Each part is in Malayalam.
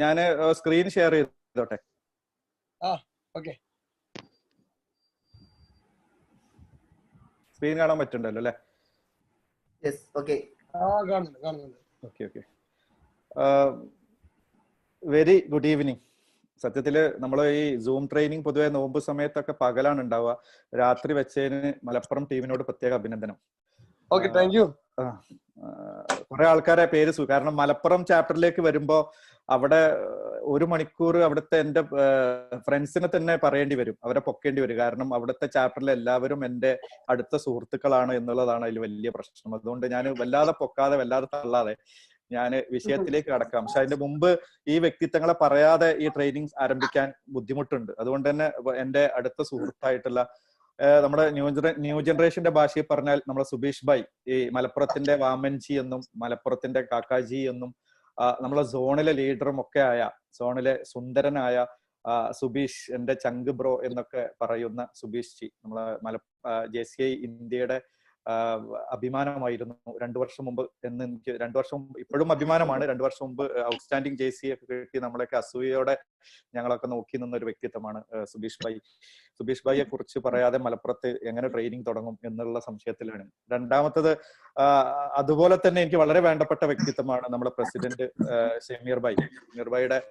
ഞാൻ സ്ക്രീൻ ഷെയർ ചെയ്തോട്ടെ. സ്ക്രീൻ കാണാൻ പറ്റുന്നുണ്ടല്ലോ അല്ലേ? ഓക്കെ. Very good evening. സത്യത്തില് നമ്മൾ ഈ സൂം ട്രെയിനിങ് പൊതുവെ നോമ്പ് സമയത്തൊക്കെ പകലാണ് ഉണ്ടാവുക. രാത്രി വെച്ചതിന് മലപ്പുറം ടീമിനോട് പ്രത്യേക അഭിനന്ദനം. കുറെ ആൾക്കാരെ പേര് കാരണം മലപ്പുറം ചാപ്റ്ററിലേക്ക് വരുമ്പോ അവിടെ 1 മണിക്കൂർ അവിടുത്തെ എന്റെ ഫ്രണ്ട്സിനെ തന്നെ പറയേണ്ടി വരും, അവരെ പൊക്കേണ്ടി വരും. കാരണം അവിടുത്തെ ചാപ്റ്ററിലെ എല്ലാവരും എന്റെ അടുത്ത സുഹൃത്തുക്കളാണ് എന്നുള്ളതാണ് അതിൽ വലിയ പ്രശ്നം. അതുകൊണ്ട് ഞാൻ വല്ലാതെ പൊക്കാതെ വല്ലാതെ തള്ളാതെ ഞാൻ വിഷയത്തിലേക്ക് കടക്കാം. പക്ഷെ അതിന്റെ മുമ്പ് ഈ വ്യക്തിത്വങ്ങളെ പറയാതെ ഈ ട്രെയിനിങ് ആരംഭിക്കാൻ ബുദ്ധിമുട്ടുണ്ട്. അതുകൊണ്ട് തന്നെ എന്റെ അടുത്ത സുഹൃത്തായിട്ടുള്ള നമ്മുടെ ന്യൂ ജനറേഷന്റെ ഭാഷയിൽ പറഞ്ഞാൽ നമ്മുടെ സുബീഷ് ഭായ്, ഈ മലപ്പുറത്തിന്റെ വാമൻജി എന്നും മലപ്പുറത്തിന്റെ കാക്കാജി എന്നും നമ്മളെ സോണിലെ ലീഡറും ഒക്കെ ആയ, സോണിലെ സുന്ദരനായ സുബീഷ്, എന്റെ ചങ്ക് ബ്രോ എന്നൊക്കെ പറയുന്ന സുബീഷ് ജി, നമ്മളെ JCI ഇന്ത്യയുടെ അഭിമാനമായിരുന്നു 2 വർഷം മുമ്പ് എന്ന് എനിക്ക് 2 വർഷം ഇപ്പോഴും അഭിമാനമാണ്. 2 വർഷം മുമ്പ് ഔട്ട്സ്റ്റാൻഡിംഗ് JCI ഒക്കെ കിട്ടി നമ്മളൊക്കെ അസൂയയോടെ ഞങ്ങളൊക്കെ നോക്കി നിന്ന ഒരു വ്യക്തിത്വമാണ് സുബീഷ് ഭായ്. സുബീഷ് ഭായിയെ കുറിച്ച് പറയാതെ മലപ്പുറത്ത് എങ്ങനെ ട്രെയിനിങ് തുടങ്ങും എന്നുള്ള സംശയത്തിലാണ്. രണ്ടാമത്തത് അതുപോലെ തന്നെ എനിക്ക് വളരെ വേണ്ടപ്പെട്ട വ്യക്തിത്വമാണ് നമ്മുടെ പ്രസിഡന്റ് ഷമീർ ഭായ്. ഷമീർ ഭായിയുടെ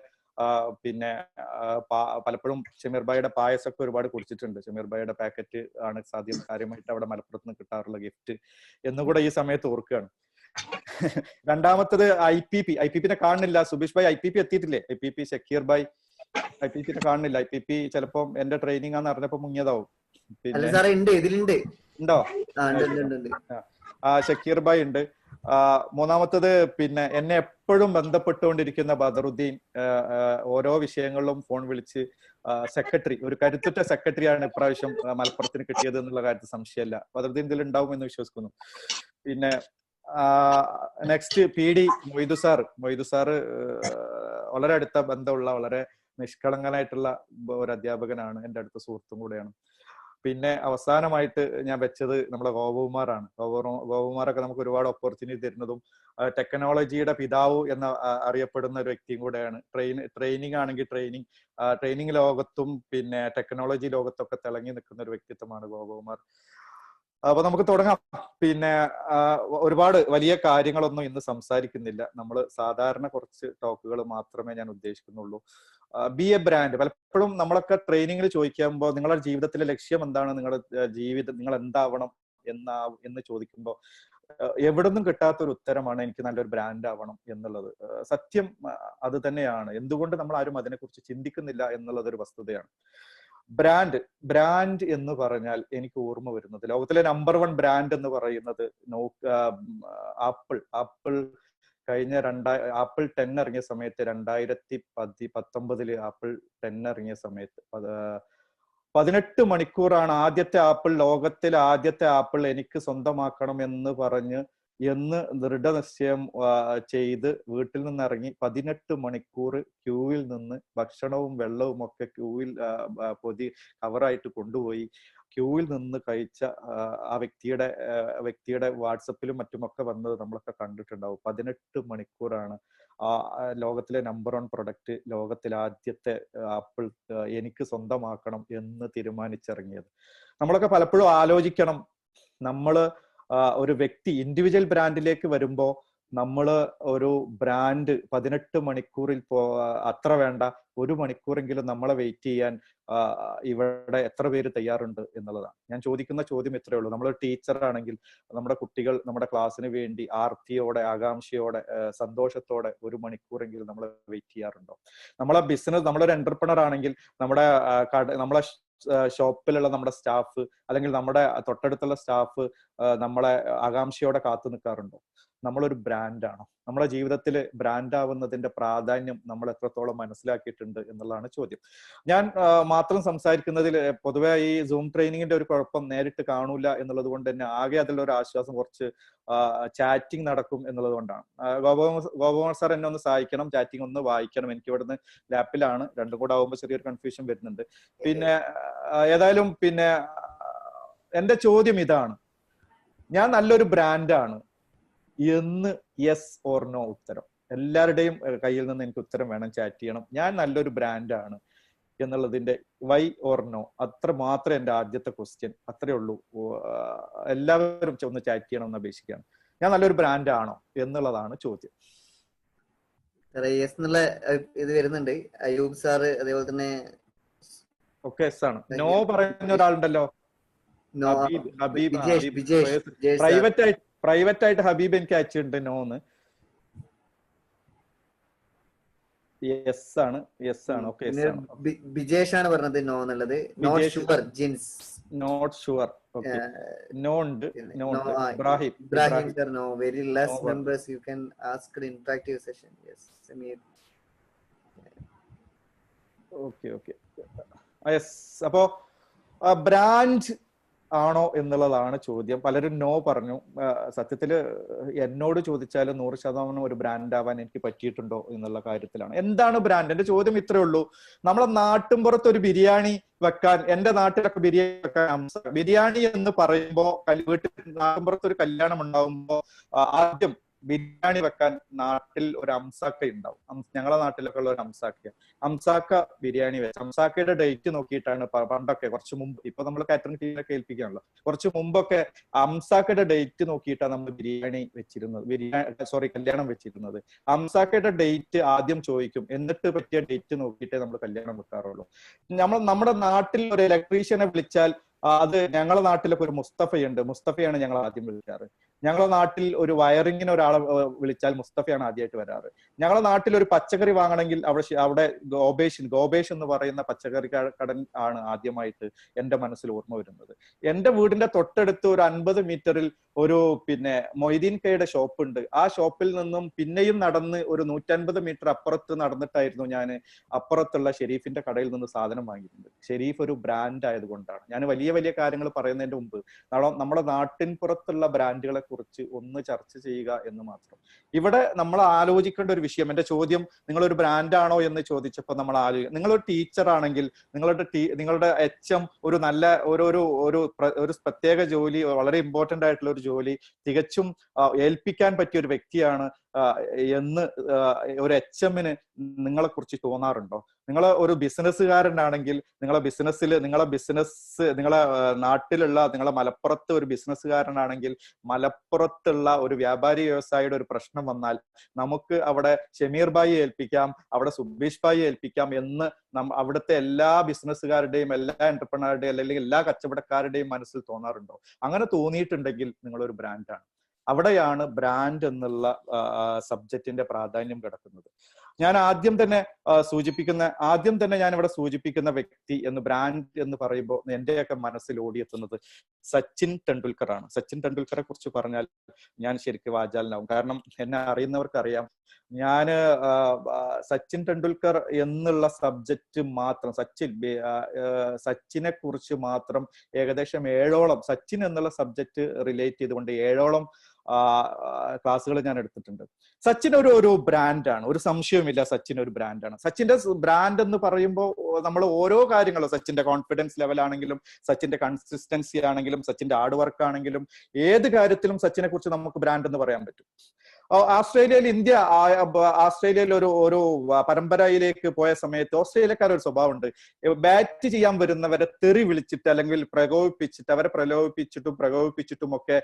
പിന്നെ പലപ്പോഴും ഷമീർ ഭായിയുടെ പായസമൊക്കെ ഒരുപാട് കുടിച്ചിട്ടുണ്ട്. ഷമീർ ഭായിയുടെ പാക്കറ്റ് ആണ് സാധ്യം കാര്യമായിട്ട് അവിടെ മലപ്പുറത്ത് നിന്ന് കിട്ടാറുള്ള ഗിഫ്റ്റ് എന്നുകൂടെ ഈ സമയത്ത് ഓർക്കുകയാണ്. രണ്ടാമത്തത് IPP കാണുന്നില്ല. Subeesh bhai IPP എത്തിയിട്ടില്ലേ? IPP Shakir bhai IPP കാണുന്നില്ല. IPP ചിലപ്പോ എന്റെ ട്രെയിനിങ് ആണെന്ന് അറിഞ്ഞപ്പോ മുങ്ങിയതാവും. പിന്നെ ഉണ്ടോ? ഷക്കീർ ഭായ് ഉണ്ട്. മൂന്നാമത്തത് പിന്നെ എന്നെ എപ്പോഴും ബന്ധപ്പെട്ടുകൊണ്ടിരിക്കുന്ന ബദറുദ്ദീൻ, ഓരോ വിഷയങ്ങളിലും ഫോൺ വിളിച്ച് സെക്രട്ടറി, ഒരു കരുത്തുറ്റ സെക്രട്ടറിയാണ് ഇപ്രാവശ്യം മലപ്പുറത്തിന് കിട്ടിയത് എന്നുള്ള കാര്യത്തിൽ സംശയമല്ല. ബദറുദ്ദീൻ ഇതിൽ ഉണ്ടാവും എന്ന് വിശ്വസിക്കുന്നു. പിന്നെ നെക്സ്റ്റ് PD മൊയ്തു സാറ് വളരെ അടുത്ത ബന്ധമുള്ള വളരെ നിഷ്കളങ്കനായിട്ടുള്ള ഒരു അധ്യാപകനാണ്, എൻ്റെ അടുത്ത സുഹൃത്തും കൂടെയാണ്. പിന്നെ അവസാനമായിട്ട് ഞാൻ വെച്ചത് നമ്മുടെ ഗോപകുമാറാണ്. ഗോപകുമാറൊക്കെ നമുക്ക് ഒരുപാട് ഓപ്പർച്യൂണിറ്റി തരുന്നതും ടെക്നോളജിയുടെ പിതാവ് എന്ന അറിയപ്പെടുന്ന ഒരു വ്യക്തിയും കൂടെയാണ്. ട്രെയിനിങ് ആണെങ്കിൽ ട്രെയിനിങ് ലോകത്തും പിന്നെ ടെക്നോളജി ലോകത്തൊക്കെ തിളങ്ങി നിൽക്കുന്ന ഒരു വ്യക്തിത്വമാണ് ഗോപകുമാർ. അപ്പൊ നമുക്ക് തുടങ്ങാം. പിന്നെ ഒരുപാട് വലിയ കാര്യങ്ങളൊന്നും ഇന്ന് സംസാരിക്കുന്നില്ല. നമ്മൾ സാധാരണ കുറച്ച് ടോക്കുകൾ മാത്രമേ ഞാൻ ഉദ്ദേശിക്കുന്നുള്ളൂ. B A brand. പലപ്പോഴും നമ്മളൊക്കെ ട്രെയിനിങ്ങിൽ ചോദിക്കുമ്പോൾ നിങ്ങളുടെ ജീവിതത്തിലെ ലക്ഷ്യം എന്താണ്, നിങ്ങളുടെ ജീവിതം നിങ്ങൾ എന്താവണം എന്ന് ചോദിക്കുമ്പോൾ എവിടുന്നും കിട്ടാത്തൊരു ഉത്തരമാണ് എനിക്ക് നല്ലൊരു ബ്രാൻഡ് ആവണം എന്നുള്ളത്. സത്യം അത് തന്നെയാണ്. എന്തുകൊണ്ട് നമ്മൾ ആരും അതിനെക്കുറിച്ച് ചിന്തിക്കുന്നില്ല എന്നുള്ളതൊരു വസ്തുതയാണ്. ബ്രാൻഡ് എന്ന് പറഞ്ഞാൽ എനിക്ക് ഓർമ്മ വരുന്നത്, ലോകത്തിലെ നമ്പർ 1 ബ്രാൻഡ് എന്ന് പറയുന്നത് ആപ്പിൾ കഴിഞ്ഞ ആപ്പിൾ 10 ഇറങ്ങിയ സമയത്ത് 2019 ആപ്പിൾ 10 ഇറങ്ങിയ സമയത്ത് 18 മണിക്കൂറാണ് ആദ്യത്തെ ആപ്പിൾ, ലോകത്തിലെ ആദ്യത്തെ ആപ്പിൾ എനിക്ക് സ്വന്തമാക്കണം എന്ന് ദൃഢനിശ്ചയം ചെയ്ത് വീട്ടിൽ നിന്ന് ഇറങ്ങി 18 മണിക്കൂർ ക്യൂവിൽ നിന്ന് ഭക്ഷണവും വെള്ളവും ഒക്കെ ക്യൂവിൽ കവറായിട്ട് കൊണ്ടുപോയി ക്യൂവിൽ നിന്ന് കഴിച്ച ആ വ്യക്തിയുടെ വാട്സപ്പിലും മറ്റുമൊക്കെ വന്നത് നമ്മളൊക്കെ കണ്ടിട്ടുണ്ടാവും. 18 മണിക്കൂറാണ് ആ ലോകത്തിലെ നമ്പർ 1 പ്രൊഡക്റ്റ്, ലോകത്തിലെ ആദ്യത്തെ ആപ്പിൾ എനിക്ക് സ്വന്തമാക്കണം എന്ന് തീരുമാനിച്ചിറങ്ങിയത്. നമ്മളൊക്കെ പലപ്പോഴും ആലോചിക്കണം, നമ്മള് ഒരു വ്യക്തി ഇൻഡിവിജ്വൽ ബ്രാൻഡിലേക്ക് വരുമ്പോ നമ്മള് ഒരു ബ്രാൻഡ് 18 മണിക്കൂറിൽ അത്ര വേണ്ട 1 മണിക്കൂറെങ്കിലും നമ്മളെ വെയിറ്റ് ചെയ്യാൻ ഇവിടെ എത്ര പേര് തയ്യാറുണ്ട് എന്നുള്ളതാണ്. ഞാൻ ചോദിക്കുന്ന ചോദ്യം ഇത്രയേ ഉള്ളൂ. നമ്മളൊരു ടീച്ചർ ആണെങ്കിൽ നമ്മുടെ കുട്ടികൾ നമ്മുടെ ക്ലാസ്സിന് വേണ്ടി ആർത്തിയോടെ, ആകാംക്ഷയോടെ, സന്തോഷത്തോടെ 1 മണിക്കൂറെങ്കിലും നമ്മൾ വെയിറ്റ് ചെയ്യാറുണ്ടോ? നമ്മളൊരു എന്റർപ്രണർ ആണെങ്കിൽ നമ്മളെ ഷോപ്പിലുള്ള നമ്മുടെ സ്റ്റാഫ് അല്ലെങ്കിൽ നമ്മുടെ തൊട്ടടുത്തുള്ള സ്റ്റാഫ് നമ്മളെ ആകാംക്ഷയോടെ കാത്തു നിൽക്കാറുണ്ടോ? നമ്മളൊരു ബ്രാൻഡാണോ? നമ്മുടെ ജീവിതത്തിൽ ബ്രാൻഡ് ആവുന്നതിന്റെ പ്രാധാന്യം നമ്മൾ എത്രത്തോളം മനസ്സിലാക്കിയിട്ടുണ്ട് എന്നുള്ളതാണ് ചോദ്യം. ഞാൻ മാത്രം സംസാരിക്കുന്നതിൽ പൊതുവെ ഈ സൂം ട്രെയിനിങ്ങിന്റെ ഒരു കുഴപ്പം നേരിട്ട് കാണൂല എന്നുള്ളത് കൊണ്ട് തന്നെ ആകെ അതിലൊരു ആശ്വാസം കുറച്ച് ചാറ്റിംഗ് നടക്കും എന്നുള്ളത് കൊണ്ടാണ്. ഗോപകുമാർ സാർ എന്നെ ഒന്ന് സഹായിക്കണം, ചാറ്റിംഗ് ഒന്ന് വായിക്കണം. എനിക്ക് ഇവിടുന്ന് ലാപ്പിലാണ്, രണ്ടും കൂടെ ആവുമ്പോൾ ചെറിയൊരു കൺഫ്യൂഷൻ വരുന്നുണ്ട്. പിന്നെ ഏതായാലും പിന്നെ എന്റെ ചോദ്യം ഇതാണ്, ഞാൻ നല്ലൊരു ബ്രാൻഡാണ് എന്ന് യെസ് ഓർ നോ ഉത്തരം. എല്ലാവരുടെയും കയ്യിൽ നിന്ന് എനിക്ക് ഉത്തരം വേണം, ചാറ്റ് ചെയ്യണം. ഞാൻ നല്ലൊരു ബ്രാൻഡാണ് എന്നുള്ളതിന്റെ വൈ ഓർ നോ, അത്ര മാത്രമേ എൻ്റെ ആദ്യത്തെ ക്വസ്റ്റ്യൻ. അത്രേ ഉള്ളൂ. എല്ലാവരും ഒന്ന് ചാറ്റ് ചെയ്യണം എന്ന് അപേക്ഷിക്കുകയാണ്. ഞാൻ നല്ലൊരു ബ്രാൻഡ് ആണോ എന്നുള്ളതാണ് ചോദ്യം. യെസ് എന്നുള്ള ഇത് വരുന്നുണ്ട്. അയ്യൂബ് സാറ് അതേപോലെ തന്നെ ഒക്കെ എസ് ആണ്. നോ പറയുന്ന ഒരാളുണ്ടല്ലോ, ഹബീബ്. പ്രൈവറ്റ് ആയിട്ട് ഹബീബ് എനിക്ക് അയച്ചിട്ടുണ്ട് നോന്ന്. യെസ് ആണ്, യെസ് ആണ്. ഓക്കെ, ബിജേഷ് ആണ് പറഞ്ഞത് നോ എന്നുള്ളത്. Not sure Jins, not sure. Okay, no ഉണ്ട്. Ibrahim sir no. Very less members you can ask interactive session. Yes Sameer. Okay okay, yes. അപ്പോ ബ്രാൻഡ് ആണോ എന്നുള്ളതാണ് ചോദ്യം. പലരും നോ പറഞ്ഞു. സത്യത്തില് എന്നോട് ചോദിച്ചാലും 100% ഒരു ബ്രാൻഡ് ആവാൻ എനിക്ക് പറ്റിയിട്ടുണ്ടോ എന്നുള്ള കാര്യത്തിലാണ്. എന്താണ് ബ്രാൻഡ്? എന്റെ ചോദ്യം ഇത്രേ ഉള്ളൂ. നമ്മളെ നാട്ടിൻപുറത്ത് ഒരു ബിരിയാണി വെക്കാൻ, എന്റെ നാട്ടിലൊക്കെ ബിരിയാണി വെക്കാൻ, ബിരിയാണി എന്ന് പറയുമ്പോ വീട്ടിൽ നാട്ടിൻപുറത്ത് ഒരു കല്യാണം ഉണ്ടാകുമ്പോ ആദ്യം ബിരിയാണി വെക്കാൻ നാട്ടിൽ ഒരു അംസാക്ക ഉണ്ടാവും. ഞങ്ങളെ നാട്ടിലൊക്കെ ഉള്ള ഒരു അംസാക്ക ബിരിയാണി വെച്ച് അംസാക്കയുടെ ഡേറ്റ് നോക്കിയിട്ടാണ് പണ്ടൊക്കെ, കുറച്ച് മുമ്പ്, ഇപ്പൊ നമ്മൾ കാറ്ററിംഗ് ടീമിലൊക്കെ ഏൽപ്പിക്കാണല്ലോ, കുറച്ച് മുമ്പൊക്കെ അംസാക്കയുടെ ഡേറ്റ് നോക്കിയിട്ടാണ് നമ്മൾ ബിരിയാണി വെച്ചിരുന്നത്, കല്യാണം വെച്ചിരുന്നത്. അംസാക്കയുടെ ഡേറ്റ് ആദ്യം ചോദിക്കും, എന്നിട്ട് പറ്റിയ ഡേറ്റ് നോക്കിയിട്ടേ നമ്മൾ കല്യാണം വെക്കാറുള്ളൂ. നമ്മുടെ നാട്ടിൽ ഒരു ഇലക്ട്രീഷ്യനെ വിളിച്ചാൽ അത്, ഞങ്ങളുടെ നാട്ടിലൊക്കെ ഒരു മുസ്തഫയുണ്ട്, മുസ്തഫയാണ് ഞങ്ങൾ ആദ്യം വിളിക്കാറ്. ഞങ്ങളുടെ നാട്ടിൽ ഒരു വയറിങ്ങിന് ഒരാളെ വിളിച്ചാൽ മുസ്തഫയാണ് ആദ്യമായിട്ട് വരാറ്. ഞങ്ങളുടെ നാട്ടിൽ ഒരു പച്ചക്കറി വാങ്ങണമെങ്കിൽ അവിടെ ഗോപേഷ് എന്ന് പറയുന്ന പച്ചക്കറി കടൻ ആണ് ആദ്യമായിട്ട് എൻ്റെ മനസ്സിൽ ഓർമ്മ വരുന്നത്. എൻ്റെ വീടിന്റെ തൊട്ടടുത്ത് ഒരു 50 മീറ്ററിൽ ഒരു മൊയ്തീൻ കയുടെ ഷോപ്പ് ഉണ്ട്. ആ ഷോപ്പിൽ നിന്നും പിന്നെയും നടന്ന് ഒരു 150 മീറ്റർ അപ്പുറത്ത് നടന്നിട്ടായിരുന്നു ഞാൻ അപ്പുറത്തുള്ള ഷെരീഫിന്റെ കടയിൽ നിന്ന് സാധനം വാങ്ങിയിരുന്നത്. ഷെരീഫ് ഒരു ബ്രാൻഡ് ആയതുകൊണ്ടാണ്. ഞാൻ വലിയ വലിയ കാര്യങ്ങൾ പറയുന്നതിന്റെ മുമ്പ് നമ്മുടെ നാട്ടിൻ പുറത്തുള്ള ബ്രാൻഡുകളെ കുറിച്ച് ഒന്ന് ചർച്ച ചെയ്യുക എന്ന് മാത്രം. ഇവിടെ നമ്മൾ ആലോചിക്കേണ്ട ഒരു വിഷയം, എന്റെ ചോദ്യം നിങ്ങളൊരു ബ്രാൻഡ് ആണോ എന്ന് ചോദിച്ചപ്പോൾ നമ്മൾ ആലോചിക്കുക, നിങ്ങളൊരു ടീച്ചർ ആണെങ്കിൽ നിങ്ങളുടെ HM ഒരു നല്ല ഒരു പ്രത്യേക ജോലി, വളരെ ഇമ്പോർട്ടന്റ് ആയിട്ടുള്ള ഒരു ജോലി തികച്ചും ഏൽപ്പിക്കാൻ പറ്റിയ ഒരു വ്യക്തിയാണ് എന്ന് ഒരു HM-ന് നിങ്ങളെ കുറിച്ച് തോന്നാറുണ്ടോ? നിങ്ങൾ ഒരു ബിസിനസ്സുകാരനാണെങ്കിൽ നിങ്ങളെ നാട്ടിലുള്ള, നിങ്ങളെ മലപ്പുറത്ത് ഒരു ബിസിനസ്സുകാരനാണെങ്കിൽ മലപ്പുറത്തുള്ള ഒരു വ്യാപാരി വ്യവസായിയുടെ ഒരു പ്രശ്നം വന്നാൽ നമുക്ക് അവിടെ ഷമീർ ഭായി ഏൽപ്പിക്കാം, അവിടെ സുബീഷ് ഭായി ഏൽപ്പിക്കാം എന്ന് അവിടുത്തെ എല്ലാ ബിസിനസ്സുകാരുടെയും, എല്ലാ എന്റർപ്രണറുടെയും, അല്ലെങ്കിൽ എല്ലാ കച്ചവടക്കാരുടെയും മനസ്സിൽ തോന്നാറുണ്ടോ? അങ്ങനെ തോന്നിയിട്ടുണ്ടെങ്കിൽ നിങ്ങളൊരു ബ്രാൻഡാണ്. അവിടെയാണ് ബ്രാൻഡ് എന്നുള്ള സബ്ജക്റ്റിന്റെ പ്രാധാന്യം കിടക്കുന്നത്. ഞാൻ ആദ്യം തന്നെ ഞാൻ ഇവിടെ സൂചിപ്പിക്കുന്ന വ്യക്തി ബ്രാൻഡ് എന്ന് പറയുമ്പോൾ എന്റെയൊക്കെ മനസ്സിൽ ഓടിയെത്തുന്നത് സച്ചിൻ ടെണ്ടുൽക്കർ ആണ്. സച്ചിൻ ടെണ്ടുൽക്കറെ കുറിച്ച് പറഞ്ഞാൽ ഞാൻ ശരിക്കും വാചാലനാവും. കാരണം എന്നെ അറിയുന്നവർക്കറിയാം, ഞാന് സച്ചിൻ ടെണ്ടുൽക്കർ എന്നുള്ള സബ്ജക്റ്റ് മാത്രം, സച്ചിനെ കുറിച്ച് മാത്രം ഏകദേശം 7ഓളം സച്ചിൻ എന്നുള്ള സബ്ജക്റ്റ് റിലേറ്റ് ചെയ്തുകൊണ്ട് 7ഓളം ക്ലാസ്സുകൾ ഞാൻ എടുത്തിട്ടുണ്ട്. സച്ചിൻ ഒരു ബ്രാൻഡാണ്, ഒരു സംശയവുമില്ല. സച്ചിൻ ഒരു ബ്രാൻഡാണ്. സച്ചിന്റെ ബ്രാൻഡ് എന്ന് പറയുമ്പോൾ നമ്മൾ ഓരോ കാര്യങ്ങളും, സച്ചിന്റെ കോൺഫിഡൻസ് ലെവൽ ആണെങ്കിലും, സച്ചിന്റെ കൺസിസ്റ്റൻസി ആണെങ്കിലും, സച്ചിന്റെ ഹാർഡ് വർക്ക് ആണെങ്കിലും, ഏത് കാര്യത്തിലും സച്ചിനെ കുറിച്ച് നമുക്ക് ബ്രാൻഡ് എന്ന് പറയാൻ പറ്റും. ആസ്ട്രേലിയയിൽ ഒരു പരമ്പരയിലേക്ക് പോയ സമയത്ത് ഓസ്ട്രേലിയക്കാരൊരു സ്വഭാവമുണ്ട്. ബാറ്റ് ചെയ്യാൻ വരുന്നവരെ തെറി വിളിച്ചിട്ട് അല്ലെങ്കിൽ അവരെ പ്രകോപിപ്പിച്ചിട്ടും ഒക്കെ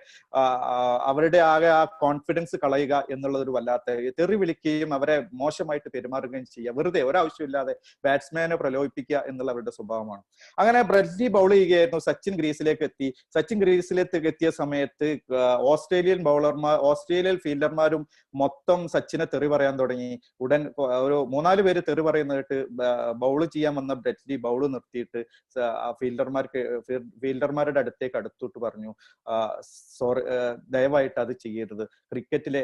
അവരുടെ ആകെ ആ കോൺഫിഡൻസ് കളയുക എന്നുള്ളതൊരു വല്ലാത്ത, തെറി വിളിക്കുകയും അവരെ മോശമായിട്ട് പെരുമാറുകയും ചെയ്യുക, വെറുതെ ഒരാവശ്യമില്ലാതെ ബാറ്റ്സ്മാനെ പ്രലോഭിപ്പിക്കുക എന്നുള്ള അവരുടെ സ്വഭാവമാണ്. അങ്ങനെ ബ്രെഡ്ലി ബൗൾ ചെയ്യുകയായിരുന്നു. സച്ചിൻ ഗ്രീസിലേക്ക് എത്തിയ സമയത്ത് ഓസ്ട്രേലിയൻ ഫീൽഡർമാരും മൊത്തം സച്ചിനെ തെറി പറയാൻ തുടങ്ങി. ഉടൻ ഒരു 3-4 പേര് തെറി പറയുന്നതായിട്ട് ബൗൾ ചെയ്യാൻ വന്ന ബ്രെഡ്ലി ബൗൾ നിർത്തിയിട്ട് ഫീൽഡർമാരുടെ അടുത്തോട്ട് പറഞ്ഞു, ദയവായിട്ട് അത് ചെയ്യരുത്. ക്രിക്കറ്റിലെ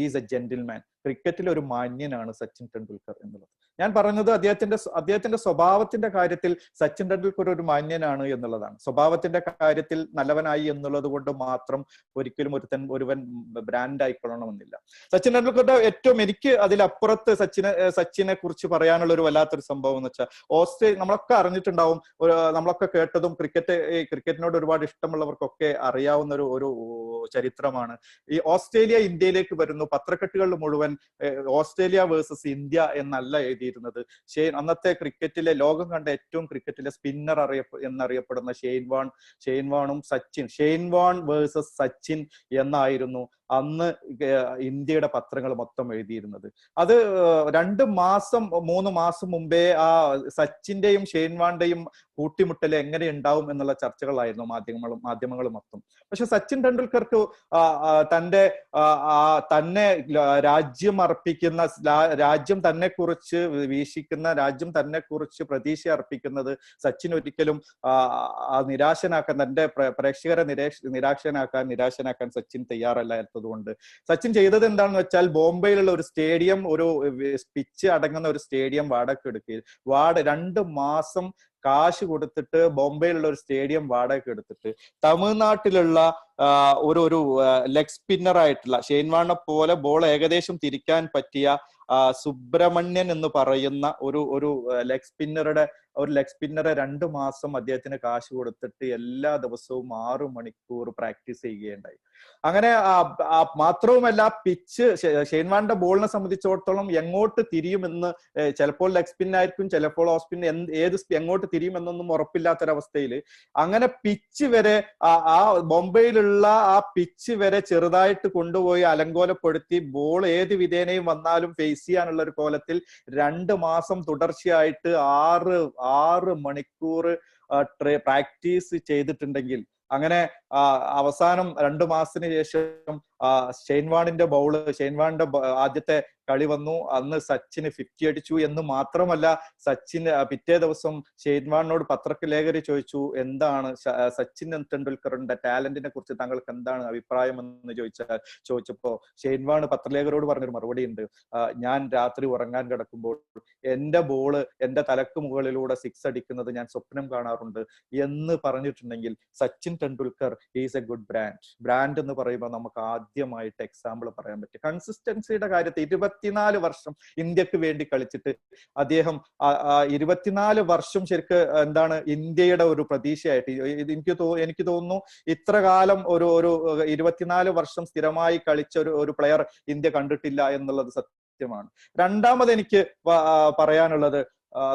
ഈസ് എ ജെന്റിൽമാൻ, ക്രിക്കറ്റിലെ ഒരു മാന്യനാണ് സച്ചിൻ ടെണ്ടുൽക്കർ എന്നുള്ളത്. ഞാൻ പറഞ്ഞത് അദ്ദേഹത്തിന്റെ സ്വഭാവത്തിന്റെ കാര്യത്തിൽ സച്ചിൻ ടെണ്ടുൽക്കർ ഒരു മാന്യനാണ് എന്നുള്ളതാണ്. സ്വഭാവത്തിന്റെ കാര്യത്തിൽ നല്ലവനായി എന്നുള്ളത് കൊണ്ട് മാത്രം ഒരിക്കലും ഒരുവൻ ബ്രാൻഡ് ആയിക്കൊള്ളണമെന്നില്ല. സച്ചിൻ ടെണ്ടുൽക്കറുടെ ഏറ്റവും എനിക്ക് അതിലപ്പുറത്ത് സച്ചിനെ കുറിച്ച് പറയാനുള്ള ഒരു വല്ലാത്തൊരു സംഭവം എന്ന് വെച്ചാൽ, നമ്മളൊക്കെ അറിഞ്ഞിട്ടുണ്ടാവും, നമ്മളൊക്കെ കേട്ടതും ക്രിക്കറ്റിനോട് ഒരുപാട് ഇഷ്ടമുള്ളവർക്കൊക്കെ അറിയാവുന്ന ഒരു ചരിത്രമാണ്. ഈ ഓസ്ട്രേലിയ ഇന്ത്യയിലേക്ക് വരുന്നു, പത്രക്കെട്ടുകളിൽ മുഴുവൻ ഓസ്ട്രേലിയ വേഴ്സസ് ഇന്ത്യ എന്നല്ല എഴുതിയിരുന്നത്. അന്നത്തെ ക്രിക്കറ്റിലെ ലോകം കണ്ട ഏറ്റവും ക്രിക്കറ്റിലെ സ്പിന്നർ എന്നറിയപ്പെടുന്ന ഷെയ്ൻ വാണും ഷെയ്ൻ വാൺ വേഴ്സസ് സച്ചിൻ എന്നായിരുന്നു അന്ന് ഇന്ത്യയുടെ പത്രങ്ങൾ മൊത്തം എഴുതിയിരുന്നത്. അത് 2 മാസം 3 മാസം മുമ്പേ ആ സച്ചിന്റെയും ഷെയ്ൻ വാന്റെയും കൂട്ടിമുട്ടൽ എങ്ങനെ ഉണ്ടാവും എന്നുള്ള ചർച്ചകളായിരുന്നു മാധ്യമങ്ങൾ മൊത്തം. പക്ഷെ സച്ചിൻ ടെണ്ടുൽക്കർക്ക് തന്നെ രാജ്യം അർപ്പിക്കുന്ന, രാജ്യം തന്നെ കുറിച്ച് വീക്ഷിക്കുന്ന, രാജ്യം തന്നെ കുറിച്ച് പ്രതീക്ഷ അർപ്പിക്കുന്നത് സച്ചിൻ ഒരിക്കലും നിരാശനാക്കാൻ, തന്റെ പ്രേക്ഷകരെ നിരാശനാക്കാൻ സച്ചിൻ തയ്യാറല്ലാത്തതുകൊണ്ട് സച്ചിൻ ചെയ്തത് എന്താണെന്ന് വെച്ചാൽ ബോംബെയിലുള്ള ഒരു സ്റ്റേഡിയം, ഒരു പിച്ച് അടങ്ങുന്ന ഒരു സ്റ്റേഡിയം വാടക എടുക്കുകയും 2 മാസം കാശ് കൊടുത്തിട്ട് ബോംബെയിലുള്ള ഒരു സ്റ്റേഡിയം വാടക എടുത്തിട്ട് തമിഴ്നാട്ടിലുള്ള ഒരു ലെഗ് സ്പിന്നർ ആയിട്ടുള്ള ഷെയ്ൻ വാണിനെ പോലെ ബോൾ ഏകദേശം തിരിക്കാൻ പറ്റിയ സുബ്രഹ്മണ്യൻ എന്ന് പറയുന്ന ഒരു ലെഗ് സ്പിന്നറെ 2 മാസം അദ്ദേഹത്തിന് കാശ് കൊടുത്തിട്ട് എല്ലാ ദിവസവും 6 മണിക്കൂർ പ്രാക്ടീസ് ചെയ്യുകയുണ്ടായി. അങ്ങനെ മാത്രവുമല്ല, പിച്ച് ഷെയ്ൻ വാണിന്റെ ബോളിനെ സംബന്ധിച്ചിടത്തോളം എങ്ങോട്ട് തിരിയുമെന്ന്, ചിലപ്പോൾ ലെഗ് സ്പിൻ ആയിരിക്കും, ചിലപ്പോൾ ഓഫ് സ്പിൻ, എങ്ങോട്ട് തിരിയുമെന്നൊന്നും ഉറപ്പില്ലാത്തൊരവസ്ഥയിൽ അങ്ങനെ പിച്ച് വരെ ആ ബോംബെയിലുള്ള ആ പിച്ച് വരെ ചെറുതായിട്ട് കൊണ്ടുപോയി അലങ്കോലപ്പെടുത്തി ബോൾ ഏത് വിധേനയും വന്നാലും ഫേസ് ചെയ്യാനുള്ള ഒരു കോലത്തിൽ 2 മാസം തുടർച്ചയായിട്ട് 6 മണിക്കൂർ പ്രാക്ടീസ് ചെയ്തിട്ടുണ്ടെങ്കിൽ, അങ്ങനെ അവസാനം 2 മാസത്തിന് ശേഷം ഷെയ്ൻ വാണിന്റെ ആദ്യത്തെ കളി വന്നു. അന്ന് സച്ചിന് 50 അടിച്ചു എന്ന് മാത്രമല്ല, സച്ചിൻ പിറ്റേ ദിവസം ഷെയ്ൻ വാണിനോട് പത്രലേഖകർ എന്താണ് സച്ചിൻ ടെണ്ടുൽക്കറിന്റെ ടാലന്റിനെ കുറിച്ച് താങ്കൾക്ക് എന്താണ് അഭിപ്രായം എന്ന് ചോദിച്ചപ്പോ ഷെയ്ൻ വാൺ പത്രലേഖകരോട് പറഞ്ഞൊരു മറുപടി ഉണ്ട്. ഞാൻ രാത്രി ഉറങ്ങാൻ കിടക്കുമ്പോൾ എന്റെ ബോള് എന്റെ തലക്ക് മുകളിലൂടെ 6 അടിക്കുന്നത് ഞാൻ സ്വപ്നം കാണാറുണ്ട് എന്ന് പറഞ്ഞിട്ടുണ്ടെങ്കിൽ Sachin Tendulkar is A good brand എന്ന് പറയുമ്പോൾ നമുക്ക് ആദ്യമായിട്ട് എക്സാമ്പിൾ പറയാൻ പറ്റും. കൺസിസ്റ്റൻസിയുടെ കാര്യത്തിൽ 24 വർഷം ഇന്ത്യക്ക് വേണ്ടി കളിച്ചിട്ട് അദ്ദേഹം 24 വർഷം ശരിക്ക് എന്താണ് ഇന്ത്യയുടെ ഒരു പ്രതീക്ഷയായിട്ട് എനിക്ക് തോന്നുന്നു ഇത്ര കാലം ഒരു 24 വർഷം സ്ഥിരമായി കളിച്ച ഒരു പ്ലെയർ ഇന്ത്യ കണ്ടിട്ടില്ല എന്നുള്ളത് സത്യമാണ്. രണ്ടാമത് എനിക്ക് പറയാനുള്ളത്,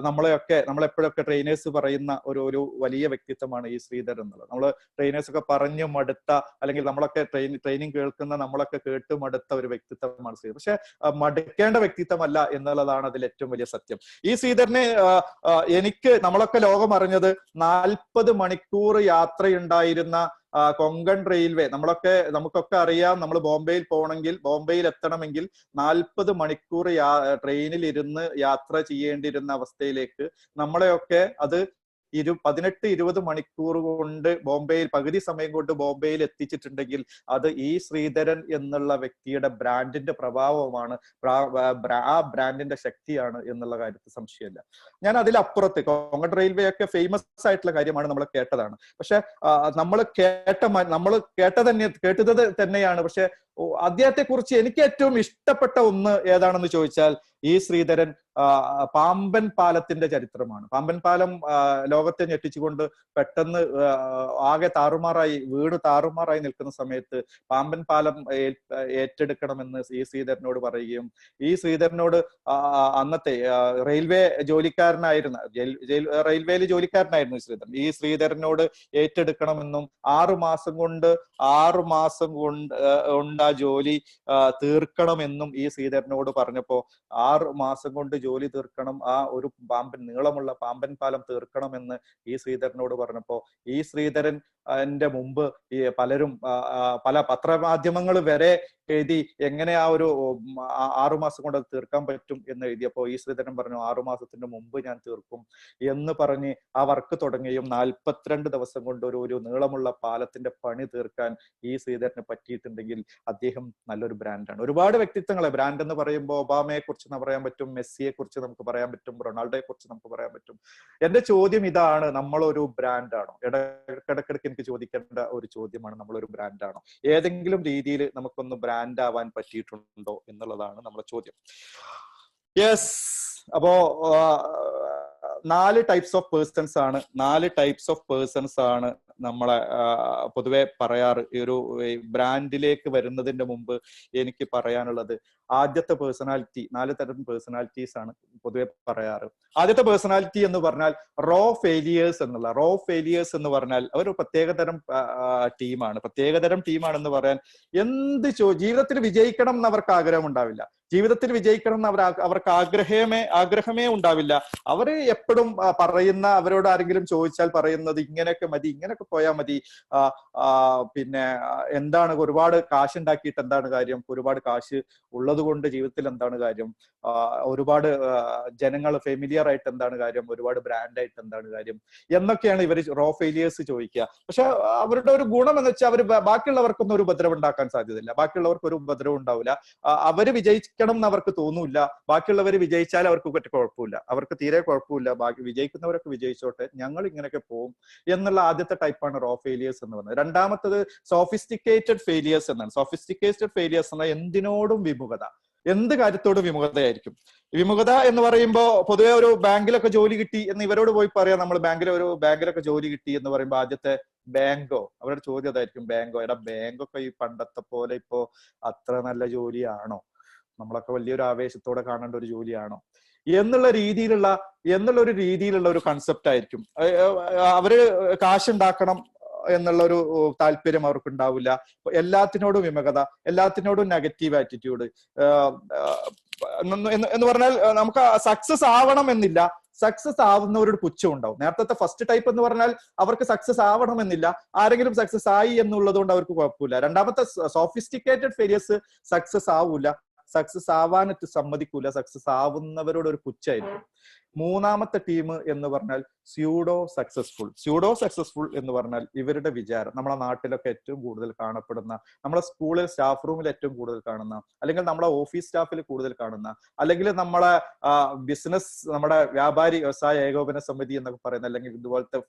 നമ്മളെപ്പോഴൊക്കെ ട്രെയിനേഴ്സ് പറയുന്ന ഒരു വലിയ വ്യക്തിത്വമാണ് ഈ ശ്രീധരൻ എന്നുള്ളത്. നമ്മൾ ട്രെയിനേഴ്സ് ഒക്കെ പറഞ്ഞു മടുത്ത, അല്ലെങ്കിൽ നമ്മളൊക്കെ ട്രെയിനിങ് കേൾക്കുന്ന നമ്മളൊക്കെ കേട്ട് മടുത്ത ഒരു വ്യക്തിത്വമാണ് ശ്രീധരൻ. പക്ഷെ മടുക്കേണ്ട വ്യക്തിത്വമല്ല എന്നുള്ളതാണ് അതിൽ ഏറ്റവും വലിയ സത്യം. ഈ ശ്രീധരനെ നമ്മളൊക്കെ ലോകം അറിഞ്ഞത് 40 മണിക്കൂർ യാത്രയുണ്ടായിരുന്ന കൊങ്കൺ റെയിൽവേ, നമുക്കൊക്കെ അറിയാം. നമ്മൾ ബോംബെയിൽ എത്തണമെങ്കിൽ 40 മണിക്കൂർ ട്രെയിനിൽ ഇരുന്ന് യാത്ര ചെയ്യേണ്ടിയിരുന്ന അവസ്ഥയിലേക്ക് നമ്മളെയൊക്കെ അത് 18-20 മണിക്കൂർ കൊണ്ട് പകുതി സമയം കൊണ്ട് ബോംബെയിൽ എത്തിച്ചിട്ടുണ്ടെങ്കിൽ അത് ഈ ശ്രീധരൻ എന്നുള്ള വ്യക്തിയുടെ ബ്രാൻഡിന്റെ പ്രഭാവമാണ്, ആ ബ്രാൻഡിന്റെ ശക്തിയാണ് എന്നുള്ള കാര്യത്തിൽ സംശയമില്ല. ഞാൻ അതിലപ്പുറത്ത് കൊങ്കൺ റെയിൽവേ ഒക്കെ ഫേമസ് ആയിട്ടുള്ള കാര്യമാണ്, നമ്മൾ കേട്ടതാണ്. പക്ഷെ നമ്മൾ കേട്ടത് തന്നെയാണ്. പക്ഷെ അദ്ദേഹത്തെ കുറിച്ച് എനിക്ക് ഏറ്റവും ഇഷ്ടപ്പെട്ട ഒന്ന് ഏതാണെന്ന് ചോദിച്ചാൽ ഈ ശ്രീധരൻ പാമ്പൻ പാലത്തിന്റെ ചരിത്രമാണ്. പാമ്പൻ പാലം ലോകത്തെ ഞെട്ടിച്ചുകൊണ്ട് പെട്ടെന്ന് ആകെ വീട് താറുമാറായി നിൽക്കുന്ന സമയത്ത് പാമ്പൻ പാലം ഏറ്റെടുക്കണമെന്ന് ഈ ശ്രീധരനോട് പറയുകയും, ഈ ശ്രീധരനോട് അന്നത്തെ റെയിൽവേയിൽ ജോലിക്കാരനായിരുന്നു ശ്രീധരൻ. ഈ ശ്രീധരനോട് ഏറ്റെടുക്കണമെന്നും 6 മാസം കൊണ്ട് ആ ജോലി തീർക്കണമെന്നും ഈ ശ്രീധരനോട് പറഞ്ഞപ്പോ 6 മാസം കൊണ്ട് ജോലി തീർക്കണം, ആ ഒരു നീളമുള്ള പാമ്പൻ പാലം തീർക്കണമെന്ന് ഈ ശ്രീധരനോട് പറഞ്ഞപ്പോ ഈ ശ്രീധരൻ എന്റെ മുമ്പ് പലരും പല പത്രമാധ്യമങ്ങൾ വരെ എഴുതി എങ്ങനെ ആ ഒരു 6 മാസം കൊണ്ട് അത് തീർക്കാൻ പറ്റും എന്ന് എഴുതിയപ്പോ ഈ ശ്രീധരൻ പറഞ്ഞു 6 മാസത്തിന് മുമ്പ് ഞാൻ തീർക്കും എന്ന് പറഞ്ഞ് ആ വർക്ക് തുടങ്ങുകയും 42 ദിവസം കൊണ്ട് ഒരു നീളമുള്ള പാലത്തിന്റെ പണി തീർക്കാൻ ഈ ശ്രീധരന് പറ്റിയിട്ടുണ്ടെങ്കിൽ അദ്ദേഹം നല്ലൊരു ബ്രാൻഡാണ്. ഒരുപാട് വ്യക്തിത്വങ്ങളെ ബ്രാൻഡ് എന്ന് പറയുമ്പോൾ ഒബാമയെ കുറിച്ച് പറയാൻ പറ്റും, മെസ്സിയെ കുറിച്ച് നമുക്ക് പറയാൻ പറ്റും, റൊണാൾഡോയെ കുറിച്ച് നമുക്ക് പറയാൻ പറ്റും. എന്റെ ചോദ്യം ഇതാണ്, നമ്മളൊരു ബ്രാൻഡാണോ? ഇടക്കിടക്ക് എനിക്ക് ചോദിക്കേണ്ട ഒരു ചോദ്യമാണ്, നമ്മളൊരു ബ്രാൻഡാണോ? ഏതെങ്കിലും രീതിയിൽ നമുക്കൊന്ന് ബ്രാൻഡ് ആവാൻ പറ്റിയിട്ടുണ്ടോ എന്നുള്ളതാണ് നമ്മുടെ ചോദ്യം. യെസ്, അപ്പോ 4 ടൈപ്സ് ഓഫ് പേഴ്സൺസ് ആണ് നമ്മളെ പൊതുവെ പറയാറ്. ഈ ഒരു ബ്രാൻഡിലേക്ക് വരുന്നതിന്റെ മുമ്പ് എനിക്ക് പറയാനുള്ളത്, ആദ്യത്തെ പേഴ്സണാലിറ്റി, 4 തരം പേഴ്സണാലിറ്റീസ് ആണ് പൊതുവെ പറയാറ്. ആദ്യത്തെ പേഴ്സണാലിറ്റി എന്ന് പറഞ്ഞാൽ റോ ഫെയിലിയേഴ്സ് എന്ന് പറഞ്ഞാൽ അവർ പ്രത്യേകതരം ടീമാണെന്ന് പറയാൻ, ജീവിതത്തിൽ വിജയിക്കണം എന്ന് അവർക്ക് ആഗ്രഹം ഉണ്ടാവില്ല. ജീവിതത്തിൽ വിജയിക്കണം എന്ന് അവർക്ക് ആഗ്രഹമേ ഉണ്ടാവില്ല. അവര് എപ്പോഴും പറയുന്ന, അവരോട് ആരെങ്കിലും ചോദിച്ചാൽ പറയുന്നത് ഇങ്ങനെയൊക്കെ മതി, ഇങ്ങനെയൊക്കെ പോയാൽ മതി, പിന്നെ എന്താണ് ഒരുപാട് കാശ് ഉണ്ടാക്കിയിട്ട് എന്താണ് കാര്യം, ഒരുപാട് കാശ് ഉള്ളത് കൊണ്ട് ജീവിതത്തിൽ എന്താണ് കാര്യം, ഒരുപാട് ജനങ്ങൾ ഫെമിലിയർ ആയിട്ട് എന്താണ് കാര്യം, ഒരുപാട് ബ്രാൻഡ് ആയിട്ട് എന്താണ് കാര്യം എന്നൊക്കെയാണ് ഇവർ റോ ഫെയിലിയേഴ്സ് ചോദിക്കുക. പക്ഷെ അവരുടെ ഒരു ഗുണം എന്ന് വെച്ചാൽ അവർ ബാക്കിയുള്ളവർക്കൊന്നും ഒരു ഉപദ്രവം ഉണ്ടാക്കാൻ സാധ്യതയില്ല. ബാക്കിയുള്ളവർക്ക് ഒരു ഉപദ്രവം ഉണ്ടാവില്ല. അവര് വിജയിക്കണം എന്ന് അവർക്ക് തോന്നൂല്ല. ബാക്കിയുള്ളവർ വിജയിച്ചാൽ അവർക്ക് കുഴപ്പമില്ല, അവർക്ക് തീരെ കുഴപ്പമില്ല. ബാക്കി വിജയിക്കുന്നവരൊക്കെ വിജയിച്ചോട്ടെ, ഞങ്ങൾ ഇങ്ങനെയൊക്കെ പോകും എന്നുള്ള ആദ്യത്തെ ടൈപ്പാണ് റോ ഫെയിലിയേഴ്സ് എന്ന് പറയുന്നത്. രണ്ടാമത്തത് സോഫിസ്റ്റിക്കേറ്റഡ് ഫെയിലിയേഴ്സ് എന്നാണ്. സോഫിസ്റ്റിക്കേറ്റഡ് ഫെയിലിയേഴ്സ് എന്നാൽ എന്തിനോടും വിമുഖത, എന്ത് കാര്യത്തോടും വിമുഖതയായിരിക്കും. വിമുഖത എന്ന് പറയുമ്പോൾ പൊതുവെ ഒരു ബാങ്കിലൊക്കെ ജോലി കിട്ടി എന്ന് ഇവരോട് പോയി പറയാം, നമ്മൾ ബാങ്കിലൊക്കെ ജോലി കിട്ടി എന്ന് പറയുമ്പോൾ ആദ്യത്തെ ബാങ്കോ, അവരുടെ ചോദ്യം അതായിരിക്കും, ബാങ്കോ, ബാങ്കൊക്കെ ഈ പണ്ടത്തെ പോലെ ഇപ്പോ അത്ര നല്ല ജോലിയാണോ, നമ്മളൊക്കെ വലിയൊരു ആവേശത്തോടെ കാണേണ്ട ഒരു ജോലിയാണോ എന്നുള്ള ഒരു രീതിയിലുള്ള ഒരു കൺസെപ്റ്റ് ആയിരിക്കും. അവര് കാശുണ്ടാക്കണം എന്നുള്ള ഒരു താല്പര്യം അവർക്ക് ഉണ്ടാവില്ല. എല്ലാത്തിനോടും വിമുഖത, എല്ലാത്തിനോടും നെഗറ്റീവ് ആറ്റിറ്റ്യൂഡ് എന്ന് പറഞ്ഞാൽ നമുക്ക് സക്സസ് ആവണം എന്നില്ല, സക്സസ് ആവുന്നവരോട് പുച്ഛം ഉണ്ടാവും. നേരത്തെ ഫസ്റ്റ് ടൈപ്പ് എന്ന് പറഞ്ഞാൽ അവർക്ക് സക്സസ് ആവണമെന്നില്ല, ആരെങ്കിലും സക്സസ് ആയി എന്നുള്ളത് കൊണ്ട് അവർക്ക് കുഴപ്പമില്ല. രണ്ടാമത്തെ സോഫിസ്റ്റിക്കേറ്റഡ് ഫെയിലിയേഴ്സ് സക്സസ് ആവൂല, സക്സസ് ആവാനായിട്ട് സമ്മതിക്കൂല, സക്സസ് ആവുന്നവരോട് ഒരു പുച്ഛായിരിക്കും. മൂന്നാമത്തെ ടീം എന്ന് പറഞ്ഞാൽ സ്യൂഡോ സക്സസ്ഫുൾ എന്ന് പറഞ്ഞാൽ ഇവരുടെ വിചാരം, നമ്മളെ നാട്ടിലൊക്കെ ഏറ്റവും കൂടുതൽ കാണപ്പെടുന്ന, നമ്മളെ സ്കൂളിൽ സ്റ്റാഫ് റൂമിൽ ഏറ്റവും കൂടുതൽ കാണുന്ന, അല്ലെങ്കിൽ നമ്മളെ ഓഫീസ് സ്റ്റാഫിൽ കൂടുതൽ കാണുന്ന, അല്ലെങ്കിൽ നമ്മളെ ബിസിനസ്, നമ്മുടെ വ്യവസായ ഏകോപന സമിതി എന്നൊക്കെ പറയുന്ന, അല്ലെങ്കിൽ ഇതുപോലത്തെ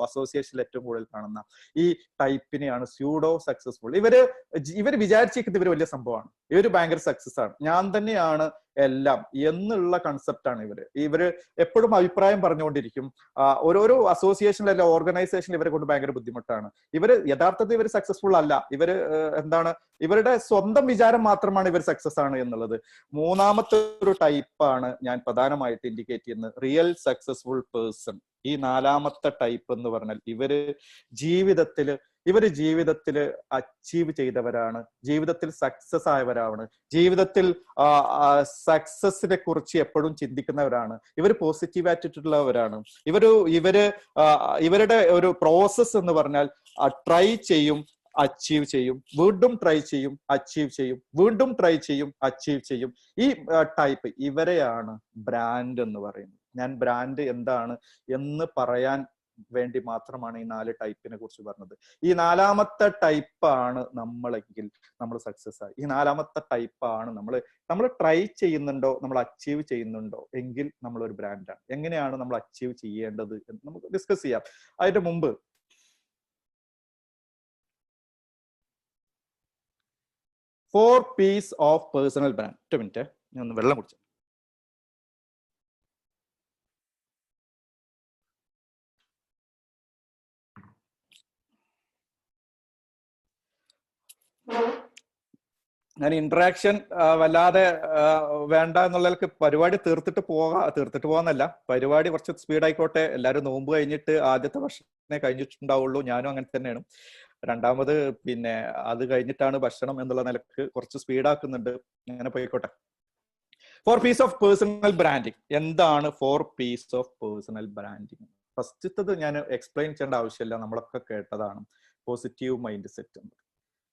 അസോസിയേഷനിൽ ഏറ്റവും കൂടുതൽ കാണുന്ന ഈ ടൈപ്പിനെയാണ് സ്യൂഡോ സക്സസ്ഫുൾ. ഇവര് വിചാരിച്ചിരിക്കുന്നത് ഇവര് വലിയ സംഭവമാണ്, ഇവര് ഭയങ്കര സക്സസ് ആണ്, ഞാൻ തന്നെയാണ് എല്ലാം എന്നുള്ള കൺസെപ്റ്റാണ് ഇവര് എപ്പോഴും അഭിപ്രായം പറഞ്ഞുകൊണ്ടിരിക്കും. ഓരോരോ അസോസിയേഷനിൽ അല്ല ഓർഗനൈസേഷനിൽ ഇവരെ കൊണ്ട് ഭയങ്കര ബുദ്ധിമുട്ടാണ്. യഥാർത്ഥത്തിൽ ഇവർ സക്സസ്ഫുൾ അല്ല, ഇവരുടെ സ്വന്തം വിചാരം മാത്രമാണ് ഇവർ സക്സസ് ആണ് എന്നുള്ളത്. മൂന്നാമത്തെ ഒരു ടൈപ്പാണ് ഞാൻ പ്രധാനമായിട്ട് ഇൻഡിക്കേറ്റ് ചെയ്യുന്നത്, റിയൽ സക്സസ്ഫുൾ പേഴ്സൺ. ഈ നാലാമത്തെ ടൈപ്പ് എന്ന് പറഞ്ഞാൽ ഇവര് ജീവിതത്തിൽ അച്ചീവ് ചെയ്തവരാണ്, ജീവിതത്തിൽ സക്സസ് ആയവരാണ്, ജീവിതത്തിൽ സക്സസിനെ കുറിച്ച് എപ്പോഴും ചിന്തിക്കുന്നവരാണ്, ഇവർ പോസിറ്റീവ് ആറ്റിറ്റ്യൂഡ് ഉള്ളവരാണ്. ഇവരുടെ ഒരു പ്രോസസ് എന്ന് പറഞ്ഞാൽ ട്രൈ ചെയ്യും, അച്ചീവ് ചെയ്യും, വീണ്ടും ട്രൈ ചെയ്യും, അച്ചീവ് ചെയ്യും, വീണ്ടും ട്രൈ ചെയ്യും, അച്ചീവ് ചെയ്യും. ഈ ടൈപ്പ് ഇവരെയാണ് ബ്രാൻഡ് എന്ന് പറയുന്നത്. ഞാൻ ബ്രാൻഡ് എന്താണ് എന്ന് പറയാൻ വേണ്ടി മാത്രമാണ് ഈ 4 ടൈപ്പിനെ കുറിച്ച് പറഞ്ഞത്. ഈ നാലാമത്തെ ടൈപ്പാണ് നമ്മളെങ്കിൽ നമ്മൾ സക്സസ് ആയി. ഈ നാലാമത്തെ ടൈപ്പാണ് നമ്മൾ ട്രൈ ചെയ്യുന്നുണ്ടോ, നമ്മൾ അച്ചീവ് ചെയ്യുന്നുണ്ടോ എങ്കിൽ നമ്മളൊരു ബ്രാൻഡാണ്. എങ്ങനെയാണ് നമ്മൾ അച്ചീവ് ചെയ്യേണ്ടത് എന്ന് നമുക്ക് ഡിസ്കസ് ചെയ്യാം. അതിന്റെ മുമ്പ് 4 P's of personal brand. 1 minute, ഞാൻ ഒന്ന് വെള്ളം കുടിച്ചു. ഞാൻ ഇന്ററാക്ഷൻ വല്ലാതെ വേണ്ട എന്നുള്ളവർക്ക് പരിപാടി തീർത്തിട്ട് പോകാന്നല്ല, പരിപാടി കുറച്ച് സ്പീഡായിക്കോട്ടെ. എല്ലാവരും നോമ്പ് കഴിഞ്ഞിട്ട് ആദ്യത്തെ ഭക്ഷണമേ കഴിഞ്ഞിട്ടുണ്ടാവുള്ളൂ, ഞാനും അങ്ങനെ തന്നെയാണ്. രണ്ടാമത് പിന്നെ അത് കഴിഞ്ഞിട്ടാണ് ഭക്ഷണം എന്നുള്ള നിലക്ക് കുറച്ച് സ്പീഡാക്കുന്നുണ്ട്, അങ്ങനെ പോയിക്കോട്ടെ. 4 P's ഓഫ് പേഴ്സണൽ ബ്രാൻഡിങ്. എന്താണ് 4 P's ഓഫ് പേഴ്സണൽ ബ്രാൻഡിങ്? ഫസ്റ്റത്തത് ഞാൻ എക്സ്പ്ലെയിൻ ചെയ്യേണ്ട ആവശ്യമില്ല, നമ്മളൊക്കെ കേട്ടതാണ്. Positive mind set.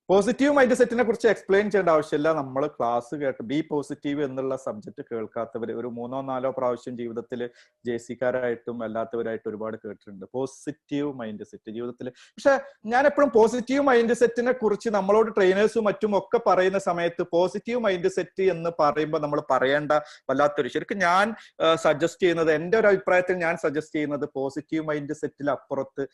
Positive mind സെറ്റിനെ കുറിച്ച് എക്സ്പ്ലെയിൻ ചെയ്യേണ്ട ആവശ്യമില്ല. നമ്മൾ ക്ലാസ് കേട്ട് ബി പോസിറ്റീവ് എന്നുള്ള സബ്ജക്ട് കേൾക്കാത്തവർ ഒരു 3-4 പ്രാവശ്യം ജീവിതത്തിൽ ജേസിക്കാരായിട്ടും അല്ലാത്തവരായിട്ടും ഒരുപാട് കേട്ടിട്ടുണ്ട് പോസിറ്റീവ് മൈൻഡ് സെറ്റ് ജീവിതത്തിൽ. പക്ഷെ ഞാൻ എപ്പോഴും പോസിറ്റീവ് മൈൻഡ് സെറ്റിനെ കുറിച്ച് നമ്മളോട് ട്രെയിനേഴ്സും മറ്റും ഒക്കെ പറയുന്ന സമയത്ത് പോസിറ്റീവ് മൈൻഡ് സെറ്റ് എന്ന് പറയുമ്പോൾ നമ്മൾ പറയേണ്ട വല്ലാത്തൊരു, ശരിക്കും ഞാൻ സജസ്റ്റ് ചെയ്യുന്നത്, എന്റെ ഒരു അഭിപ്രായത്തിൽ ഞാൻ സജസ്റ്റ് ചെയ്യുന്നത് പോസിറ്റീവ് മൈൻഡ് സെറ്റിൽ അപ്പുറത്ത്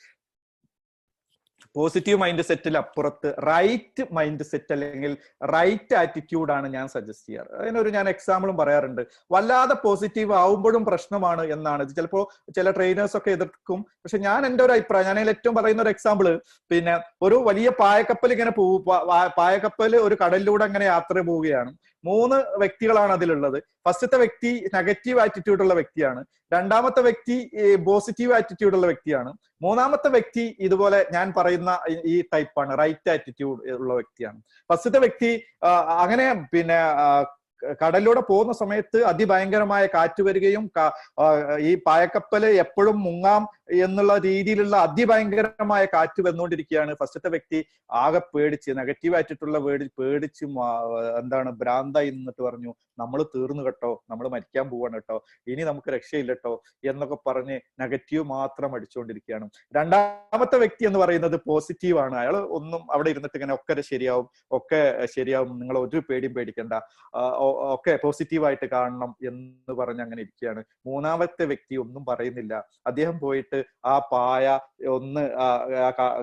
പോസിറ്റീവ് മൈൻഡ് സെറ്റിൽ അപ്പുറത്ത് റൈറ്റ് മൈൻഡ് സെറ്റ് അല്ലെങ്കിൽ റൈറ്റ് ആറ്റിറ്റ്യൂഡാണ് ഞാൻ സജസ്റ്റ് ചെയ്യാറ്. അതിനൊരു ഞാൻ എക്സാമ്പിളും പറയാറുണ്ട്. വല്ലാതെ പോസിറ്റീവ് ആവുമ്പോഴും പ്രശ്നമാണ് എന്നാണ്. ചിലപ്പോൾ ചില ട്രെയിനേഴ്സ് ഒക്കെ എതിർക്കും. പക്ഷെ ഞാൻ എൻ്റെ ഒരു അഭിപ്രായം, ഞാൻ അതിൽ ഏറ്റവും പറയുന്ന ഒരു എക്സാമ്പിള്, പിന്നെ ഒരു വലിയ പായക്കപ്പൽ ഇങ്ങനെ പായക്കപ്പൽ ഒരു കടലിലൂടെ അങ്ങനെ യാത്ര പോവുകയാണ്. 3 വ്യക്തികളാണ് അതിലുള്ളത്. ഫസ്റ്റത്തെ വ്യക്തി നെഗറ്റീവ് ആറ്റിറ്റ്യൂഡ് ഉള്ള വ്യക്തിയാണ്. രണ്ടാമത്തെ വ്യക്തി പോസിറ്റീവ് ആറ്റിറ്റ്യൂഡ് ഉള്ള വ്യക്തിയാണ്. മൂന്നാമത്തെ വ്യക്തി ഇതുപോലെ ഞാൻ പറയുന്ന ഈ ടൈപ്പാണ്, റൈറ്റ് ആറ്റിറ്റ്യൂഡ് ഉള്ള വ്യക്തിയാണ്. ഫസ്റ്റത്തെ വ്യക്തി അങ്ങനെ പിന്നെ കടലിലൂടെ പോകുന്ന സമയത്ത് അതിഭയങ്കരമായ കാറ്റ് വരികയും ഈ പായക്കപ്പല് എപ്പോഴും മുങ്ങാം എന്നുള്ള രീതിയിലുള്ള അതിഭയങ്കരമായ കാറ്റ് വന്നുകൊണ്ടിരിക്കുകയാണ്. ഫസ്റ്റത്തെ വ്യക്തി ആകെ പേടിച്ച്, നെഗറ്റീവ് ആയിട്ടുള്ള പേടിച്ച് എന്താണ് ഭ്രാന്തായി നിന്നിട്ട് പറഞ്ഞു, നമ്മൾ തീർന്നു കേട്ടോ, നമ്മൾ മരിക്കാൻ പോവാണ് കേട്ടോ, ഇനി നമുക്ക് രക്ഷയില്ല കേട്ടോ എന്നൊക്കെ പറഞ്ഞ് നെഗറ്റീവ് മാത്രം അടിച്ചുകൊണ്ടിരിക്കുകയാണ്. രണ്ടാമത്തെ വ്യക്തി എന്ന് പറയുന്നത് പോസിറ്റീവ് ആണ്. അയാൾ ഒന്നും അവിടെ ഇരുന്നിട്ട് ഇങ്ങനെ ഒക്കെ ശരിയാവും, നിങ്ങൾ ഒരു പേടിയും പേടിക്കണ്ട, ഒക്കെ പോസിറ്റീവായിട്ട് കാണണം എന്ന് പറഞ്ഞ് അങ്ങനെ ഇരിക്കുകയാണ്. മൂന്നാമത്തെ വ്യക്തി ഒന്നും പറയുന്നില്ല. അദ്ദേഹം പോയിട്ട് ആ പായ ഒന്ന്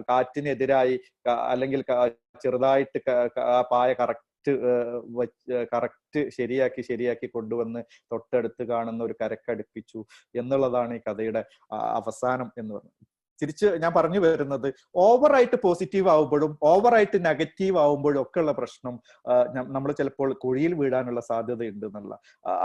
കാറ്റിനെതിരായി അല്ലെങ്കിൽ ചെറുതായിട്ട് ആ പായ കറക്റ്റ് ശരിയാക്കി കൊണ്ടുവന്ന് തൊട്ടടുത്ത് കാണുന്ന ഒരു കരക്കടുപ്പിച്ചു എന്നുള്ളതാണ് ഈ കഥയുടെ അവസാനം എന്ന് പറയുന്നത്. തിരിച്ച് ഞാൻ പറഞ്ഞു വരുന്നത്, ഓവറായിട്ട് പോസിറ്റീവ് ആവുമ്പോഴും ഓവറായിട്ട് നെഗറ്റീവ് ആവുമ്പോഴും ഒക്കെ ഉള്ള പ്രശ്നം നമ്മൾ ചിലപ്പോൾ കുഴിയിൽ വീഴാനുള്ള സാധ്യതയുണ്ട് എന്നുള്ള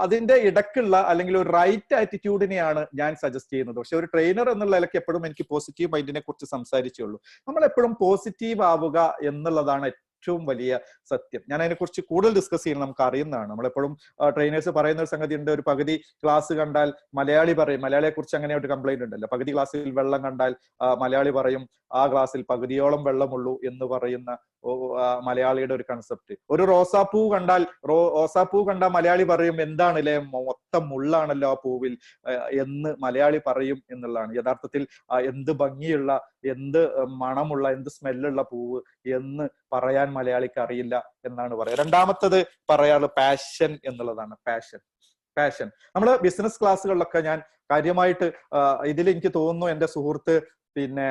അതിന്റെ ഇടക്കുള്ള അല്ലെങ്കിൽ ഒരു റൈറ്റ് ആറ്റിറ്റ്യൂഡിനെയാണ് ഞാൻ സജസ്റ്റ് ചെയ്യുന്നത്. പക്ഷെ ഒരു ട്രെയിനർ എന്നുള്ള നിലയ്ക്ക് എപ്പോഴും എനിക്ക് പോസിറ്റീവ് മൈൻഡിനെ കുറിച്ച് സംസാരിച്ചുള്ളൂ. നമ്മൾ എപ്പോഴും പോസിറ്റീവ് ആവുക എന്നുള്ളതാണ് ഏറ്റവും വലിയ സത്യം. ഞാൻ അതിനെക്കുറിച്ച് കൂടുതൽ ഡിസ്കസ് ചെയ്യണം, നമുക്ക് അറിയുന്നതാണ്. നമ്മളെപ്പോഴും ട്രെയിനേഴ്സ് പറയുന്ന ഒരു സംഗതി ഉണ്ട്, ഒരു പകുതി ക്ലാസ് കണ്ടാൽ മലയാളി പറയും, മലയാളിയെ കുറിച്ച് അങ്ങനെ ഒരു കംപ്ലൈന്റ് ഉണ്ടല്ലോ, പകുതി ക്ലാസ്സിൽ വെള്ളം കണ്ടാൽ മലയാളി പറയും ആ ഗ്ലാസ്സിൽ പകുതിയോളം വെള്ളമുള്ളൂ എന്ന് പറയുന്ന മലയാളിയുടെ ഒരു കൺസെപ്റ്റ്. ഒരു റോസാപ്പൂ കണ്ടാൽ മലയാളി പറയും എന്താണല്ലേ മൊത്തം മുള്ളാണല്ലോ ആ പൂവിൽ എന്ന് മലയാളി പറയും എന്നുള്ളതാണ്. യഥാർത്ഥത്തിൽ എന്ത് ഭംഗിയുള്ള, എന്ത് മണമുള്ള, എന്ത് സ്മെല്ലുള്ള പൂവ് എന്ന് പറയാൻ മലയാളിക്ക് അറിയില്ല എന്നാണ് പറയുക. രണ്ടാമത്തത് പറയാറ് പാഷൻ എന്നുള്ളതാണ്. പാഷൻ നമ്മള് ബിസിനസ് ക്ലാസ്സുകളിലൊക്കെ ഞാൻ കാര്യമായിട്ട് ഇതിൽ എനിക്ക് തോന്നുന്നു എൻ്റെ സുഹൃത്ത് പിന്നെ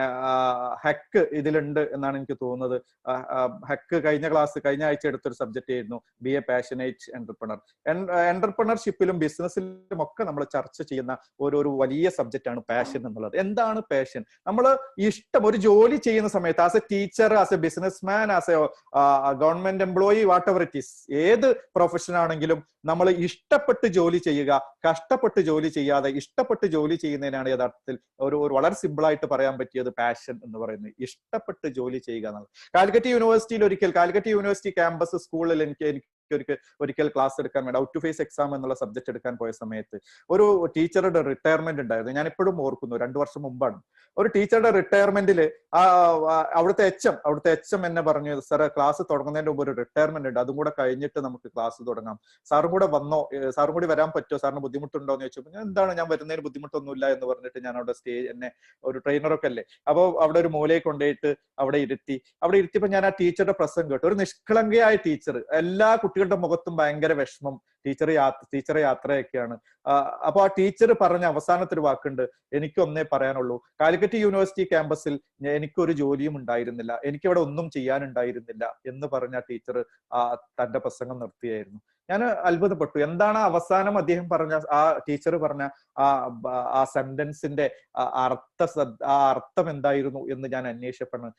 ഹെക്ക് ഇതിലുണ്ട് എന്നാണ് എനിക്ക് തോന്നുന്നത്. ഹെക്ക് കഴിഞ്ഞ ആഴ്ച എടുത്തൊരു സബ്ജക്റ്റ് ആയിരുന്നു ബി എ പാഷനേറ്റ് എന്റർപ്രണർ. എന്റർപ്രണർഷിപ്പിലും ബിസിനസ്സിലും ഒക്കെ നമ്മൾ ചർച്ച ചെയ്യുന്ന ഒരു വലിയ സബ്ജക്റ്റ് ആണ് പാഷൻ എന്നുള്ളത്. എന്താണ് പാഷൻ? നമ്മൾ ഇഷ്ടം ഒരു ജോലി ചെയ്യുന്ന സമയത്ത് as A teacher, as A business man, as A government employee, what ever it is, ഏത് പ്രൊഫഷൻ ആണെങ്കിലും നമ്മൾ ഇഷ്ടപ്പെട്ട് ജോലി ചെയ്യുക, കഷ്ടപ്പെട്ട് ജോലി ചെയ്യാതെ ഇഷ്ടപ്പെട്ട് ജോലി ചെയ്യുന്നതിനാണ് യഥാർത്ഥത്തിൽ ഒരു വളരെ സിമ്പിൾ ആയിട്ട് പറയാൻ പറ്റിയത് പാഷൻ എന്ന് പറയുന്നത്. ഇഷ്ടപ്പെട്ട് ജോലി ചെയ്യുക എന്നുള്ളത്. കാലിക്കറ്റ് യൂണിവേഴ്സിറ്റി ക്യാമ്പസ് സ്കൂളിൽ എനിക്ക് ഒരിക്കൽ ക്ലാസ് എടുക്കാൻ വേണ്ടി ഔട്ട് ടു ഫേസ് എക്സാം എന്നുള്ള സബ്ജക്ട് എടുക്കാൻ പോയ സമയത്ത് ഒരു ടീച്ചറുടെ റിട്ടയർമെന്റ് ഉണ്ടായിരുന്നു. ഞാൻ ഇപ്പോഴും ഓർക്കുന്നു, 2 വർഷം മുമ്പാണ്. ഒരു ടീച്ചറുടെ റിട്ടയർമെന്റിൽ അവിടുത്തെ എച്ച് എം എന്നെ പറഞ്ഞു, സാർ ക്ലാസ് തുടങ്ങുന്നതിന് മുമ്പ് ഒരു റിട്ടയർമെന്റ് ഉണ്ട്, അതും കൂടെ കഴിഞ്ഞിട്ട് നമുക്ക് ക്ലാസ് തുടങ്ങാം, സാറും കൂടെ വന്നോ, സാറും കൂടി വരാൻ പറ്റുമോ, സാറിന് ബുദ്ധിമുട്ടുണ്ടോ എന്ന് ചോദിച്ചപ്പോൾ ഞാൻ എന്താണ്, ഞാൻ വരുന്നതിന് ബുദ്ധിമുട്ടൊന്നുമില്ല എന്ന് പറഞ്ഞിട്ട് ഞാൻ അവിടെ എന്നെ ഒരു ട്രെയിനറൊക്കെ അല്ലേ, അപ്പോൾ അവിടെ ഒരു മൂലയിൽ കൊണ്ടുപോയിട്ട് അവിടെ ഇരുത്തിയപ്പോൾ ഞാൻ ആ ടീച്ചറുടെ പ്രസംഗം കേട്ടു. ഒരു നിഷ്കളങ്കയായ ടീച്ചർ, എല്ലാ കുട്ടികളുടെ മുഖത്തും ഭയങ്കര വിഷമം, ടീച്ചറെ യാത്രയൊക്കെയാണ്. അപ്പൊ ആ ടീച്ചർ പറഞ്ഞ അവസാനത്തെ ഒരു വാക്കുണ്ട്, എനിക്കൊന്നേ പറയാനുള്ളൂ, കാലിക്കറ്റ് യൂണിവേഴ്സിറ്റി ക്യാമ്പസിൽ എനിക്കൊരു ജോലിയും ഉണ്ടായിരുന്നില്ല, എനിക്കവിടെ ഒന്നും ചെയ്യാനുണ്ടായിരുന്നില്ല എന്ന് പറഞ്ഞ ടീച്ചർ തന്റെ പ്രസംഗം നിർത്തിയായിരുന്നു. ഞാൻ അത്ഭുതപ്പെട്ടു. എന്താണ് അവസാനം അദ്ദേഹം പറഞ്ഞ, ആ ടീച്ചർ പറഞ്ഞ ആ സെന്റൻസിന്റെ അർത്ഥം എന്തായിരുന്നു എന്ന് ഞാൻ അന്വേഷിച്ചപ്പോൾ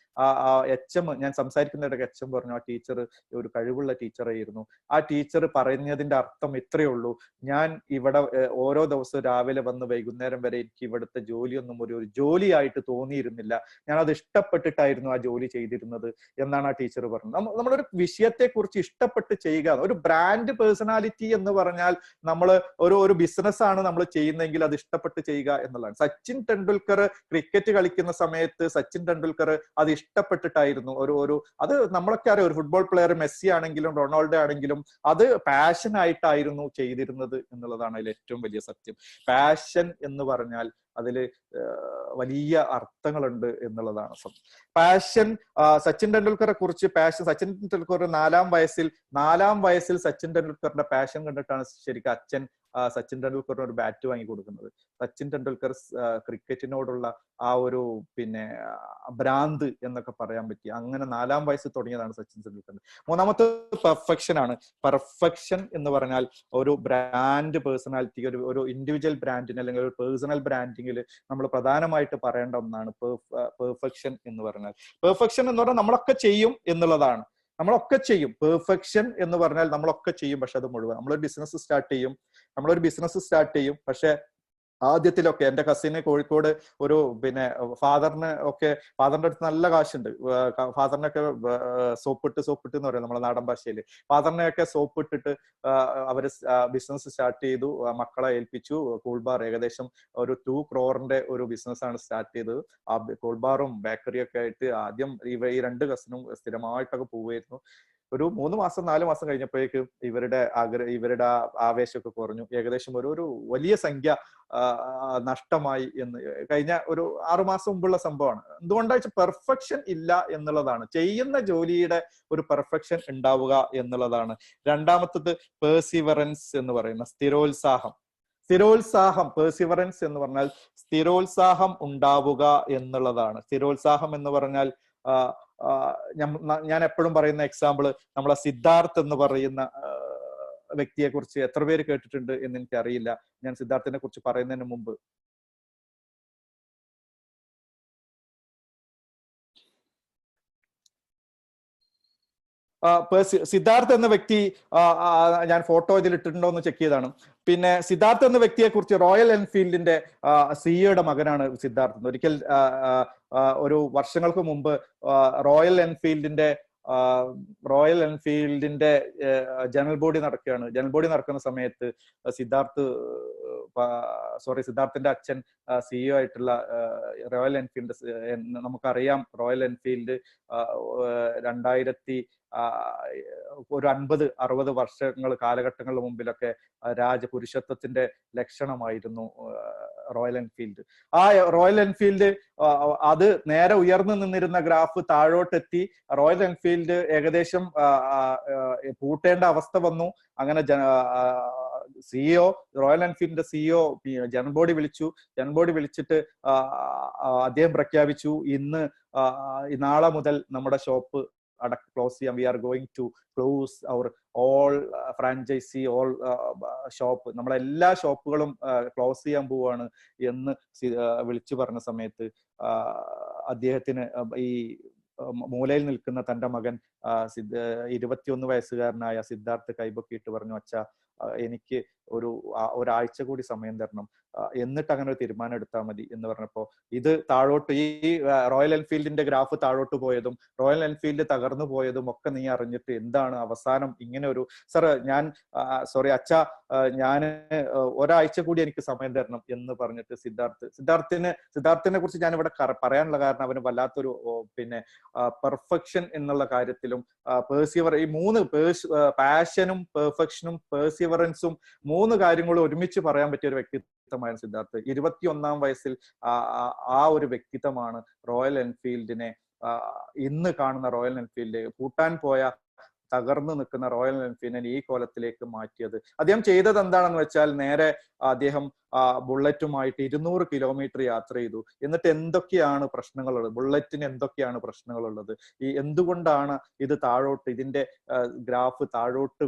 ഞാൻ സംസാരിക്കുന്നിടയ്ക്ക് എച്ച് എം പറഞ്ഞു, ആ ടീച്ചർ ഒരു കഴിവുള്ള ടീച്ചറായിരുന്നു. ആ ടീച്ചർ പറഞ്ഞതിന്റെ അർത്ഥം ഇത്രയേ ഉള്ളൂ, ഞാൻ ഇവിടെ ഓരോ ദിവസവും രാവിലെ വന്ന് വൈകുന്നേരം വരെ എനിക്ക് ഇവിടുത്തെ ജോലിയൊന്നും ഒരു ജോലിയായിട്ട് തോന്നിയിരുന്നില്ല, ഞാൻ അത് ഇഷ്ടപ്പെട്ടിട്ടായിരുന്നു ആ ജോലി ചെയ്തിരുന്നത് എന്നാണ് ആ ടീച്ചർ പറഞ്ഞത്. നമ്മളൊരു വിഷയത്തെ കുറിച്ച് ഇഷ്ടപ്പെട്ട് ചെയ്യുക, ഒരു ബ്രാൻഡ് പേഴ്സണാലിറ്റി എന്ന് പറഞ്ഞാൽ നമ്മൾ ഒരു ബിസിനസ് ആണ് നമ്മൾ ചെയ്യുന്നതെങ്കിൽ അത് ഇഷ്ടപ്പെട്ട് ചെയ്യുക എന്നുള്ളതാണ്. സച്ചിൻ ടെണ്ടുൽക്കർ ക്രിക്കറ്റ് കളിക്കുന്ന സമയത്ത് സച്ചിൻ ടെണ്ടുൽക്കർ അത് ഇഷ്ടപ്പെട്ടിട്ടായിരുന്നു അത് നമ്മളൊക്കെ അറിയാം, ഒരു ഫുട്ബോൾ പ്ലെയർ മെസ്സി ആണെങ്കിലും റൊണാൾഡോ ആണെങ്കിലും അത് പാഷൻ ആയിട്ടായിരുന്നു ചെയ്തിരുന്നത് എന്നുള്ളതാണ് അതിൽ ഏറ്റവും വലിയ സത്യം. പാഷൻ എന്ന് പറഞ്ഞാൽ അതില് വലിയ അർത്ഥങ്ങളുണ്ട് എന്നുള്ളതാണ് സത്യം. പാഷൻ സച്ചിൻ ടെണ്ടുൽക്കറെ കുറിച്ച് സച്ചിൻ ടെണ്ടുൽക്കർ നാലാം വയസ്സിൽ സച്ചിൻ ടെണ്ടുൽക്കറിന്റെ പാഷൻ കണ്ടിട്ടാണ് ശരിക്കും അച്ഛൻ സച്ചിൻ ടെണ്ടുൽക്കറിന് ഒരു ബാറ്റ് വാങ്ങി കൊടുക്കുന്നത്. സച്ചിൻ ടെണ്ടുൽക്കർ ക്രിക്കറ്റിനോടുള്ള ആ ഒരു പിന്നെ ഭ്രാന്ത് എന്നൊക്കെ പറയാൻ പറ്റി. അങ്ങനെ 4-ാം വയസ്സ് തുടങ്ങിയതാണ് സച്ചിൻ ടെണ്ടുൽക്കർ. മൂന്നാമത്തെ പെർഫെക്ഷൻ ആണ്. പെർഫെക്ഷൻ എന്ന് പറഞ്ഞാൽ ഒരു ബ്രാൻഡ് പേഴ്സണാലിറ്റി, ഒരു ഇൻഡിവിജ്വൽ ബ്രാൻഡിന് അല്ലെങ്കിൽ ഒരു പേഴ്സണൽ ബ്രാൻഡിങ്ങിൽ നമ്മൾ പ്രധാനമായിട്ട് പറയേണ്ട ഒന്നാണ് പെർഫെക്ഷൻ എന്ന് പറഞ്ഞാൽ. പെർഫെക്ഷൻ എന്ന് പറഞ്ഞാൽ നമ്മളൊക്കെ ചെയ്യും എന്നുള്ളതാണ്. നമ്മളൊക്കെ ചെയ്യും. പെർഫെക്ഷൻ എന്ന് പറഞ്ഞാൽ നമ്മളൊക്കെ ചെയ്യും, പക്ഷെ അത് മുഴുവൻ. നമ്മളൊരു ബിസിനസ് സ്റ്റാർട്ട് ചെയ്യും, പക്ഷെ ആദ്യത്തിലൊക്കെ എന്റെ കസിന് കോഴിക്കോട് ഒരു പിന്നെ ഫാദറിന്റെ അടുത്ത് നല്ല കാശുണ്ട്. ഫാദറിനൊക്കെ സോപ്പിട്ട് എന്ന് പറയും നമ്മളെ നാടൻ ഭാഷയിൽ. ഫാദറിനെയൊക്കെ സോപ്പിട്ടിട്ട് അവര് ബിസിനസ് സ്റ്റാർട്ട് ചെയ്തു. മക്കളെ ഏൽപ്പിച്ചു. കൂൾ ബാർ ഏകദേശം ഒരു 2 crore ഒരു ബിസിനസ്സാണ് സ്റ്റാർട്ട് ചെയ്തത്. ആ കൂൾ ബാറും ബേക്കറിയും ഒക്കെ ആയിട്ട് ആദ്യം ഈ 2 കസിനും സ്ഥിരമായിട്ടൊക്കെ പോവുമായിരുന്നു. ഒരു 3 മാസം 4 മാസം കഴിഞ്ഞപ്പോഴേക്കും ഇവരുടെ ആവേശമൊക്കെ കുറഞ്ഞു. ഏകദേശം ഒരു വലിയ സംഖ്യ നഷ്ടമായി എന്ന് കഴിഞ്ഞ ഒരു 6 മാസം മുമ്പുള്ള സംഭവമാണ്. എന്തുകൊണ്ടാ വെച്ചാൽ പെർഫെക്ഷൻ ഇല്ല എന്നുള്ളതാണ്. ചെയ്യുന്ന ജോലിയുടെ ഒരു പെർഫെക്ഷൻ ഉണ്ടാവുക എന്നുള്ളതാണ്. രണ്ടാമത്തത് പേഴ്സിവറൻസ് എന്ന് പറയുന്ന സ്ഥിരോത്സാഹം. പേഴ്സിവറൻസ് എന്ന് പറഞ്ഞാൽ സ്ഥിരോത്സാഹം ഉണ്ടാവുക എന്നുള്ളതാണ്. സ്ഥിരോത്സാഹം എന്ന് പറഞ്ഞാൽ ഞാൻ എപ്പോഴും പറയുന്ന എക്സാമ്പിള് നമ്മളെ സിദ്ധാർത്ഥ് എന്ന് പറയുന്ന വ്യക്തിയെ കുറിച്ച് എത്ര പേര് കേട്ടിട്ടുണ്ട് എന്ന് എനിക്ക് അറിയില്ല. ഞാൻ സിദ്ധാർത്ഥിനെ കുറിച്ച് പറയുന്നതിന് മുമ്പ് സിദ്ധാർത്ഥ് എന്ന വ്യക്തി ഞാൻ ഫോട്ടോ ഇതിൽ ഇട്ടിട്ടുണ്ടോ എന്ന് ചെക്ക് ചെയ്താണ്. പിന്നെ സിദ്ധാർത്ഥ് എന്ന വ്യക്തിയെ കുറിച്ച് റോയൽ എൻഫീൽഡിന്റെ സിഇഒയുടെ മകനാണ് സിദ്ധാർത്ഥ്. ഒരിക്കൽ ഒരു വർഷങ്ങൾക്ക് മുമ്പ് റോയൽ എൻഫീൽഡിന്റെ ജനറൽ ബോഡി നടക്കുകയാണ്. ജനറൽ ബോഡി നടക്കുന്ന സമയത്ത് സിദ്ധാർത്ഥിന്റെ അച്ഛൻ സിഇഒ ആയിട്ടുള്ള റോയൽ എൻഫീൽഡ്, നമുക്കറിയാം റോയൽ എൻഫീൽഡ് 50-60 വർഷങ്ങൾ കാലഘട്ടങ്ങളുടെ മുമ്പിലൊക്കെ രാജപുരുഷത്വത്തിന്റെ ലക്ഷണമായിരുന്നു റോയൽ എൻഫീൽഡ്. ആ റോയൽ എൻഫീൽഡ് അത് നേരെ ഉയർന്നു നിന്നിരുന്ന ഗ്രാഫ് താഴോട്ടെത്തി. റോയൽ എൻഫീൽഡ് ഏകദേശം പൂട്ടേണ്ട അവസ്ഥ വന്നു. അങ്ങനെ റോയൽ എൻഫീൽഡിന്റെ സിഇഒ ജനറൽ ബോഡി വിളിച്ചിട്ട് അദ്ദേഹം പ്രഖ്യാപിച്ചു, നാളെ മുതൽ നമ്മുടെ ഷോപ്പ് ക്ലോസ് ചെയ്യാം. We are going to close our all franchise, all shop, നമ്മളെ എല്ലാ ഷോപ്പുകളും ക്ലോസ് ചെയ്യാൻ പോവാണ് എന്ന് വിളിച്ചു പറഞ്ഞ സമയത്ത് അദ്ദേഹത്തിന് ഈ മൂലയിൽ നിൽക്കുന്ന തന്റെ മകൻ 21 വയസ്സുകാരനായ സിദ്ധാർത്ഥ് കൈപൊക്കിയിട്ട് പറഞ്ഞു, അച്ഛാ എനിക്ക് ഒരാഴ്ച കൂടി സമയം തരണം, എന്നിട്ട് അങ്ങനെ ഒരു തീരുമാനം എടുത്താൽ മതി എന്ന് പറഞ്ഞപ്പോ ഇത് താഴോട്ട്, ഈ റോയൽ എൻഫീൽഡിന്റെ ഗ്രാഫ് താഴോട്ട് പോയതും റോയൽ എൻഫീൽഡ് തകർന്നു പോയതും ഒക്കെ നീ അറിഞ്ഞിട്ട് എന്താണ് അവസാനം ഇങ്ങനെ ഒരു അച്ഛാ ഞാൻ ഒരാഴ്ച കൂടി എനിക്ക് സമയം തരണം എന്ന് പറഞ്ഞിട്ട് സിദ്ധാർത്ഥിനെ കുറിച്ച് ഞാൻ ഇവിടെ പറയാനുള്ള കാരണം അവന് വല്ലാത്തൊരു പിന്നെ പെർഫെക്ഷൻ എന്നുള്ള കാര്യത്തിലും ഈ 3 പാഷനും പെർഫെക്ഷനും പേഴ്സിവറൻസും 3 കാര്യങ്ങളും ഒരുമിച്ച് പറയാൻ പറ്റിയ ഒരു വ്യക്തിത്വമാണ് സിദ്ധാർത്ഥ്. 21-ാം വയസ്സിൽ ആ ഒരു വ്യക്തിത്വമാണ് റോയൽ എൻഫീൽഡിനെ, ഇന്ന് കാണുന്ന റോയൽ എൻഫീൽഡ്, പൂട്ടാൻ പോയ തകർന്നു നിൽക്കുന്ന റോയൽ എൻഫീൽഡിനെ ഈ കോലത്തിലേക്ക് മാറ്റിയത്. അദ്ദേഹം ചെയ്തത് എന്താണെന്ന് വെച്ചാൽ നേരെ അദ്ദേഹം ബുള്ളറ്റുമായിട്ട് 200 കിലോമീറ്റർ യാത്ര ചെയ്തു. എന്നിട്ട് എന്തൊക്കെയാണ് പ്രശ്നങ്ങളുള്ളത്, ബുള്ളറ്റിന് എന്തൊക്കെയാണ് പ്രശ്നങ്ങളുള്ളത്, എന്തുകൊണ്ടാണ് ഇതിന്റെ ഗ്രാഫ് താഴോട്ട്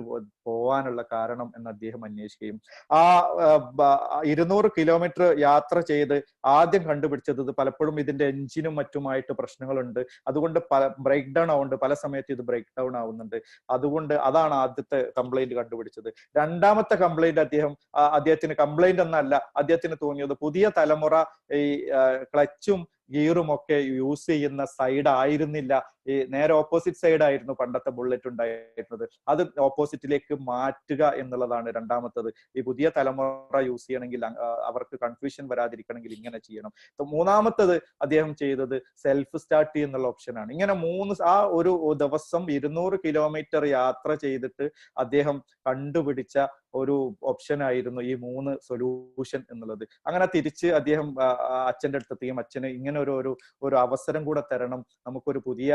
പോവാനുള്ള കാരണം എന്ന് അദ്ദേഹം അന്വേഷിക്കുകയും 200 കിലോമീറ്റർ യാത്ര ചെയ്ത് ആദ്യം കണ്ടുപിടിച്ചത് പലപ്പോഴും ഇതിന്റെ എഞ്ചിനും മറ്റുമായിട്ട് പ്രശ്നങ്ങളുണ്ട്, അതുകൊണ്ട് ബ്രേക്ക് ഡൗൺ ആവുന്നുണ്ട്, പല സമയത്ത് ഇത് ബ്രേക്ക് ഡൗൺ ആവുന്നുണ്ട്, അതുകൊണ്ട് അതാണ് ആദ്യത്തെ കംപ്ലൈന്റ് കണ്ടുപിടിച്ചത്. രണ്ടാമത്തെ കംപ്ലൈന്റ് അദ്ദേഹത്തിന് കംപ്ലൈന്റ് എന്നല്ല, അദ്ദേഹത്തിന് തോന്നിയത് പുതിയ തലമുറ ഈ ക്ലച്ചും ഗിയറും ഒക്കെ യൂസ് ചെയ്യുന്ന സൈഡ് ആയിരുന്നില്ല, ഈ നേരെ ഓപ്പോസിറ്റ് സൈഡ് ആയിരുന്നു പണ്ടത്തെ ബുള്ളറ്റ് ഉണ്ടായിരുന്നത്. അത് ഓപ്പോസിറ്റിലേക്ക് മാറ്റുക എന്നുള്ളതാണ് രണ്ടാമത്തത്. ഈ പുതിയ തലമുറ യൂസ് ചെയ്യണമെങ്കിൽ അവർക്ക് കൺഫ്യൂഷൻ വരാതിരിക്കണമെങ്കിൽ ഇങ്ങനെ ചെയ്യണം. മൂന്നാമത്തത് അദ്ദേഹം ചെയ്തത് സെൽഫ് സ്റ്റാർട്ട് എന്നുള്ള ഓപ്ഷനാണ്. ഇങ്ങനെ ഒരു ദിവസം 200 കിലോമീറ്റർ യാത്ര ചെയ്തിട്ട് അദ്ദേഹം കണ്ടുപിടിച്ച ഒരു ഓപ്ഷൻ ആയിരുന്നു ഈ 3 സൊല്യൂഷൻ എന്നുള്ളത്. അങ്ങനെ തിരിച്ച് അദ്ദേഹം അച്ഛൻ്റെ അടുത്തെത്തിയും അച്ഛന് ഇങ്ങനെ ഒരു അവസരം കൂടെ തരണം, നമുക്കൊരു പുതിയ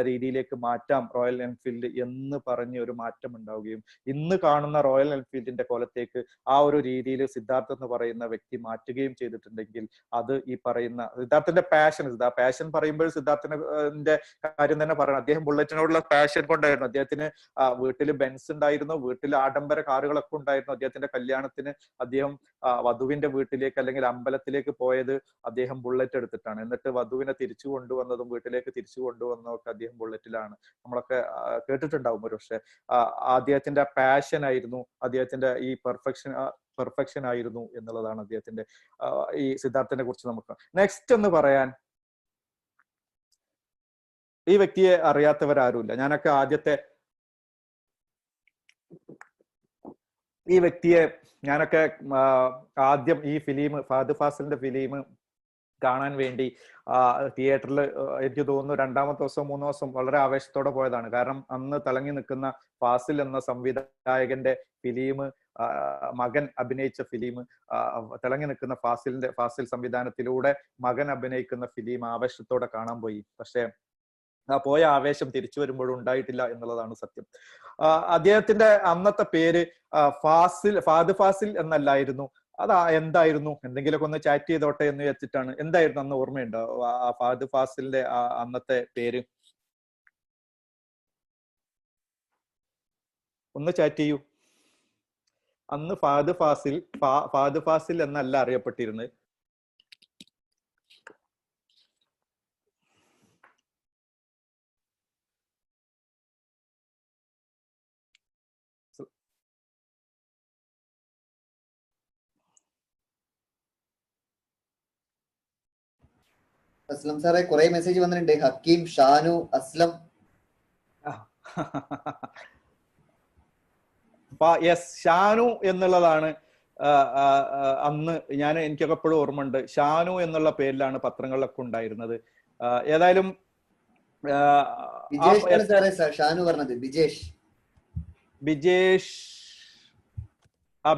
രീതിയിലേക്ക് മാറ്റാം റോയൽ എൻഫീൽഡ് എന്ന് പറഞ്ഞ് ഒരു മാറ്റം ഉണ്ടാവുകയും ഇന്ന് കാണുന്ന റോയൽ എൻഫീൽഡിന്റെ കോലത്തേക്ക് ആ ഒരു രീതിയിൽ സിദ്ധാർത്ഥ് എന്ന് പറയുന്ന വ്യക്തി മാറ്റുകയും ചെയ്തിട്ടുണ്ടെങ്കിൽ അത് ഈ പറയുന്ന സിദ്ധാർത്ഥിന്റെ പാഷൻ പറയുമ്പോൾ സിദ്ധാർത്ഥിന്റെ കാര്യം തന്നെ പറയണം. അദ്ദേഹം ബുള്ളറ്റിനോടുള്ള പാഷൻ കൊണ്ടായിരുന്നു. അദ്ദേഹത്തിന് വീട്ടിൽ ബെൻസ് ഉണ്ടായിരുന്നു, വീട്ടിൽ ആഡംബര കാറുകളൊക്കെ ഉണ്ടായിരുന്നു. അദ്ദേഹത്തിന്റെ കല്യാണത്തിന് അദ്ദേഹം വധുവിന്റെ വീട്ടിലേക്ക് അല്ലെങ്കിൽ അമ്പലത്തിലേക്ക് പോയത് അദ്ദേഹം ബുള്ളറ്റ് എടുത്തിട്ടാണ്. എന്നിട്ട് വധുവിനെ തിരിച്ചു കൊണ്ടുവന്നതും വീട്ടിലേക്ക് തിരിച്ചു കൊണ്ടുവന്നതൊക്കെ അദ്ദേഹം ബുള്ളറ്റിലാണ്. നമ്മളൊക്കെ കേട്ടിട്ടുണ്ടാവും ഒരു പക്ഷെ. അദ്ദേഹത്തിന്റെ പാഷൻ ആയിരുന്നു, അദ്ദേഹത്തിന്റെ ഈ പെർഫെക്ഷൻ ആയിരുന്നു എന്നുള്ളതാണ് അദ്ദേഹത്തിന്റെ ഈ സിദ്ധാർത്ഥിനെ കുറിച്ച് നമുക്ക്. നെക്സ്റ്റ് എന്ന് പറയാൻ ഈ വ്യക്തിയെ അറിയാത്തവരാരുമില്ല. ഞാനൊക്കെ ഈ വ്യക്തിയെ ഞാനൊക്കെ ആദ്യം ഈ ഫിലിം ഫഹദ് ഫാസിലിന്റെ ഫിലിം കാണാൻ വേണ്ടി തിയേറ്ററിൽ എനിക്ക് തോന്നുന്നു 2ാമത്തെ ദിവസം 3 ദിവസം വളരെ ആവേശത്തോടെ പോയതാണ്. കാരണം അന്ന് തിളങ്ങി നിൽക്കുന്ന ഫാസിൽ എന്ന സംവിധായകന്റെ ഫിലിം, മകൻ അഭിനയിച്ച ഫിലിം, തിളങ്ങി നിൽക്കുന്ന ഫാസിൽ സംവിധാനത്തിലൂടെ മകൻ അഭിനയിക്കുന്ന ഫിലിം ആവേശത്തോടെ കാണാൻ പോയി. പക്ഷെ പോയ ആവേശം തിരിച്ചു വരുമ്പോഴും ഉണ്ടായിട്ടില്ല എന്നുള്ളതാണ് സത്യം. അദ്ദേഹത്തിന്റെ അന്നത്തെ പേര് ഫഹദ് ഫാസിൽ എന്നല്ലായിരുന്നു. എന്തായിരുന്നു? എന്തെങ്കിലുമൊക്കെ ഒന്ന് ചാറ്റ് ചെയ്തോട്ടെ എന്ന് വെച്ചിട്ടാണ്. എന്തായിരുന്നു അന്ന്? ഓർമ്മയുണ്ടോ ഫഹദ് ഫാസിലിന്റെ അന്നത്തെ പേര്? ഒന്ന് ചാറ്റ് ചെയ്യൂ. അന്ന് ഫഹദ് ഫാസിൽ എന്നല്ല അറിയപ്പെട്ടിരുന്നത്. അസ്ലം സാറേ കുറെ മെസ്സേജ് വന്നിട്ടുണ്ട്. ഹക്കീം, ഷാനു, അസ്ലം. യെസ്, ഷാനു എന്നുള്ളതാണ് അന്ന് എനിക്കൊക്കെ എപ്പോഴും ഓർമ്മയുണ്ട്. ഷാനു എന്നുള്ള പേരിലാണ് പത്രങ്ങളിലൊക്കെ ഉണ്ടായിരുന്നത്. ഏതായാലും ഷാനു പറഞ്ഞത്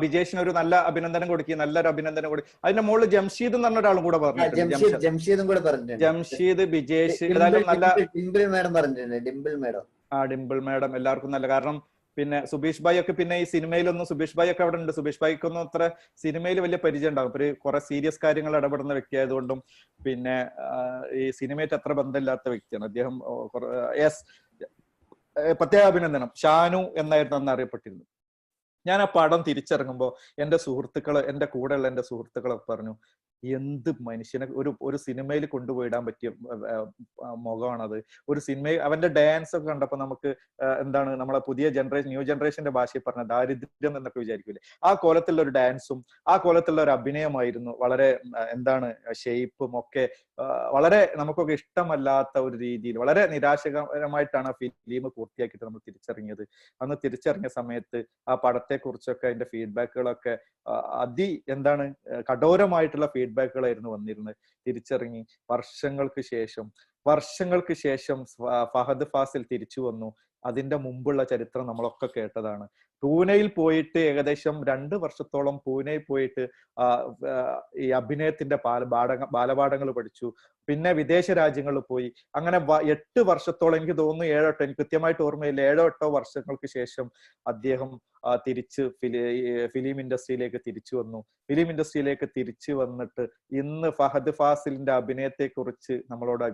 ബിജേഷിന് ഒരു നല്ല അഭിനന്ദനം കൊടുക്കുക, നല്ലൊരു അഭിനന്ദനം കൊടുക്കുക. അതിന്റെ മുകളിൽ ജംഷീദ് എന്ന് പറഞ്ഞ ഒരാളും കൂടെ പറഞ്ഞിട്ടുണ്ട്. ജംഷീദ്, ബിജേഷ്, ഏതായാലും നല്ല. ഡിംപിൾ മാഡം പറഞ്ഞിട്ടുണ്ട്. ഡിംപിൾ മാഡം എല്ലാവർക്കും നല്ല. കാരണം പിന്നെ സുബീഷ് ഭായ് ഒക്കെ പിന്നെ ഈ സിനിമയിലൊന്നും, സുബീഷ് ഭായ് ഒക്കെ അവിടെ ഉണ്ട്. സുബീഷ് ഭായ്ക്കൊന്നും അത്ര സിനിമയിൽ വലിയ പരിചയം ഉണ്ടാകും. ഒരു കുറെ സീരിയസ് കാര്യങ്ങൾ ഇടപെടുന്ന വ്യക്തിയായതുകൊണ്ടും പിന്നെ ഈ സിനിമയായിട്ട് അത്ര ബന്ധമില്ലാത്ത വ്യക്തിയാണ് അദ്ദേഹം. യെസ്, പ്രത്യേക അഭിനന്ദനം. ഷാനു എന്നായിരുന്നു അന്ന് അറിയപ്പെട്ടിരുന്നത്. ഞാൻ ആ പടം തിരിച്ചിറങ്ങുമ്പോൾ എന്റെ കൂടെയുള്ള എന്റെ സുഹൃത്തുക്കളൊക്കെ പറഞ്ഞു, എന്ത് മനുഷ്യനെ ഒരു സിനിമയിൽ കൊണ്ടുപോയിടാൻ പറ്റിയ മുഖമാണത്. ഒരു സിനിമയിൽ അവന്റെ ഡാൻസ് ഒക്കെ കണ്ടപ്പോൾ നമുക്ക് എന്താണ് നമ്മളെ ന്യൂ ജനറേഷന്റെ ഭാഷയിൽ പറഞ്ഞ ദാരിദ്ര്യം എന്നൊക്കെ വിചാരിക്കൂലേ, ആ കോലത്തിലുള്ള ഒരു ഡാൻസും ആ കോലത്തിലുള്ള ഒരു അഭിനയമായിരുന്നു. വളരെ എന്താണ് ഷേപ്പും ഒക്കെ വളരെ നമുക്കൊക്കെ ഇഷ്ടമല്ലാത്ത ഒരു രീതിയിൽ വളരെ നിരാശകരമായിട്ടാണ് ആ ഫിലിം പൂർത്തിയാക്കിയിട്ട് നമ്മൾ തിരിച്ചറിഞ്ഞത്. അന്ന് തിരിച്ചറിഞ്ഞ സമയത്ത് ആ പടത്തെ കുറിച്ചൊക്കെ അതിന്റെ ഫീഡ്ബാക്കുകളൊക്കെ എന്താണ് കഠോരമായിട്ടുള്ള ഫീഡ്ബാക്കുകളായിരുന്നു വന്നിരുന്നത്. തിരിച്ചറിഞ്ഞി വർഷങ്ങൾക്ക് ശേഷം ഫഹദ് ഫാസിൽ തിരിച്ചു വന്നു. അതിന്റെ മുമ്പുള്ള ചരിത്രം നമ്മളൊക്കെ കേട്ടതാണ്. പൂനെയിൽ പോയിട്ട് ഏകദേശം 2 വർഷത്തോളം പൂനെയിൽ പോയിട്ട് ഈ അഭിനയത്തിന്റെ ബാലപാഠങ്ങൾ പഠിച്ചു. പിന്നെ വിദേശ രാജ്യങ്ങളിൽ പോയി. അങ്ങനെ 8 വർഷത്തോളം, എനിക്ക് തോന്നുന്നു 7-8, എനിക്ക് കൃത്യമായിട്ട് ഓർമ്മയില്ല, 7-8 വർഷങ്ങൾക്ക് ശേഷം അദ്ദേഹം തിരിച്ച് ഫിലിം ഇൻഡസ്ട്രിയിലേക്ക് തിരിച്ചു വന്നു. ഫിലിം ഇൻഡസ്ട്രിയിലേക്ക് തിരിച്ചു വന്നിട്ട് ഇന്ന് ഫഹദ് ഫാസിലിന്റെ അഭിനയത്തെ കുറിച്ച് നമ്മളോട്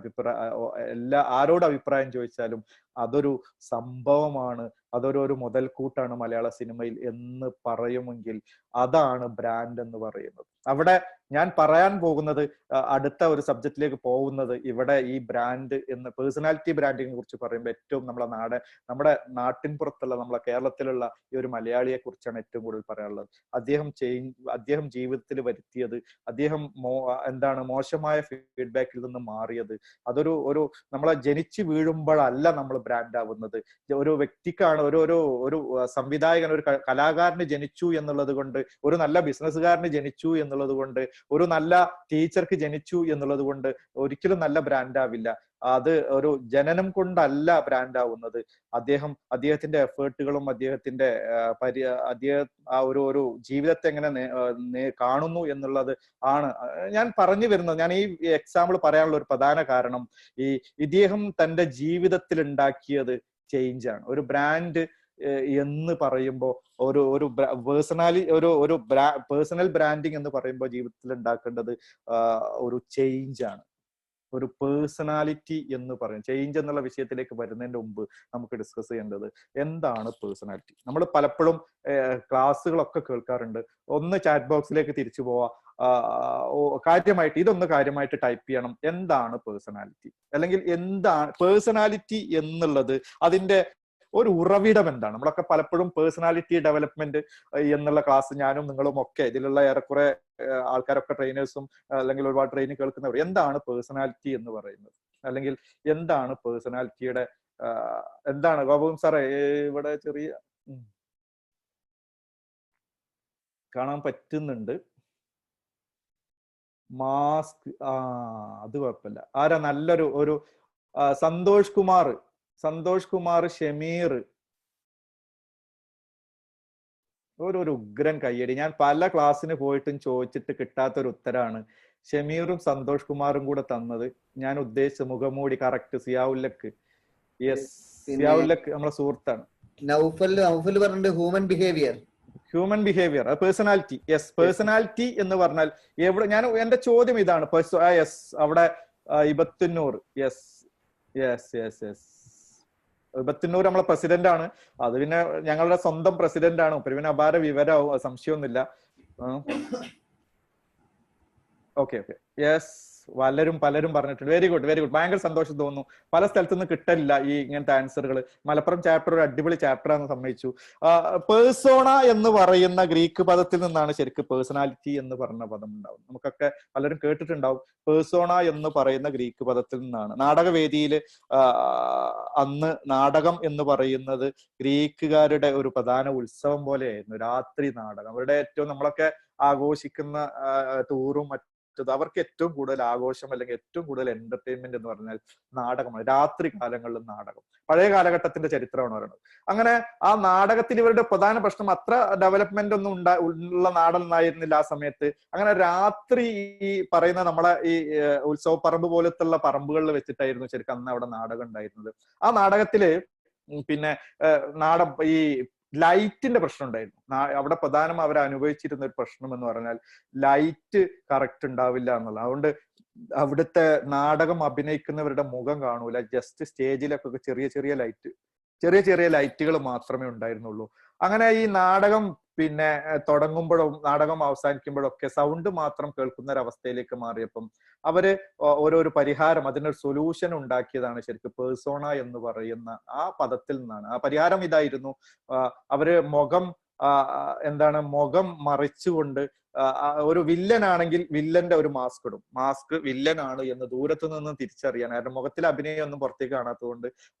ആരോട് അഭിപ്രായം ചോദിച്ചാലും അതൊരു സംഭവമാണ്, അതൊരു മുതൽക്കൂട്ടാണ് മലയാള സിനിമയിൽ എന്ന് പറയുമെങ്കിൽ അതാണ് ബ്രാൻഡ് എന്ന് പറയുന്നത്. അവിടെ ഞാൻ പറയാൻ പോകുന്നത്, അടുത്ത ഒരു സബ്ജക്റ്റിലേക്ക് പോകുന്നത്, ഇവിടെ ഈ ബ്രാൻഡ് എന്ന് പേഴ്സണാലിറ്റി ബ്രാൻഡിങ്ങിനെ കുറിച്ച് പറയുമ്പോൾ ഏറ്റവും നമ്മുടെ നാട്ടിൻ പുറത്തുള്ള നമ്മളെ കേരളത്തിലുള്ള ഈ ഒരു മലയാളിയെ കുറിച്ചാണ് ഏറ്റവും കൂടുതൽ പറയാനുള്ളത്. അദ്ദേഹം ജീവിതത്തിൽ വരുത്തിയത്, അദ്ദേഹം മോശമായ ഫീഡ്ബാക്കിൽ നിന്ന് മാറിയത്, അതൊരു നമ്മളെ ജനിച്ചു വീഴുമ്പോഴല്ല നമ്മൾ ബ്രാൻഡ് ആവുന്നത്. ഒരു വ്യക്തിക്കാണ്, ഒരു സംവിധായകൻ, ഒരു കലാകാരന് ജനിച്ചു എന്നുള്ളത് കൊണ്ട്, ഒരു നല്ല ബിസിനസ്സുകാരന് ജനിച്ചു എന്നുള്ളത് കൊണ്ട് ഒരു നല്ല ടീച്ചർക്ക് ജനിച്ചു എന്നുള്ളത് കൊണ്ട് ഒരിക്കലും നല്ല ബ്രാൻഡ് ആവില്ല. അത് ഒരു ജനനം കൊണ്ടല്ല ബ്രാൻഡ് ആവുന്നത്. അദ്ദേഹത്തിന്റെ എഫേർട്ടുകളും അദ്ദേഹത്തിന്റെ അദ്ദേഹം ആ ഒരു ജീവിതത്തെ എങ്ങനെ കാണുന്നു എന്നുള്ളത് ആണ് ഞാൻ പറഞ്ഞു വരുന്നത്. ഞാൻ ഈ എക്സാമ്പിൾ പറയാനുള്ള ഒരു പ്രധാന കാരണം ഇദ്ദേഹം തന്റെ ജീവിതത്തിൽ ഉണ്ടാക്കിയത് ചേഞ്ച് ആണ്. ഒരു ബ്രാൻഡ് എന്ന് പറയുമ്പോൾ ഒരു പേഴ്സണൽ ബ്രാൻഡിങ് എന്ന് പറയുമ്പോൾ ജീവിതത്തിൽ ഉണ്ടാക്കേണ്ടത് ഒരു ചേഞ്ച് ആണ്. ഒരു പേഴ്സണാലിറ്റി എന്ന് പറയും. ചേഞ്ച് എന്നുള്ള വിഷയത്തിലേക്ക് വരുന്നതിന് മുമ്പ് നമുക്ക് ഡിസ്കസ് ചെയ്യേണ്ടത് എന്താണ് പേഴ്സണാലിറ്റി. നമ്മൾ പലപ്പോഴും ക്ലാസ്സുകളൊക്കെ കേൾക്കാറുണ്ട്. ഒന്ന് ചാറ്റ് ബോക്സിലേക്ക് തിരിച്ചു പോവാ, കാര്യമായിട്ട് ടൈപ്പ് ചെയ്യണം എന്താണ് പേഴ്സണാലിറ്റി, അല്ലെങ്കിൽ എന്താണ് പേഴ്സണാലിറ്റി എന്നുള്ളത്, അതിന്റെ ഒരു ഉറവിടം എന്താണ്. നമ്മളൊക്കെ പലപ്പോഴും പേഴ്സണാലിറ്റി ഡെവലപ്മെന്റ് എന്നുള്ള ക്ലാസ് ഞാനും നിങ്ങളും ഒക്കെ ഇതിലുള്ള ഏറെക്കുറെ ആൾക്കാരൊക്കെ ട്രെയിനേഴ്സും അല്ലെങ്കിൽ ഒരുപാട് ട്രെയിനിങ് കേൾക്കുന്നവർ എന്താണ് പേഴ്സണാലിറ്റി എന്ന് പറയുന്നത്, അല്ലെങ്കിൽ എന്താണ് പേഴ്സണാലിറ്റിയുടെ എന്താണ് ഗോപം സാറേ ഇവിടെ ചെറിയ കാണാൻ പറ്റുന്നുണ്ട് മാസ്ക്. അത് കുഴപ്പമില്ല. ആരാ നല്ലൊരു സന്തോഷ് കുമാർ ഷമീർ ഒരു ഉഗ്രൻ കയ്യടി. ഞാൻ പല ക്ലാസ്സിന് പോയിട്ടും ചോദിച്ചിട്ട് കിട്ടാത്തൊരു ഉത്തരാണ് ഷമീറും സന്തോഷ് കുമാറും കൂടെ തന്നത്. ഞാൻ ഉദ്ദേശിച്ച മുഖമൂടി കറക്റ്റ് സിയാവുല്ലക്ക്. യെസ്, സിയാവുല്ലക്ക് നമ്മളെ സുഹൃത്താണ്. നൗഫൽ പറഞ്ഞിട്ട് human behaviour personality. Yes, personality എന്ന് പറഞ്ഞാൽ എന്റെ ചോദ്യം ഇതാണ്. യെസ്, അവിടെ ഇബത്തുന്നൂർ. യെസ് യെസ് യെസ് യെസ് ഇബത്തുന്നൂർ നമ്മളെ പ്രസിഡന്റ് ആണ്. അത് പിന്നെ ഞങ്ങളുടെ സ്വന്തം പ്രസിഡന്റ് ആണ്. പിന്നെ അപാര വിവരമാവും, സംശയമൊന്നുമില്ല. ഓക്കെ യെസ്, പലരും പറഞ്ഞിട്ടുണ്ട്. Very good. ഭയങ്കര സന്തോഷം തോന്നുന്നു. പല സ്ഥലത്തുനിന്ന് കിട്ടില്ല ഈ ഇങ്ങനത്തെ ആൻസറുകൾ. മലപ്പുറം ചാപ്റ്റർ ഒരു അടിപൊളി ചാപ്റ്റർ ആണെന്ന് സമ്മതിച്ചു. പേഴ്സോണ എന്ന് പറയുന്ന ഗ്രീക്ക് പദത്തിൽ നിന്നാണ് ശരിക്കും പേഴ്സണാലിറ്റി എന്ന് പറഞ്ഞ പദം ഉണ്ടാവും. നമുക്കൊക്കെ പലരും കേട്ടിട്ടുണ്ടാവും. പേഴ്സോണ എന്ന് പറയുന്ന ഗ്രീക്ക് പദത്തിൽ നിന്നാണ്. നാടകവേദിയിൽ അന്ന് നാടകം എന്ന് പറയുന്നത് ഗ്രീക്കുകാരുടെ ഒരു പ്രധാന ഉത്സവം പോലെയായിരുന്നു. രാത്രി നാടകം അവരുടെ ഏറ്റവും നമ്മളൊക്കെ ആഘോഷിക്കുന്ന ടൂറും അവർക്ക് ഏറ്റവും കൂടുതൽ ആഘോഷം അല്ലെങ്കിൽ ഏറ്റവും കൂടുതൽ എന്റർടൈൻമെന്റ് എന്ന് പറഞ്ഞാൽ നാടകമാണ്. രാത്രി കാലങ്ങളിൽ നാടകം പഴയ കാലഘട്ടത്തിന്റെ ചരിത്രമാണ് പറയുന്നത്. അങ്ങനെ ആ നാടകത്തിൽ ഇവരുടെ പ്രധാന പ്രശ്നം അത്ര ഡെവലപ്മെന്റ് ഒന്നും ഉള്ള നാടൊന്നായിരുന്നില്ല ആ സമയത്ത്. അങ്ങനെ രാത്രി ഈ പറയുന്ന നമ്മളെ ഈ ഉത്സവ പറമ്പ് പോലത്തുള്ള പറമ്പുകളിൽ വെച്ചിട്ടായിരുന്നു ശരിക്കും അന്ന് അവിടെ നാടകം ഉണ്ടായിരുന്നത്. ആ നാടകത്തില് പിന്നെ ഈ ലൈറ്റിന്റെ പ്രശ്നം ഉണ്ടായിരുന്നു. അവിടെ പ്രധാനം അവർ അനുഭവിച്ചിരുന്ന ഒരു പ്രശ്നം എന്ന് പറഞ്ഞാൽ ലൈറ്റ് കറക്റ്റ് ഉണ്ടാവില്ല എന്നുള്ളത്. അതുകൊണ്ട് അവിടുത്തെ നാടകം അഭിനയിക്കുന്നവരുടെ മുഖം കാണൂല. ജസ്റ്റ് സ്റ്റേജിലൊക്കെ ചെറിയ ലൈറ്റുകൾ മാത്രമേ ഉണ്ടായിരുന്നുള്ളൂ. അങ്ങനെ ഈ നാടകം പിന്നെ തുടങ്ങുമ്പോഴും നാടകം അവസാനിക്കുമ്പോഴും ഒക്കെ സൗണ്ട് മാത്രം കേൾക്കുന്ന ഒരവസ്ഥയിലേക്ക് മാറിയപ്പം അവര് ഓരോരു പരിഹാരം, അതിനൊരു സൊല്യൂഷൻ ഉണ്ടാക്കിയതാണ് ശരിക്കും പേഴ്സോണ എന്ന് പറയുന്ന ആ പദത്തിൽ നിന്നാണ്. ആ പരിഹാരം ഇതായിരുന്നു. അവര് മുഖം മറിച്ചുകൊണ്ട് ഒരു വില്ലനാണെങ്കിൽ വില്ലന്റെ ഒരു മാസ്ക് ഇടും. മാസ്ക് വില്ലനാണ് എന്ന് ദൂരത്തു നിന്ന് തിരിച്ചറിയാൻ. കാരണം മുഖത്തിൽ അഭിനയം ഒന്നും പുറത്തേക്ക് കാണാത്തതുകൊണ്ട്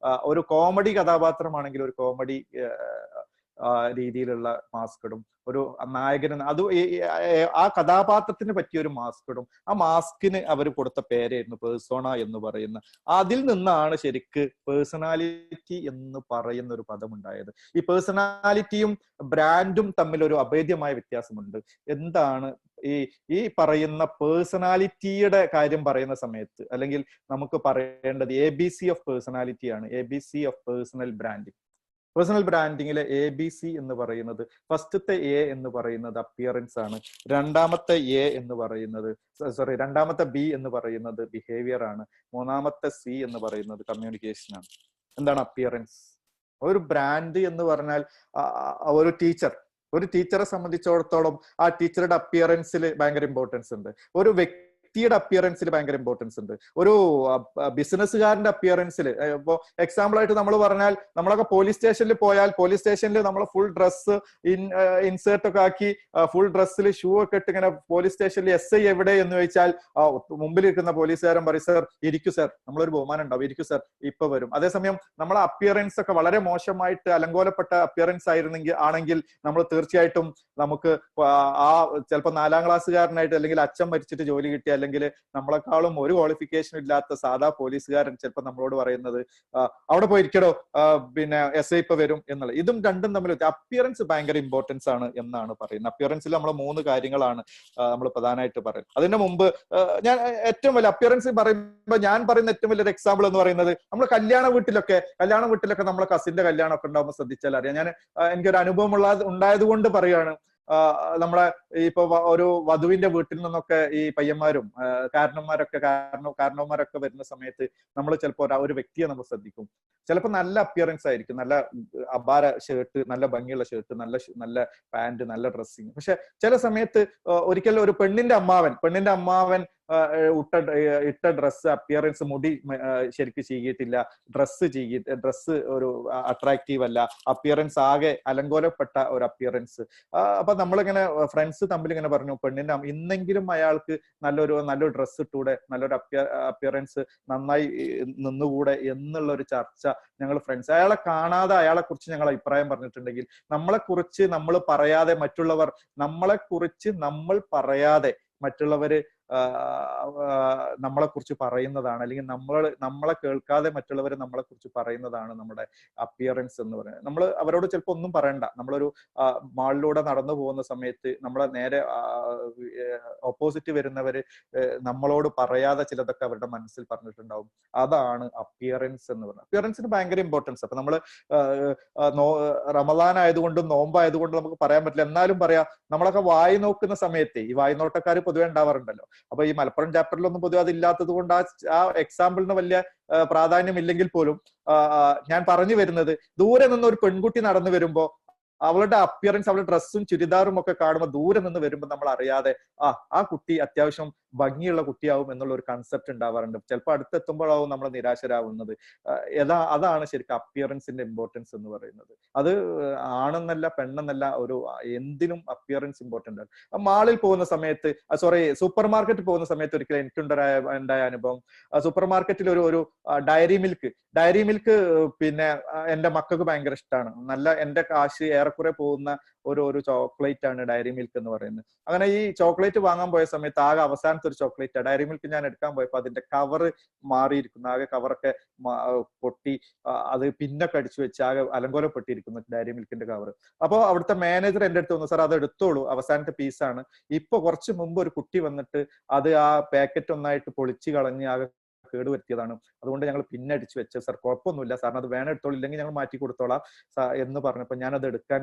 ഒരു കോമഡി കഥാപാത്രമാണെങ്കിൽ ഒരു കോമഡി രീതിയിലുള്ള മാസ്ക് ഇടും. ഒരു നായകന് അത് ആ കഥാപാത്രത്തിന് പറ്റിയ ഒരു മാസ്ക് ഇടും. ആ മാസ്കിന് അവർ കൊടുത്ത പേരായിരുന്നു പേഴ്സോണ എന്ന് പറയുന്ന. അതിൽ നിന്നാണ് ശരിക്ക് പേഴ്സണാലിറ്റി എന്ന് പറയുന്ന ഒരു പദം ഉണ്ടായത്. ഈ പേഴ്സണാലിറ്റിയും ബ്രാൻഡും തമ്മിൽ ഒരു അഭേദ്യമായ വ്യത്യാസമുണ്ട്. എന്താണ് ഈ പറയുന്ന പേഴ്സണാലിറ്റിയുടെ കാര്യം പറയുന്ന സമയത്ത്, അല്ലെങ്കിൽ നമുക്ക് പറയേണ്ടത് ABC ഓഫ് പേഴ്സണാലിറ്റി ആണ്. ABC of personal branding. Personal ബ്രാൻഡിങ്ങിലെ ABC എന്ന് പറയുന്നത്, ഫസ്റ്റത്തെ A എന്ന് പറയുന്നത് അപ്പിയറൻസ് ആണ്. രണ്ടാമത്തെ B എന്ന് പറയുന്നത് ബിഹേവിയർ ആണ്. മൂന്നാമത്തെ C എന്ന് പറയുന്നത് കമ്മ്യൂണിക്കേഷൻ ആണ്. എന്താണ് അപ്പിയറൻസ്? ഒരു ബ്രാൻഡ് എന്ന് പറഞ്ഞാൽ ഒരു ടീച്ചറെ സംബന്ധിച്ചിടത്തോളം ആ ടീച്ചറുടെ അപ്പിയറൻസിൽ ഭയങ്കര ഇമ്പോർട്ടൻസ് ഉണ്ട്. ഒരു വ്യക്തി വ്യക്തിയുടെ അപ്പിയറൻസിൽ ഭയങ്കര ഇമ്പോർട്ടൻസ് ഉണ്ട്. ഒരു ബിസിനസ്സുകാരന്റെ അപ്പിയറൻസിൽ ഇപ്പോ എക്സാമ്പിൾ ആയിട്ട് നമ്മൾ പറഞ്ഞാൽ, നമ്മളൊക്കെ പോലീസ് സ്റ്റേഷനിൽ പോയാൽ പോലീസ് സ്റ്റേഷനിൽ നമ്മൾ ഫുൾ ഡ്രസ്സ് ഇൻസേർട്ട് ഒക്കെ ആക്കി ഫുൾ ഡ്രസ്സിൽ ഷൂ ഒക്കെ ഇട്ട് ഇങ്ങനെ പോലീസ് സ്റ്റേഷനിൽ SI എവിടെ എന്ന് ചോദിച്ചാൽ മുമ്പിലിരിക്കുന്ന പോലീസുകാരൻ പറയും സർ ഇരിക്കൂ സർ, നമ്മളൊരു ബഹുമാനം ഉണ്ടാവും, ഇരിക്കൂ സർ ഇപ്പൊ വരും. അതേസമയം നമ്മളെ അപ്പിയറൻസ് ഒക്കെ വളരെ മോശമായിട്ട് അലങ്കോലപ്പെട്ട അപ്പിയറൻസ് ആണെങ്കിൽ നമ്മൾ തീർച്ചയായിട്ടും നമുക്ക് ആ ചിലപ്പോൾ 4ാം ക്ലാസ്സുകാരനായിട്ട് അല്ലെങ്കിൽ അച്ഛൻ മരിച്ചിട്ട് ജോലി കിട്ടിയ അല്ലെങ്കിൽ നമ്മളെക്കാളും ഒരു ക്വാളിഫിക്കേഷൻ ഇല്ലാത്ത സാധാ പോലീസുകാരൻ ചിലപ്പോൾ നമ്മളോട് പറയുന്നത് അവിടെ പോയിരിക്കടോ പിന്നെ SI ഇപ്പൊ വരും എന്നുള്ളത്. ഇതും രണ്ടും തമ്മിൽ അപ്പിയറൻസ് ഭയങ്കര ഇമ്പോർട്ടൻസ് ആണ് എന്നാണ് പറയുന്നത്. അപ്പിയറൻസിൽ നമ്മൾ 3 കാര്യങ്ങളാണ് നമ്മൾ പ്രധാനമായിട്ട് പറയുന്നത്. അതിന് മുമ്പ് ഞാൻ ഏറ്റവും വലിയ അപ്പിയറൻസ് പറയുമ്പോൾ ഞാൻ പറയുന്ന ഏറ്റവും വലിയൊരു എക്സാമ്പിൾ എന്ന് പറയുന്നത്, നമ്മൾ കല്യാണ വീട്ടിലൊക്കെ നമ്മളെ കസിന്റെ കല്യാണം ഒക്കെ ഉണ്ടാകുമ്പോൾ ശ്രദ്ധിച്ചാൽ അറിയാം. എനിക്കൊരു അനുഭവം ഉണ്ടായത് കൊണ്ട് പറയുകയാണ്. നമ്മളെ ഇപ്പൊ ഒരു വധുവിന്റെ വീട്ടിൽ നിന്നൊക്കെ ഈ പയ്യന്മാരും കാരണവന്മാരൊക്കെ വരുന്ന സമയത്ത് നമ്മൾ ചിലപ്പോൾ ഒരു വ്യക്തിയെ നമ്മൾ ശ്രദ്ധിക്കും. ചിലപ്പോൾ നല്ല അപ്പിയറൻസ് ആയിരിക്കും, നല്ല അപാര ഷർട്ട്, നല്ല ഭംഗിയുള്ള ഷർട്ട്, നല്ല പാന്റ്, നല്ല ഡ്രസ്സിങ്. പക്ഷെ ചില സമയത്ത് ഒരിക്കലും ഒരു പെണ്ണിന്റെ അമ്മാവൻ ഇട്ട ഡ്രസ്സ് അപ്പിയറൻസ്, മുടി ശരിക്കും ചെയ്യിട്ടില്ല, ഡ്രസ്സ് ഒരു അട്രാക്റ്റീവ് അല്ല, അപ്പിയറൻസ് ആകെ അലങ്കോലപ്പെട്ട ഒരു അപ്പിയറൻസ്. അപ്പൊ നമ്മളിങ്ങനെ ഫ്രണ്ട്സ് തമ്മിൽ ഇങ്ങനെ പറഞ്ഞു, പെണ്ണിന്റെ ഇന്നെങ്കിലും അയാൾക്ക് നല്ലൊരു ഡ്രസ്സ് ഇട്ടൂടെ, നല്ലൊരു അപ്പിയറൻസ് നന്നായി നിന്നുകൂടെ എന്നുള്ള ഒരു ചർച്ച ഞങ്ങൾ ഫ്രണ്ട്സ്. അയാളെ കാണാതെ അയാളെ കുറിച്ച് ഞങ്ങൾ അഭിപ്രായം പറഞ്ഞിട്ടുണ്ടെങ്കിൽ, നമ്മളെക്കുറിച്ച് നമ്മൾ പറയാതെ മറ്റുള്ളവര് നമ്മളെ കുറിച്ച് പറയുന്നതാണ്, അല്ലെങ്കിൽ നമ്മളെ കേൾക്കാതെ മറ്റുള്ളവർ നമ്മളെ കുറിച്ച് പറയുന്നതാണ് നമ്മുടെ അപ്പിയറൻസ് എന്ന് പറയുന്നത്. നമ്മൾ അവരോട് ചിലപ്പോൾ ഒന്നും പറയണ്ട, നമ്മളൊരു മാളിലൂടെ നടന്നു പോകുന്ന സമയത്ത് നമ്മളെ നേരെ ഓപ്പോസിറ്റ് വരുന്നവര് നമ്മളോട് പറയാതെ ചിലതൊക്കെ അവരുടെ മനസ്സിൽ പറഞ്ഞിട്ടുണ്ടാവും. അതാണ് അപ്പിയറൻസ് എന്ന് പറയുന്നത്. അപ്പിയറൻസിന് ഭയങ്കര ഇമ്പോർട്ടൻസ്. അപ്പൊ നമ്മള് റമദാൻ ആയതുകൊണ്ടും നോമ്പായതുകൊണ്ടും നമുക്ക് പറയാൻ പറ്റില്ല, എന്നാലും പറയാം, നമ്മളൊക്കെ വായി നോക്കുന്ന സമയത്ത് ഈ വായ്നോട്ടക്കാർ പൊതുവെ ഉണ്ടാവാറുണ്ടല്ലോ. അപ്പൊ ഈ മലപ്പുറം ചാപ്റ്ററിലൊന്നും പൊതുവെ അത് ഇല്ലാത്തത് കൊണ്ട് ആ എക്സാമ്പിളിന് വലിയ പ്രാധാന്യം ഇല്ലെങ്കിൽ പോലും ഞാൻ പറഞ്ഞു വരുന്നത്, ദൂരെ നിന്ന് ഒരു പെൺകുട്ടി നടന്നു വരുമ്പോ അവളുടെ അപ്പിയറൻസ്, അവളുടെ ഡ്രസ്സും ചുരിദാറും ഒക്കെ കാണുമ്പോൾ ദൂരെ നിന്ന് വരുമ്പോൾ നമ്മൾ അറിയാതെ ആ കുട്ടി അത്യാവശ്യം ഭംഗിയുള്ള കുട്ടിയാവും എന്നുള്ള ഒരു കൺസെപ്റ്റ് ഉണ്ടാവാറുണ്ട്. ചിലപ്പോൾ അടുത്തെത്തുമ്പോഴാവും നമ്മൾ നിരാശരാകുന്നത്. അതാണ് ശരിക്കും അപ്പിയറൻസിന്റെ ഇമ്പോർട്ടൻസ് എന്ന് പറയുന്നത്. അത് ആണെന്നല്ല പെണ്ണെന്നല്ല, ഒരു എന്തിനും അപ്പിയറൻസ് ഇമ്പോർട്ടന്റ് ആണ്. മാളിൽ പോകുന്ന സമയത്ത്, സൂപ്പർ മാർക്കറ്റിൽ പോകുന്ന സമയത്ത് ഒരിക്കലും എനിക്കുണ്ടായ അനുഭവം, സൂപ്പർ മാർക്കറ്റിൽ ഒരു ഡയറി മിൽക്ക് പിന്നെ എന്റെ മക്കൾക്ക് ഭയങ്കര ഇഷ്ടമാണ്. എന്റെ കാശ് ഏറെക്കുറെ പോകുന്ന ഒരു ചോക്ലേറ്റ് ആണ് ഡയറി മിൽക്ക് എന്ന് പറയുന്നത്. അങ്ങനെ ഈ ചോക്ലേറ്റ് വാങ്ങാൻ പോയ സമയത്ത് ആകെ അവസാനത്തെ ഒരു ചോക്ലേറ്റ് ഡയറി മിൽക്ക് ഞാൻ എടുക്കാൻ പോയപ്പോ അതിന്റെ കവറ് മാറിയിരിക്കുന്നു, ആകെ കവറൊക്കെ പൊട്ടി, അത് പിന്നൊക്കെ അടിച്ചു വെച്ച് ആകെ അലങ്കോലപ്പെട്ടിരിക്കുന്നു ഡയറി മിൽക്കിന്റെ കവർ. അപ്പൊ അവിടുത്തെ മാനേജർ എന്റെ അടുത്ത് വന്നു, സാർ അത് എടുത്തോളൂ, അവസാനത്തെ പീസാണ്, ഇപ്പൊ കുറച്ച് മുമ്പ് ഒരു കുട്ടി വന്നിട്ട് അത് ആ പാക്കറ്റ് ഒന്നായിട്ട് പൊളിച്ചു കളഞ്ഞ് ആകെ കേടുവരുത്തിയതാണ്, അതുകൊണ്ട് ഞങ്ങൾ പിന്നെ അടിച്ചു വെച്ചത് സാർ, കുഴപ്പമൊന്നുമില്ല സാറിന് അത് വേണം എടുത്തോളൂ, ഇല്ലെങ്കിൽ ഞങ്ങൾ മാറ്റി കൊടുത്തോളാം എന്ന് പറഞ്ഞപ്പോ ഞാൻ അത് എടുക്കാൻ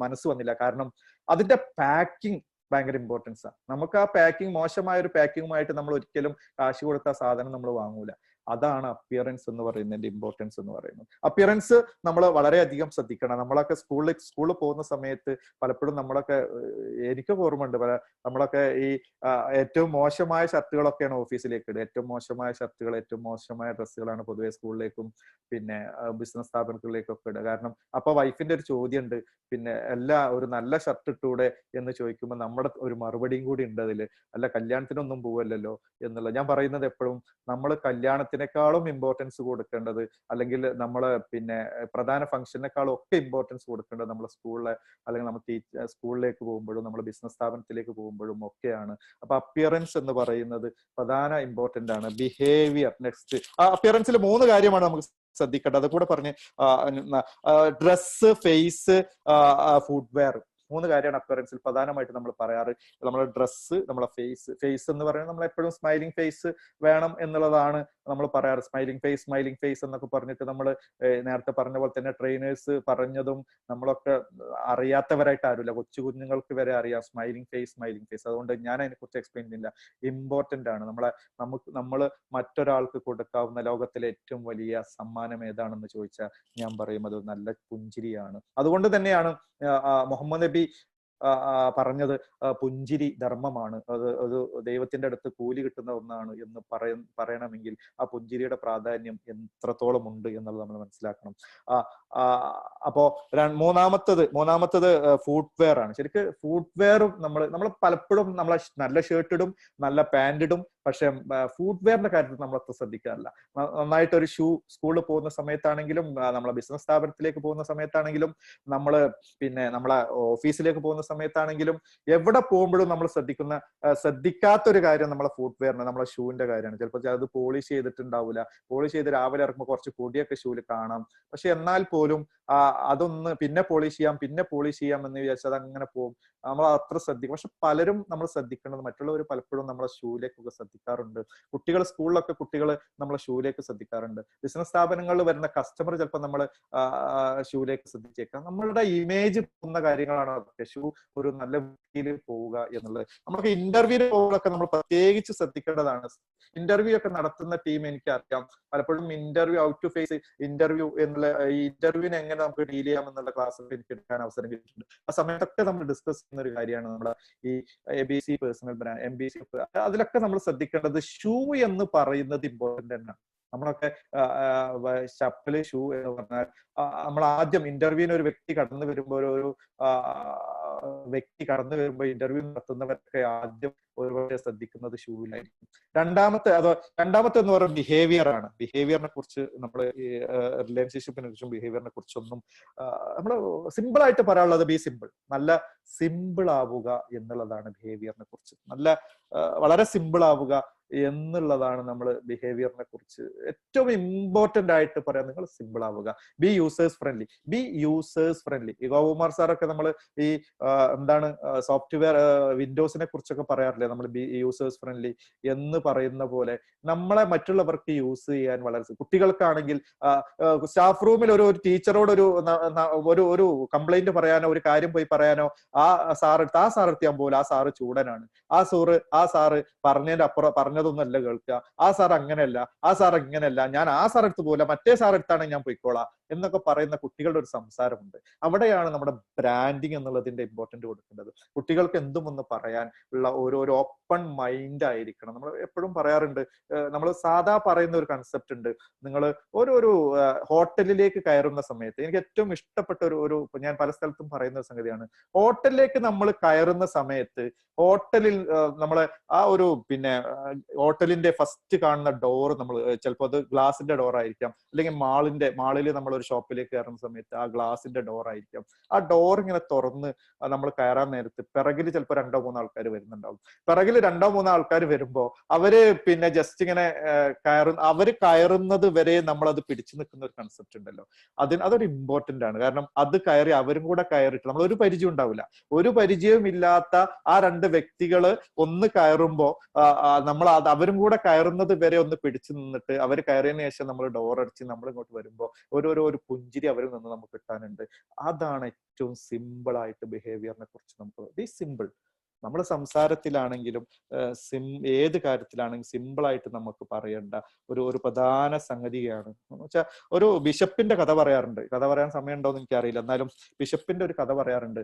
മനസ്സ് വന്നില്ല. കാരണം അതിന്റെ പാക്കിംഗ് ഭയങ്കര ഇമ്പോർട്ടൻസ് ആണ്. നമുക്ക് ആ പാക്കിംഗ്, മോശമായ ഒരു പാക്കിങ്ങുമായിട്ട് നമ്മൾ ഒരിക്കലും കാശ് കൊടുത്ത സാധനം നമ്മൾ വാങ്ങൂല. അതാണ് അപ്പിയറൻസ് എന്ന് പറയുന്നതിന്റെ ഇമ്പോർട്ടൻസ് എന്ന് പറയുന്നത്. അപ്പിയറൻസ് നമ്മൾ വളരെയധികം ശ്രദ്ധിക്കണം. നമ്മളൊക്കെ സ്കൂളിൽ പോകുന്ന സമയത്ത് പലപ്പോഴും എനിക്കൊക്കെ ഓർമ്മയുണ്ട്, നമ്മളൊക്കെ ഈ ഏറ്റവും മോശമായ ഷർട്ടുകളൊക്കെയാണ് ഓഫീസിലേക്ക് ഇടുക. ഏറ്റവും മോശമായ ഷർട്ടുകൾ, ഏറ്റവും മോശമായ ഡ്രസ്സുകളാണ് പൊതുവെ സ്കൂളിലേക്കും പിന്നെ ബിസിനസ് സ്ഥാപനങ്ങളിലേക്കൊക്കെ ഇടുക. കാരണം അപ്പൊ വൈഫിന്റെ ഒരു ചോദ്യമുണ്ട്, പിന്നെ ഒരു നല്ല ഷർട്ട് ഇട്ടൂടെ എന്ന് ചോദിക്കുമ്പോൾ നമ്മുടെ ഒരു മറുപടിയും കൂടി ഉണ്ട് അതില്, അല്ല കല്യാണത്തിനൊന്നും പോവല്ലോ എന്നുള്ള. ഞാൻ പറയുന്നത് എപ്പോഴും നമ്മൾ കല്യാണത്തിനേക്കാളും ഇമ്പോർട്ടൻസ് കൊടുക്കേണ്ടത്, അല്ലെങ്കിൽ നമ്മള് പിന്നെ പ്രധാന ഫംഗ്ഷനേക്കാളും ഒക്കെ ഇമ്പോർട്ടൻസ് കൊടുക്കേണ്ടത് നമ്മളെ സ്കൂളിലെ, അല്ലെങ്കിൽ നമ്മൾ സ്കൂളിലേക്ക് പോകുമ്പോഴും നമ്മൾ ബിസിനസ് സ്ഥാപനത്തിലേക്ക് പോകുമ്പോഴും ഒക്കെയാണ്. അപ്പൊ അപ്പിയറൻസ് എന്ന് പറയുന്നത് പ്രധാന ഇമ്പോർട്ടന്റ് ആണ്. Behaviour next. അപ്പിയറൻസിൽ 3 കാര്യമാണ് നമുക്ക് ശ്രദ്ധിക്കേണ്ടത്. അത് കൂടെ പറഞ്ഞ്, ഡ്രസ്സ്, ഫേസ്, ഫുഡ്വെയർ, 3 കാര്യമാണ് അപ്പിയറൻസിൽ പ്രധാനമായിട്ട് നമ്മൾ പറയാറ്. നമ്മുടെ ഡ്രസ്സ്, നമ്മളെ ഫേസ് എന്ന് പറയുന്നത് നമ്മൾ എപ്പോഴും സ്മൈലിംഗ് ഫേസ് വേണം എന്നുള്ളതാണ് നമ്മൾ പറയാറ്. സ്മൈലിംഗ് ഫേസ് എന്നൊക്കെ പറഞ്ഞിട്ട് നമ്മൾ നേരത്തെ പറഞ്ഞ പോലെ തന്നെ ട്രെയിനേഴ്സ് പറഞ്ഞതും നമ്മളൊക്കെ അറിയാത്തവരായിട്ട് ആരുമില്ല, കൊച്ചു കുഞ്ഞുങ്ങൾക്ക് വരെ അറിയാം സ്മൈലിംഗ് ഫേസ്. അതുകൊണ്ട് ഞാൻ അതിനെക്കുറിച്ച് എക്സ്പ്ലെയിൻ ചെയ്യുന്നില്ല. ഇമ്പോർട്ടന്റ് ആണ്. നമ്മൾ മറ്റൊരാൾക്ക് കൊടുക്കാവുന്ന ലോകത്തിലെ ഏറ്റവും വലിയ സമ്മാനം ഏതാണെന്ന് ചോദിച്ചാൽ ഞാൻ പറയും അത് നല്ല പുഞ്ചിരിയാണ്. അതുകൊണ്ട് തന്നെയാണ് മുഹമ്മദ് നബി പറഞ്ഞത് പുഞ്ചിരി ധർമ്മമാണ്, അത് ദൈവത്തിന്റെ അടുത്ത് കൂലി കിട്ടുന്ന ഒന്നാണ് എന്ന് പറയണമെങ്കിൽ ആ പുഞ്ചിരിയുടെ പ്രാധാന്യം എത്രത്തോളം ഉണ്ട് എന്നുള്ളത് നമ്മൾ മനസ്സിലാക്കണം. അപ്പോ മൂന്നാമത്തത് ഫുട്വെയർ ആണ്. ശരിക്കും ഫുട്വെയറും നമ്മൾ പലപ്പോഴും നമ്മളെ നല്ല ഷർട്ട് ഇടും, നല്ല പാന്റ് ഇടും, പക്ഷെ ഫുട്വെയറിന്റെ കാര്യത്തിൽ നമ്മൾ അത്ര ശ്രദ്ധിക്കാറില്ല. നന്നായിട്ട് ഒരു ഷൂ സ്കൂളിൽ പോകുന്ന സമയത്താണെങ്കിലും, നമ്മളെ ബിസിനസ് സ്ഥാപനത്തിലേക്ക് പോകുന്ന സമയത്താണെങ്കിലും, നമ്മള് നമ്മളെ ഓഫീസിലേക്ക് പോകുന്ന സമയത്താണെങ്കിലും, എവിടെ പോകുമ്പോഴും നമ്മൾ ശ്രദ്ധിക്കാത്തൊരു കാര്യം നമ്മളെ ഫുട്വെയറിന്, നമ്മളെ ഷൂവിന്റെ കാര്യമാണ്. ചിലപ്പോൾ അത് പോളിഷ് ചെയ്തിട്ടുണ്ടാവില്ല, പോളിഷ് ചെയ്ത് രാവിലെ ഇറക്കുമ്പോൾ കുറച്ച് പൊടിയൊക്കെ ഷൂവിൽ കാണാം. പക്ഷെ എന്നാൽ പോലും അതൊന്ന് പിന്നെ പോളിഷ് ചെയ്യാം എന്ന് വിചാരിച്ചാൽ അത് അങ്ങനെ പോകും. നമ്മൾ അത്ര ശ്രദ്ധിക്കും. പക്ഷെ പലരും നമ്മൾ ശ്രദ്ധിക്കേണ്ടത്, മറ്റുള്ളവർ പലപ്പോഴും നമ്മളെ ഷൂയിലേക്കൊക്കെ ശ്രദ്ധിക്കാറുണ്ട്. സ്കൂളിലൊക്കെ കുട്ടികൾ നമ്മളെ ഷൂയിലേക്ക് ശ്രദ്ധിക്കാറുണ്ട്. ബിസിനസ് സ്ഥാപനങ്ങളിൽ വരുന്ന കസ്റ്റമർ ചിലപ്പോൾ നമ്മൾ ഷൂയിലേക്ക് ശ്രദ്ധിച്ചേക്കാം. നമ്മളുടെ ഇമേജ് പോകുന്ന കാര്യങ്ങളാണ് അതൊക്കെ. ഷൂ ഒരു നല്ല വൃത്തിയിൽ പോവുക എന്നുള്ളത്. നമുക്ക് ഇന്റർവ്യൂവിന് പോകുമ്പോഴൊക്കെ നമ്മൾ പ്രത്യേകിച്ച് ശ്രദ്ധിക്കേണ്ടതാണ്. ഇന്റർവ്യൂ ഒക്കെ നടത്തുന്ന ടീം എനിക്കറിയാം, പലപ്പോഴും interview out to face interview എന്നുള്ള ഈ ഇന്റർവ്യൂവിനെ എങ്ങനെ നമുക്ക് ഡീൽ ചെയ്യാം എന്നുള്ള ക്ലാസ് എനിക്ക് എടുക്കാൻ അവസരം കിട്ടിയിട്ടുണ്ട്. ആ സമയത്തൊക്കെ നമ്മൾ ഡിസ്കസ് ചെയ്യുന്ന ഒരു കാര്യമാണ് നമ്മുടെ ഈ ABC പേഴ്സണൽ ബ്രാൻഡ്, MBC. അതിലൊക്കെ നമ്മൾ ശ്രദ്ധിക്കേണ്ടത് ഷൂ എന്ന് പറയുന്നത് ഇമ്പോർട്ടന്റ് തന്നെയാണ്. നമ്മളൊക്കെ ചപ്പല്, ഷൂ എന്ന് പറഞ്ഞാൽ നമ്മൾ ആദ്യം ഇന്റർവ്യൂവിന് ഒരു വ്യക്തി കടന്നു വരുമ്പോൾ ഇന്റർവ്യൂ നടത്തുന്നവരൊക്കെ ആദ്യം ഒരുപാട് ശ്രദ്ധിക്കുന്നത് ഷൂവിലായിരിക്കും. രണ്ടാമത്തെ എന്ന് പറയുന്നത് ബിഹേവിയർ ആണ്. ബിഹേവിയറിനെ കുറിച്ച് നമ്മൾ റിലേഷൻഷിപ്പിനെ കുറിച്ചും ബിഹേവിയറിനെ കുറിച്ചൊന്നും നമ്മൾ സിമ്പിൾ ആയിട്ട് പറയാനുള്ളത് ബി സിമ്പിൾ, നല്ല സിമ്പിൾ ആവുക എന്നുള്ളതാണ് ബിഹേവിയറിനെ കുറിച്ച്. വളരെ സിമ്പിൾ ആവുക എന്നുള്ളതാണ് നമ്മൾ ബിഹേവിയറിനെ കുറിച്ച് ഏറ്റവും ഇമ്പോർട്ടന്റ് ആയിട്ട് പറയാം. നിങ്ങൾ സിമ്പിൾ ആവുക, ബി യൂസേഴ്സ് ഫ്രണ്ട്ലി. ഈ ഗോകുമാർ സാറൊക്കെ നമ്മൾ ഈ സോഫ്റ്റ്വെയർ വിൻഡോസിനെ കുറിച്ചൊക്കെ പറയാറില്ലേ, നമ്മൾ ബി യൂസേഴ്സ് ഫ്രണ്ട്ലി എന്ന് പറയുന്ന പോലെ നമ്മളെ മറ്റുള്ളവർക്ക് യൂസ് ചെയ്യാൻ വളരെ, കുട്ടികൾക്കാണെങ്കിൽ സ്റ്റാഫ് റൂമിൽ ഒരു ടീച്ചറോട് ഒരു കംപ്ലൈന്റ് പറയാനോ ഒരു കാര്യം പോയി പറയാനോ ആ സാർ എത്തിയാൻ പോലും ആ സാറ് ചൂടനാണ്, ആ സാറ് പറഞ്ഞതൊന്നല്ല കേൾക്കുക, ആ സാർ അങ്ങനെയല്ല, ആ സാർ ഇങ്ങനെയല്ല, ഞാൻ ആ സാർ എടുത്ത് പോകില്ല, മറ്റേ സാർ എടുത്താണെങ്കിൽ ഞാൻ പോയിക്കോളാം എന്നൊക്കെ പറയുന്ന കുട്ടികളുടെ ഒരു സംസാരമുണ്ട്. അവിടെയാണ് നമ്മുടെ ബ്രാൻഡിങ് എന്നുള്ളതിന്റെ ഇമ്പോർട്ടന്റ് കൊടുക്കേണ്ടത്. കുട്ടികൾക്ക് എന്തും ഒന്ന് പറയാൻ ഉള്ള ഒരു ഓപ്പൺ മൈൻഡ് ആയിരിക്കണം. നമ്മൾ എപ്പോഴും പറയാറുണ്ട്, നമ്മൾ സാധാ പറയുന്ന ഒരു കൺസെപ്റ്റ് ഉണ്ട്. നിങ്ങൾ ഒരു ഹോട്ടലിലേക്ക് കയറുന്ന സമയത്ത് എനിക്ക് ഏറ്റവും ഇഷ്ടപ്പെട്ട ഞാൻ പല സ്ഥലത്തും പറയുന്ന ഒരു സംഗതിയാണ്, ഹോട്ടലിലേക്ക് നമ്മൾ കയറുന്ന സമയത്ത് ഹോട്ടലിൽ നമ്മളെ ഹോട്ടലിന്റെ ഫസ്റ്റ് കാണുന്ന ഡോർ നമ്മൾ ചിലപ്പോൾ അത് ഗ്ലാസിന്റെ ഡോർ ആയിരിക്കാം, അല്ലെങ്കിൽ മാളിൽ നമ്മൾ ഒരു ഷോപ്പിലേക്ക് കയറുന്ന സമയത്ത് ആ ഗ്ലാസിന്റെ ഡോർ ആയിരിക്കാം. ആ ഡോർ ഇങ്ങനെ തുറന്ന് നമ്മൾ കയറാൻ നേരത്ത് പിറകിൽ ചിലപ്പോൾ 2-3 ആൾക്കാർ വരുന്നുണ്ടാവും. പിറകിൽ 2-3 ആൾക്കാർ വരുമ്പോ അവര് ജസ്റ്റ് ഇങ്ങനെ അവര് കയറുന്നത് വരെ നമ്മൾ അത് പിടിച്ചു നിൽക്കുന്ന ഒരു കൺസെപ്റ്റ് ഉണ്ടല്ലോ, അതൊരു ഇമ്പോർട്ടന്റ് ആണ്. കാരണം അത് കയറി അവരും കൂടെ കയറിയിട്ട് നമ്മൾ ഒരു പരിചയം ഉണ്ടാവില്ല, ഒരു പരിചയവും ഇല്ലാത്ത ആ 2 വ്യക്തികള് ഒന്ന് കയറുമ്പോ നമ്മൾ അവരും കൂടെ കയറുന്നത് വരെ ഒന്ന് പിടിച്ചു നിന്നിട്ട് അവർ കയറിയതിനു ശേഷം നമ്മൾ ഡോർ അടിച്ച് നമ്മൾ ഇങ്ങോട്ട് വരുമ്പോ ഒരു പുഞ്ചിരി അവരിൽ നിന്ന് നമുക്ക് കിട്ടാനുണ്ട്. അതാണ് ഏറ്റവും സിമ്പിൾ ആയിട്ട് ബിഹേവിയറിനെ കുറിച്ച് നമുക്ക് ബി സിമ്പിൾ. നമ്മൾ സംസാരത്തിലാണെങ്കിലും ഏത് കാര്യത്തിലാണെങ്കിലും സിമ്പിൾ ആയിട്ട് നമുക്ക് പറയേണ്ട ഒരു പ്രധാന സംഗതിയാണ്. എന്ന് വെച്ചാൽ ഒരു ബിഷപ്പിന്റെ കഥ പറയാറുണ്ട്, കഥ പറയാൻ സമയം ഉണ്ടോ എന്ന് എനിക്കറിയില്ല, എന്നാലും ബിഷപ്പിന്റെ ഒരു കഥ പറയാറുണ്ട്.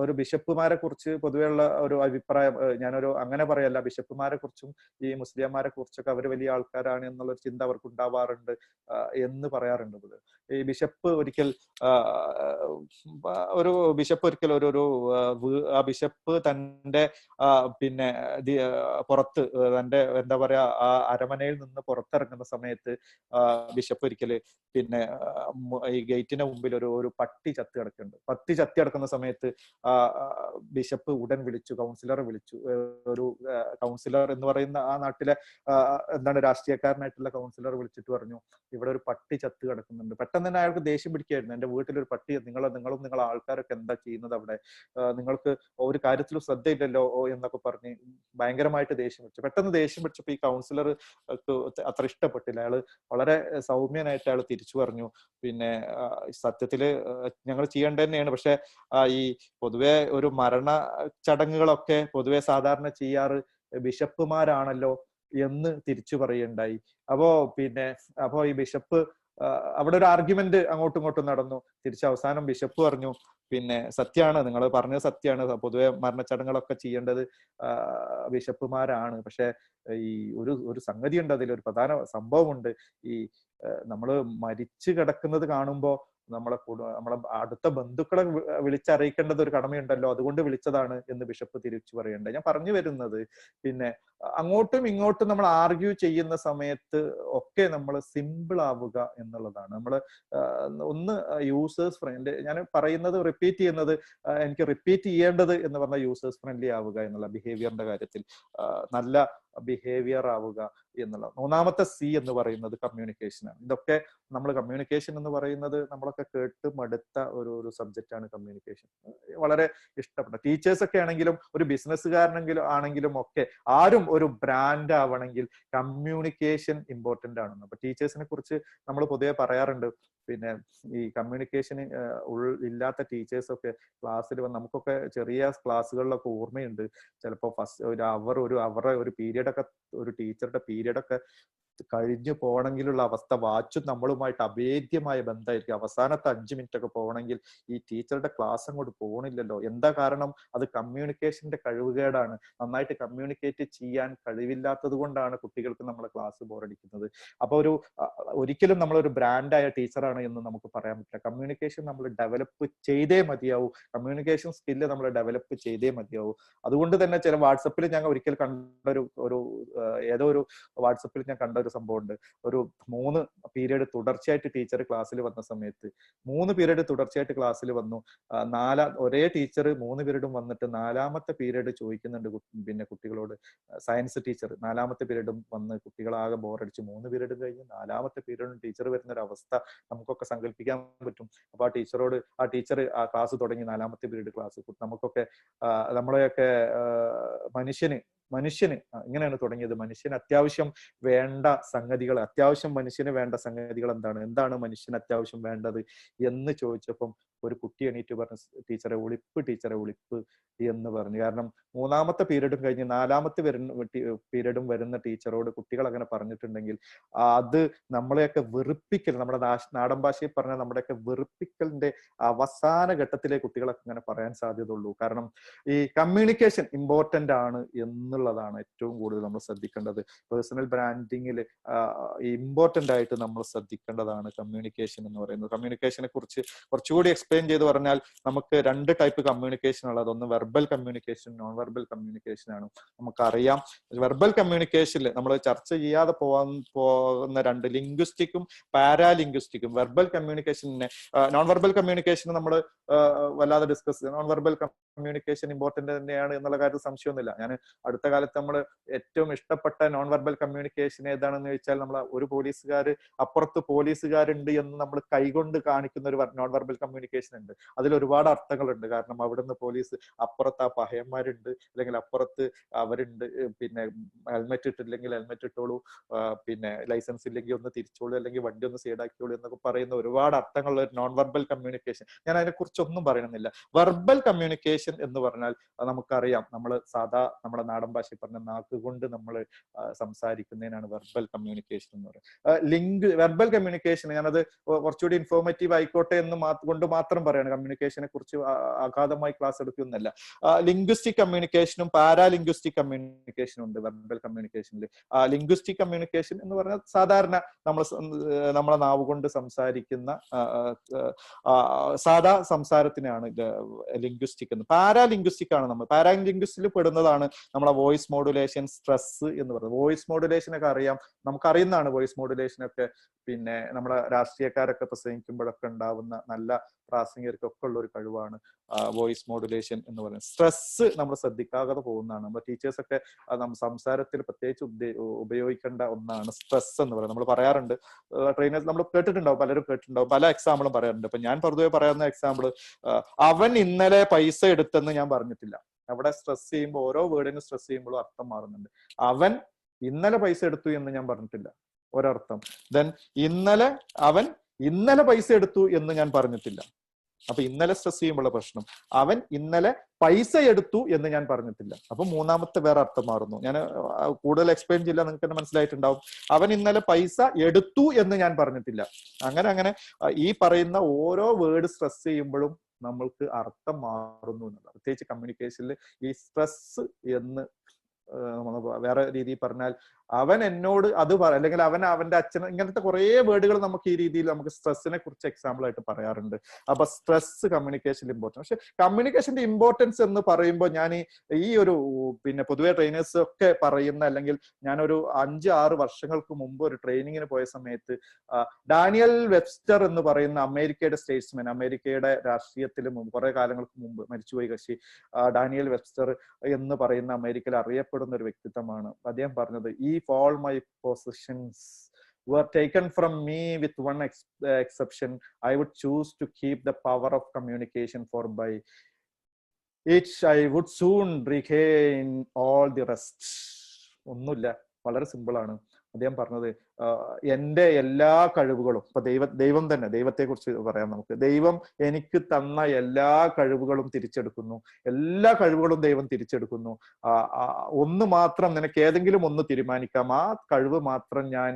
ഒരു ബിഷപ്പുമാരെ കുറിച്ച് പൊതുവെയുള്ള ഒരു അഭിപ്രായം, ഞാനൊരു അങ്ങനെ പറയല്ല, ബിഷപ്പുമാരെ കുറിച്ചും ഈ മുസ്ലിംമാരെ കുറിച്ചൊക്കെ അവർ വലിയ ആൾക്കാരാണ് എന്നുള്ളൊരു ചിന്ത അവർക്ക് ഉണ്ടാവാറുണ്ട് എന്ന് പറയാറുണ്ട്. ഈ ബിഷപ്പ് ഒരിക്കൽ ആ ബിഷപ്പ് തന്റെ പുറത്ത് തന്റെ എന്താ പറയാ ആ അരമനയിൽ നിന്ന് പുറത്തിറങ്ങുന്ന സമയത്ത് ബിഷപ്പ് ഒരിക്കല് ഈ ഗേറ്റിന് മുമ്പിൽ ഒരു പട്ടി ചത്ത് കിടക്കുന്നുണ്ട്. പട്ടി ചത്തി കിടക്കുന്ന സമയത്ത് ബിഷപ്പ് ഉടൻ കൗൺസിലറെ വിളിച്ചു. ഒരു കൗൺസിലർ എന്ന് പറയുന്ന ആ നാട്ടിലെ രാഷ്ട്രീയക്കാരനായിട്ടുള്ള കൗൺസിലർ വിളിച്ചിട്ട് പറഞ്ഞു, ഇവിടെ ഒരു പട്ടി ചത്ത് കിടക്കുന്നുണ്ട്. പെട്ടെന്ന് തന്നെ അയാൾക്ക് ദേഷ്യം പിടിക്കായിരുന്നു, എന്റെ വീട്ടിലൊരു പട്ടി, നിങ്ങളും നിങ്ങളെ ആൾക്കാരൊക്കെ എന്താ ചെയ്യുന്നത് അവിടെ, നിങ്ങൾക്ക് ഒരു കാര്യത്തിലും ശ്രദ്ധയില്ലല്ലോ എന്നൊക്കെ പറഞ്ഞ് ഭയങ്കരമായിട്ട് ദേഷ്യം പിടിച്ചു. പെട്ടെന്ന് ദേഷ്യം പിടിച്ചപ്പോ ഈ കൗൺസിലർ അത്ര ഇഷ്ടപ്പെട്ടില്ല. അയാള് വളരെ സൗമ്യനായിട്ട് അയാൾ തിരിച്ചു പറഞ്ഞു, സത്യത്തില് ഞങ്ങൾ ചെയ്യേണ്ടത് തന്നെയാണ്, പക്ഷെ ഈ പൊതുവെ ഒരു മരണ ചടങ്ങുകളൊക്കെ പൊതുവെ സാധാരണ ചെയ്യാറ് ബിഷപ്പുമാരാണല്ലോ എന്ന് തിരിച്ചു പറയുണ്ടായി. അപ്പോ ഈ ബിഷപ്പ് അവിടെ ഒരു ആർഗ്യുമെന്റ് അങ്ങോട്ടും ഇങ്ങോട്ടും നടന്നു. തിരിച്ചവസാനം ബിഷപ്പ് പറഞ്ഞു, പിന്നെ സത്യമാണ്, നിങ്ങൾ പറഞ്ഞത് സത്യമാണ്, പൊതുവെ മരണച്ചടങ്ങുകളൊക്കെ ചെയ്യേണ്ടത് ബിഷപ്പുമാരാണ്. പക്ഷെ ഈ ഒരു സംഗതി ഉണ്ട്, അതിലൊരു പ്രധാന സംഭവമുണ്ട്. ഈ നമ്മള് മരിച്ചു കിടക്കുന്നത് കാണുമ്പോ നമ്മളെ അടുത്ത ബന്ധുക്കളെ വിളിച്ചറിയിക്കേണ്ടത് ഒരു കടമയുണ്ടല്ലോ, അതുകൊണ്ട് വിളിച്ചതാണ് എന്ന് ബിഷപ്പ് തിരിച്ചു പറയണ്ടേ. ഞാൻ പറഞ്ഞു വരുന്നത്, പിന്നെ അങ്ങോട്ടും ഇങ്ങോട്ടും നമ്മൾ ആർഗ്യൂ ചെയ്യുന്ന സമയത്ത് ഒക്കെ നമ്മൾ സിമ്പിൾ ആവുക എന്നുള്ളതാണ്. നമ്മൾ ഒന്ന് യൂസേഴ്സ് ഫ്രണ്ട്ലി, ഞാൻ പറയുന്നത് റിപ്പീറ്റ് ചെയ്യുന്നത്, എനിക്ക് റിപ്പീറ്റ് ചെയ്യേണ്ടത് എന്ന് പറഞ്ഞാൽ യൂസേഴ്സ് ഫ്രണ്ട്ലി ആവുക എന്നുള്ള ബിഹേവിയറിന്റെ കാര്യത്തിൽ നല്ല ബിഹേവിയർ ആവുക എന്നുള്ള. മൂന്നാമത്തെ സി എന്ന് പറയുന്നത് കമ്മ്യൂണിക്കേഷനാണ്. ഇതൊക്കെ നമ്മൾ കമ്മ്യൂണിക്കേഷൻ എന്ന് പറയുന്നത് നമ്മളൊക്കെ കേട്ട് മടുത്ത ഒരു സബ്ജക്റ്റ് ആണ് കമ്മ്യൂണിക്കേഷൻ. വളരെ ഇഷ്ടപ്പെട്ട ടീച്ചേഴ്സ് ഒക്കെ ആണെങ്കിലും ഒരു ബിസിനസ്സുകാരനെങ്കിലും ആണെങ്കിലും ഒക്കെ ആരും ഒരു ബ്രാൻഡ് ആവണമെങ്കിൽ കമ്മ്യൂണിക്കേഷൻ ഇമ്പോർട്ടന്റ് ആണ്. അപ്പൊ ടീച്ചേഴ്സിനെ കുറിച്ച് നമ്മൾ പൊതുവെ പറയാറുണ്ട്, പിന്നെ ഈ കമ്മ്യൂണിക്കേഷൻ ഇല്ലാത്ത ടീച്ചേഴ്സ് ഒക്കെ ക്ലാസ്സിൽ വന്ന്, നമുക്കൊക്കെ ചെറിയ ക്ലാസ്സുകളിലൊക്കെ ഓർമ്മയുണ്ട്, ചിലപ്പോൾ ഫസ്റ്റ് ഒരു പീരീഡ് ഒക്കെ, ഒരു ടീച്ചറുടെ പീരീഡ് ഒക്കെ കഴിഞ്ഞു പോകണമെങ്കിലുള്ള അവസ്ഥ വാച്ചും നമ്മളുമായിട്ട് അഭേദ്യമായ ബന്ധമായിരിക്കും. അവസാനത്തെ 5 മിനിറ്റ് ഒക്കെ പോകണമെങ്കിൽ ഈ ടീച്ചറുടെ ക്ലാസ് അങ്ങോട്ട് പോകണില്ലല്ലോ. എന്താ കാരണം? അത് കമ്മ്യൂണിക്കേഷന്റെ കഴിവുകേടാണ്. നന്നായിട്ട് കമ്മ്യൂണിക്കേറ്റ് ചെയ്യാൻ കഴിവില്ലാത്തത് കൊണ്ടാണ് കുട്ടികൾക്ക് നമ്മളെ ക്ലാസ് ബോറടിക്കുന്നത്. അപ്പൊ ഒരിക്കലും നമ്മളൊരു ബ്രാൻഡായ ടീച്ചറാണ് എന്ന് നമുക്ക് പറയാൻ പറ്റില്ല. കമ്മ്യൂണിക്കേഷൻ നമ്മൾ ഡെവലപ്പ് ചെയ്തേ മതിയാവൂ. കമ്മ്യൂണിക്കേഷൻ സ്കില്ല് നമ്മൾ ഡെവലപ്പ് ചെയ്തേ മതിയാവൂ. അതുകൊണ്ട് തന്നെ ചില വാട്സപ്പിൽ ഞാൻ ഒരിക്കൽ കണ്ട ഏതോ ഒരു വാട്സപ്പിൽ ഞാൻ കണ്ട ഒരു സംഭവമുണ്ട്. ഒരു 3 പീരീഡ് തുടർച്ചയായിട്ട് ടീച്ചർ ക്ലാസ്സിൽ വന്ന സമയത്ത്, 3 പീരീഡ് തുടർച്ചയായിട്ട് ക്ലാസ്സിൽ വന്നു. ഒരേ ടീച്ചർ 3 പീരീഡും വന്നിട്ട് 4ാമത്തെ പീരീഡ് ചോദിക്കുന്നുണ്ട് പിന്നെ കുട്ടികളോട്. സയൻസ് ടീച്ചർ 4ാമത്തെ പീരീഡും വന്ന് കുട്ടികളാകെ ബോറടിച്ച് 3 പീരീഡും കഴിഞ്ഞ് 4ാമത്തെ പീരീഡും ടീച്ചർ വരുന്ന ഒരു അവസ്ഥ നമുക്കൊക്കെ സങ്കല്പിക്കാൻ പറ്റും. അപ്പൊ ആ ടീച്ചർ ആ ക്ലാസ് തുടങ്ങി, 4ാമത്തെ പീരീഡ് ക്ലാസ്. നമുക്കൊക്കെ നമ്മളെയൊക്കെ മനുഷ്യന് ഇങ്ങനെയാണ് തുടങ്ങിയത്. മനുഷ്യന് അത്യാവശ്യം മനുഷ്യന് വേണ്ട സംഗതികൾ എന്താണ് മനുഷ്യന് അത്യാവശ്യം വേണ്ടത് എന്ന് ചോദിച്ചപ്പം ഒരു കുട്ടി എണീറ്റ് പറഞ്ഞു, ടീച്ചറെ ഒളിപ്പ് എന്ന് പറഞ്ഞു. കാരണം 3ാമത്തെ പീരീഡും കഴിഞ്ഞ് 4ാമത്തെ പീരീഡും വരുന്ന ടീച്ചറോട് കുട്ടികൾ അങ്ങനെ പറഞ്ഞിട്ടുണ്ടെങ്കിൽ അത് നമ്മളെയൊക്കെ വെറുപ്പിക്കൽ, നമ്മുടെ നാടൻ ഭാഷയിൽ പറഞ്ഞാൽ നമ്മുടെയൊക്കെ വെറുപ്പിക്കലിന്റെ അവസാന ഘട്ടത്തിലെ കുട്ടികളൊക്കെ അങ്ങനെ പറയാൻ സാധ്യതയുള്ളൂ. കാരണം ഈ കമ്മ്യൂണിക്കേഷൻ ഇമ്പോർട്ടന്റ് ആണ് എന്നുള്ളതാണ് ഏറ്റവും കൂടുതൽ നമ്മൾ ശ്രദ്ധിക്കേണ്ടത്. പേഴ്സണൽ ബ്രാൻഡിങ്ങിൽ ഇമ്പോർട്ടന്റ് ആയിട്ട് നമ്മൾ ശ്രദ്ധിക്കേണ്ടതാണ് കമ്മ്യൂണിക്കേഷൻ എന്ന് പറയുന്നത്. കമ്മ്യൂണിക്കേഷനെ കുറിച്ച് കുറച്ചുകൂടി എക്സ്പ്ലെയിൻ ചെയ്ത് പറഞ്ഞാൽ നമുക്ക് 2 ടൈപ്പ് കമ്മ്യൂണിക്കേഷൻ ഉള്ളത്. ഒന്ന് verbal communication, non verbal communication ആണ്. നമുക്കറിയാം വെർബൽ കമ്മ്യൂണിക്കേഷനിൽ നമ്മൾ ചർച്ച ചെയ്യാതെ പോകുന്ന 2, ലിംഗ്വിസ്റ്റിക്കും പാരാലിംഗ്വിസ്റ്റിക്കും. വെർബൽ കമ്മ്യൂണിക്കേഷനെ, നോൺ വെർബൽ കമ്മ്യൂണിക്കേഷൻ നമ്മൾ വല്ലാതെ ഡിസ്കസ് ചെയ്യും. നോൺ വെർബൽ കമ്മ്യൂണിക്കേഷൻ ഇമ്പോർട്ടന്റ് തന്നെയാണ് എന്നുള്ള കാര്യത്തിൽ സംശയമൊന്നുമില്ല. ഞാൻ അടുത്ത കാലത്ത് നമ്മൾ ഏറ്റവും ഇഷ്ടപ്പെട്ട നോൺ വെർബൽ കമ്മ്യൂണിക്കേഷൻ ഏതാണെന്ന് ചോദിച്ചാൽ, നമ്മൾ ഒരു അപ്പുറത്ത് പോലീസുകാരുണ്ട് എന്ന് നമ്മൾ കൈകൊണ്ട് കാണിക്കുന്ന ഒരു നോൺ വെർബൽ കമ്മ്യൂണിക്കേഷൻ ഉണ്ട്. അതിൽ ഒരുപാട് അർത്ഥങ്ങളുണ്ട്. കാരണം അവിടുന്ന് പോലീസ് അപ്പുറത്ത് ആ പഹയന്മാരുണ്ട്, അല്ലെങ്കിൽ അപ്പുറത്ത് അവരുണ്ട്, പിന്നെ ഹെൽമെറ്റ് ഇട്ടില്ലെങ്കിൽ ഹെൽമെറ്റ് ഇട്ടോളൂ, പിന്നെ ലൈസൻസ് ഇല്ലെങ്കിൽ ഒന്ന് തിരിച്ചോളൂ, അല്ലെങ്കിൽ വണ്ടി ഒന്ന് സൈഡാക്കിയോളൂ എന്നൊക്കെ പറയുന്ന ഒരുപാട് അർത്ഥങ്ങളുള്ള ഒരു നോൺ വെർബൽ കമ്മ്യൂണിക്കേഷൻ. ഞാൻ അതിനെക്കുറിച്ചൊന്നും പറയണമെന്നില്ല. വെർബൽ കമ്മ്യൂണിക്കേഷൻ എന്ന് പറഞ്ഞാൽ നമുക്കറിയാം, നമ്മൾ സാധാ നമ്മുടെ നാടൻ ഭാഷയിൽ പറഞ്ഞ നാക്കുകൊണ്ട് നമ്മൾ സംസാരിക്കുന്നതിനാണ് വെർബൽ കമ്മ്യൂണിക്കേഷൻ എന്ന് പറയുന്നത്. വെർബൽ കമ്മ്യൂണിക്കേഷൻ, ഞാനത് കുറച്ചുകൂടി ഇൻഫോർമേറ്റീവ് ആയിക്കോട്ടെ എന്ന് കൊണ്ട് മാത്രം പറയാണ്. കമ്മ്യൂണിക്കേഷനെ കുറിച്ച് അഗാധമായി ക്ലാസ് എടുക്കുന്നല്ല. ലിംഗ്വിസ്റ്റിക് കമ്മ്യൂണിക്കേഷനും പാരാലിംഗ്വിസ്റ്റിക് കമ്മ്യൂണിക്കേഷനും ഉണ്ട് വെർബൽ കമ്മ്യൂണിക്കേഷനിൽ. ലിംഗ്വിസ്റ്റിക് കമ്മ്യൂണിക്കേഷൻ എന്ന് പറഞ്ഞാൽ സാധാരണ നമ്മളെ നാവ് കൊണ്ട് സംസാരിക്കുന്ന സാധാ സംസാരത്തിനാണ് ലിംഗ്വിസ്റ്റിക് എന്ന്. പാരാലിംഗ്വിസ്റ്റിക് ആണ് പാരാലിംഗ്വിസ്റ്റിൽ പെടുന്നതാണ് നമ്മളെ വോയിസ് മോഡുലേഷൻ, സ്ട്രെസ് എന്ന് പറയുന്നത്. വോയിസ് മോഡുലേഷൻ ഒക്കെ നമുക്കറിയുന്നതാണ്. വോയിസ് മോഡുലേഷൻ ഒക്കെ പിന്നെ നമ്മുടെ രാഷ്ട്രീയക്കാരൊക്കെ പ്രസംഗിക്കുമ്പോഴൊക്കെ ഉണ്ടാവുന്ന, നല്ല പ്രാസംഗികർക്കൊക്കെ ഉള്ള ഒരു കഴിവാണ് വോയിസ് മോഡുലേഷൻ എന്ന് പറയുന്നത്. സ്ട്രെസ് നമ്മൾ ശ്രദ്ധിക്കാതെ പോകുന്നതാണ്. നമ്മുടെ ടീച്ചേഴ്സ് ഒക്കെ സംസാരത്തിൽ പ്രത്യേകിച്ച് ഉപയോഗിക്കേണ്ട ഒന്നാണ് സ്ട്രെസ് എന്ന് പറയുന്നത്. നമ്മൾ പറയാറുണ്ട്, ട്രെയിനേഴ്സ് നമ്മൾ കേട്ടിട്ടുണ്ടാവും, പലരും കേട്ടിട്ടുണ്ടാവും, പല എക്സാമ്പിളും പറയാറുണ്ട്. അപ്പൊ ഞാൻ പൊതുവെ പറയുന്ന എക്സാമ്പിൾ, അവൻ ഇന്നലെ പൈസ എടുത്തെന്ന് ഞാൻ പറഞ്ഞിട്ടില്ല. അവിടെ സ്ട്രെസ് ചെയ്യുമ്പോൾ ഓരോ വേർഡിനും സ്ട്രെസ് ചെയ്യുമ്പോഴും അർത്ഥം മാറുന്നുണ്ട്. അവൻ ഇന്നലെ പൈസ എടുത്തു എന്ന് ഞാൻ പറഞ്ഞിട്ടില്ല, ഒരർത്ഥം. ദെൻ അവൻ ഇന്നലെ പൈസ എടുത്തു എന്ന് ഞാൻ പറഞ്ഞിട്ടില്ല, അപ്പൊ ഇന്നലെ സ്ട്രെസ് ചെയ്യുമ്പോഴുള്ള പ്രശ്നം, അവൻ ഇന്നലെ പൈസ എടുത്തു എന്ന് ഞാൻ പറഞ്ഞിട്ടില്ല. അപ്പൊ മൂന്നാമത്തെ വേറെ അർത്ഥം മാറുന്നു. ഞാൻ കൂടുതൽ എക്സ്പ്ലെയിൻ ചെയ്യില്ല, നിങ്ങൾക്ക് തന്നെ മനസ്സിലായിട്ടുണ്ടാവും. അവൻ ഇന്നലെ പൈസ എടുത്തു എന്ന് ഞാൻ പറഞ്ഞിട്ടില്ല. അങ്ങനെ ഈ പറയുന്ന ഓരോ വേർഡ് സ്ട്രെസ് ചെയ്യുമ്പോഴും നമ്മൾക്ക് അർത്ഥം മാറുന്നു എന്നുള്ളത്. പ്രത്യേകിച്ച് കമ്മ്യൂണിക്കേഷനിൽ ഈ സ്ട്രെസ് എന്ന് വേറെ രീതിയിൽ പറഞ്ഞാൽ, അവൻ എന്നോട് അത് അല്ലെങ്കിൽ അവൻ അവന്റെ അച്ഛൻ, ഇങ്ങനത്തെ കുറെ വേർഡുകൾ നമുക്ക് ഈ രീതിയിൽ നമുക്ക് സ്ട്രെസ്സിനെ കുറിച്ച് എക്സാമ്പിൾ ആയിട്ട് പറയാറുണ്ട്. അപ്പൊ സ്ട്രെസ് കമ്മ്യൂണിക്കേഷനിൽ ഇമ്പോർട്ടൻസ്. പക്ഷെ കമ്മ്യൂണിക്കേഷന്റെ ഇമ്പോർട്ടൻസ് എന്ന് പറയുമ്പോൾ ഞാൻ ഈ ഒരു പൊതുവെ ട്രെയിനേഴ്സ് ഒക്കെ പറയുന്ന, അല്ലെങ്കിൽ ഞാനൊരു 5-6 വർഷങ്ങൾക്ക് മുമ്പ് ഒരു ട്രെയിനിങ്ങിന് പോയ സമയത്ത് ഡാനിയൽ വെബ്സ്റ്റർ എന്ന് പറയുന്ന അമേരിക്കയുടെ സ്റ്റേറ്റ്സ്മാൻ, അമേരിക്കയുടെ രാഷ്ട്രീയത്തിൽ കുറെ കാലങ്ങൾക്ക് മുമ്പ് മരിച്ചുപോയി കക്ഷി, ഡാനിയൽ വെബ്സ്റ്റർ എന്ന് പറയുന്ന അമേരിക്കയിൽ അറിയപ്പെടുന്ന ഒരു വ്യക്തിത്വമാണ്. അദ്ദേഹം പറഞ്ഞത്, if all my possessions were taken from me with one exception, I would choose to keep the power of communication, for by it I would soon regain all the rest. ഒന്നുമില്ല, വളരെ സിമ്പിൾ ആണ്. അദ്ദേഹം പറഞ്ഞത്, എൻ്റെ എല്ലാ കഴിവുകളും, ഇപ്പൊ ദൈവം തന്നെ, ദൈവത്തെ കുറിച്ച് പറയാം നമുക്ക്. ദൈവം എനിക്ക് തന്ന എല്ലാ കഴിവുകളും തിരിച്ചെടുക്കുന്നു. എല്ലാ കഴിവുകളും ദൈവം തിരിച്ചെടുക്കുന്നു. ഒന്ന് മാത്രം, നിനക്ക് ഏതെങ്കിലും ഒന്ന് തീരുമാനിക്കാം, ആ കഴിവ് മാത്രം ഞാൻ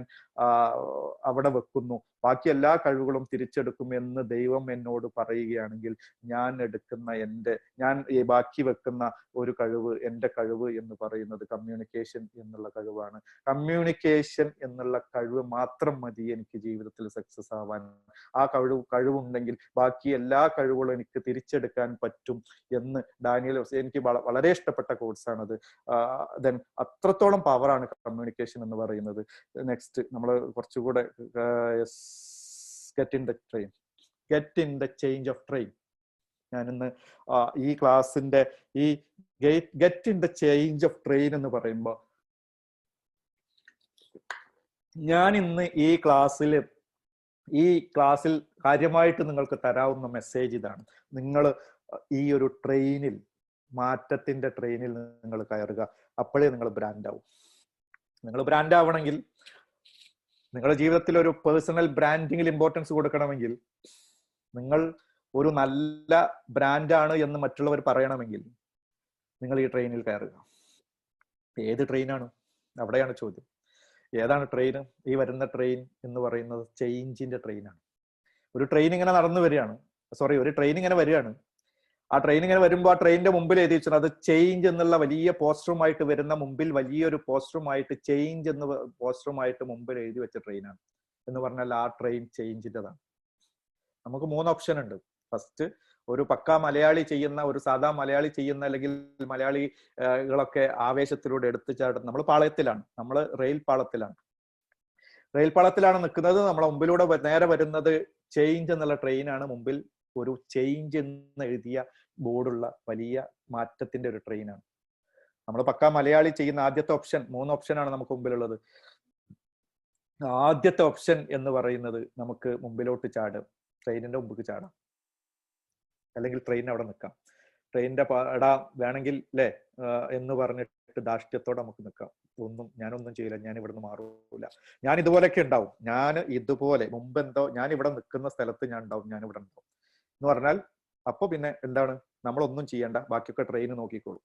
അവിടെ വെക്കുന്നു, ബാക്കി എല്ലാ കഴിവുകളും തിരിച്ചെടുക്കും എന്ന് ദൈവം എന്നോട് പറയുകയാണെങ്കിൽ, ഞാൻ ബാക്കി വെക്കുന്ന ഒരു കഴിവ്, എൻ്റെ കഴിവ് എന്ന് പറയുന്നത് കമ്മ്യൂണിക്കേഷൻ എന്നുള്ള കഴിവാണ്. കമ്മ്യൂണിക്കേഷൻ എന്നുള്ള കഴിവ് മാത്രം മതി എനിക്ക് ജീവിതത്തിൽ സക്സസ് ആവാൻ. ആ കഴിവുണ്ടെങ്കിൽ ബാക്കി എല്ലാ കഴിവുകളും എനിക്ക് തിരിച്ചെടുക്കാൻ പറ്റും എന്ന് ഡാനിയൽ, എനിക്ക് വളരെ ഇഷ്ടപ്പെട്ട കോഴ്സാണത്. ദെൻ അത്രത്തോളം പവറാണ് കമ്മ്യൂണിക്കേഷൻ എന്ന് പറയുന്നത്. നെക്സ്റ്റ് നമ്മൾ കുറച്ചുകൂടെ get in the change of train. ഞാനിന്ന് ഈ ക്ലാസ്സിന്റെ ഈ get in the change of train എന്ന് പറയുമ്പോൾ, ഞാൻ ഇന്ന് ഈ ക്ലാസ്സിൽ കാര്യമായിട്ട് നിങ്ങൾക്ക് തരാവുന്ന മെസ്സേജ് ഇതാണ്. നിങ്ങൾ ഈ ഒരു ട്രെയിനിൽ, മാറ്റത്തിന്റെ ട്രെയിനിൽ നിങ്ങൾ കയറുക. അപ്പോഴേ നിങ്ങൾ ബ്രാൻഡ് ആവും. നിങ്ങൾ ബ്രാൻഡ് ആവണമെങ്കിൽ, നിങ്ങളുടെ ജീവിതത്തിൽ ഒരു പേഴ്സണൽ ബ്രാൻഡിങ്ങിൽ ഇമ്പോർട്ടൻസ് കൊടുക്കണമെങ്കിൽ, നിങ്ങൾ ഒരു നല്ല ബ്രാൻഡാണ് എന്ന് മറ്റുള്ളവർ പറയണമെങ്കിൽ, നിങ്ങൾ ഈ ട്രെയിനിൽ കയറുക. ഏത് ട്രെയിനാണ്? അവിടെയാണ് ചോദ്യം. ഏതാണ് ട്രെയിൻ? ഈ വരുന്ന ട്രെയിൻ എന്ന് പറയുന്നത് ചേഞ്ചിന്റെ ട്രെയിനാണ്. ഒരു ട്രെയിൻ ഇങ്ങനെ നടന്നു വരികയാണ്, ഒരു ട്രെയിൻ ഇങ്ങനെ വരികയാണ്. ആ ട്രെയിൻ ഇങ്ങനെ വരുമ്പോൾ ആ ട്രെയിനിന്റെ മുമ്പിൽ എഴുതി വെച്ചാൽ, അത് ചേഞ്ച് എന്നുള്ള വലിയ പോസ്റ്ററുമായിട്ട് വരുന്ന മുമ്പിൽ, വലിയൊരു പോസ്റ്ററുമായിട്ട് ചേഞ്ച് എന്ന പോസ്റ്ററുമായിട്ട് മുമ്പിൽ എഴുതി വെച്ച ട്രെയിനാണ്. എന്ന് പറഞ്ഞാൽ ആ ട്രെയിൻ ചേഞ്ചിൻ്റെതാണ്. നമുക്ക് 3 ഓപ്ഷൻ ഉണ്ട്. ഫസ്റ്റ്, ഒരു പക്കാ മലയാളി ചെയ്യുന്ന, ഒരു സാധാ മലയാളി ചെയ്യുന്ന, അല്ലെങ്കിൽ മലയാളികളൊക്കെ ആവേശത്തിലൂടെ എടുത്തു ചാടുന്ന, നമ്മൾ പാളയത്തിലാണ്, നമ്മൾ റെയിൽ പാളത്തിലാണ് നിൽക്കുന്നത്. നമ്മളെ മുമ്പിലൂടെ നേരെ വരുന്നത് ചേഞ്ച് എന്നുള്ള ട്രെയിനാണ്. മുമ്പിൽ ഒരു ചേഞ്ച് എന്ന് എഴുതിയ ബോർഡുള്ള വലിയ മാറ്റത്തിന്റെ ഒരു ട്രെയിനാണ്. നമ്മൾ പക്കാ മലയാളി ചെയ്യുന്ന ആദ്യത്തെ ഓപ്ഷൻ, 3 ഓപ്ഷനാണ് നമുക്ക് മുമ്പിലുള്ളത്. ആദ്യത്തെ ഓപ്ഷൻ എന്ന് പറയുന്നത്, നമുക്ക് മുമ്പിലോട്ട് ചാടും, ട്രെയിനിന്റെ മുമ്പിൽ ചാടാം, അല്ലെങ്കിൽ ട്രെയിൻ അവിടെ നിൽക്കാം. ട്രെയിനിന്റെ വേണമെങ്കിൽ അല്ലേ എന്ന് പറഞ്ഞിട്ട് ധാർഷ്ട്യത്തോടെ നമുക്ക് നിൽക്കാം. ഞാനൊന്നും ചെയ്യില്ല, ഞാൻ ഇവിടുന്ന് മാറൂല, ഞാൻ ഇതുപോലെയൊക്കെ ഉണ്ടാവും, ഞാൻ ഇതുപോലെ മുമ്പെന്തോ, ഞാൻ ഇവിടെ നിൽക്കുന്ന സ്ഥലത്ത് ഞാൻ ഉണ്ടാവും, ഞാൻ ഇവിടെ ഉണ്ടാവും എന്ന് പറഞ്ഞാൽ, അപ്പൊ പിന്നെ എന്താണ്, നമ്മളൊന്നും ചെയ്യണ്ട, ബാക്കിയൊക്കെ ട്രെയിൻ നോക്കിക്കോളും.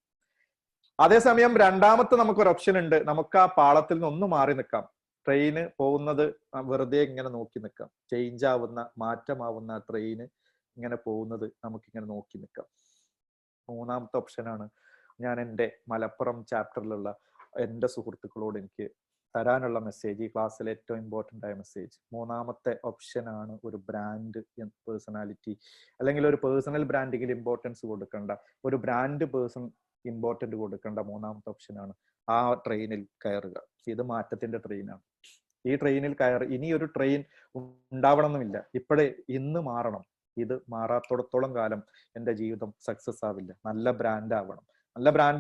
അതേസമയം രണ്ടാമത്തെ നമുക്കൊരു ഓപ്ഷൻ ഉണ്ട്. നമുക്ക് ആ പാളത്തിൽ നിന്ന് ഒന്ന് മാറി നിൽക്കാം. ട്രെയിന് പോകുന്നത് വെറുതെ ഇങ്ങനെ നോക്കി നിൽക്കാം. ചേഞ്ച് ആവുന്ന, മാറ്റമാവുന്ന ട്രെയിന് ഇങ്ങനെ പോകുന്നത് നമുക്കിങ്ങനെ നോക്കി നിൽക്കാം. 3ാമത്തെ ഓപ്ഷനാണ് ഞാൻ എൻ്റെ മലപ്പുറം ചാപ്റ്ററിലുള്ള എൻ്റെ സുഹൃത്തുക്കളോട് എനിക്ക് തരാനുള്ള മെസ്സേജ്, ഈ ക്ലാസ്സിലെ ഏറ്റവും ഇമ്പോർട്ടൻ്റ് ആയ മെസ്സേജ്. 3ാമത്തെ ഓപ്ഷനാണ് ഒരു ബ്രാൻഡ് പേഴ്സണാലിറ്റി, അല്ലെങ്കിൽ ഒരു പേഴ്സണൽ ബ്രാൻഡിങ്ങിൽ ഇമ്പോർട്ടൻസ് കൊടുക്കേണ്ട, ഒരു ബ്രാൻഡ് ഇമ്പോർട്ടൻ്റ് കൊടുക്കേണ്ട 3ാമത്തെ ഓപ്ഷനാണ് ആ ട്രെയിനിൽ കയറുക. ഇത് മാറ്റത്തിന്റെ ട്രെയിനാണ്. ഈ ട്രെയിനിൽ ഇനി ഒരു ട്രെയിൻ ഉണ്ടാവണമെന്നില്ല, ഇന്ന് മാറണം. ഇത് മാറാത്തോടത്തോളം കാലം എൻ്റെ ജീവിതം സക്സസ് ആവില്ല. നല്ല ബ്രാൻഡ്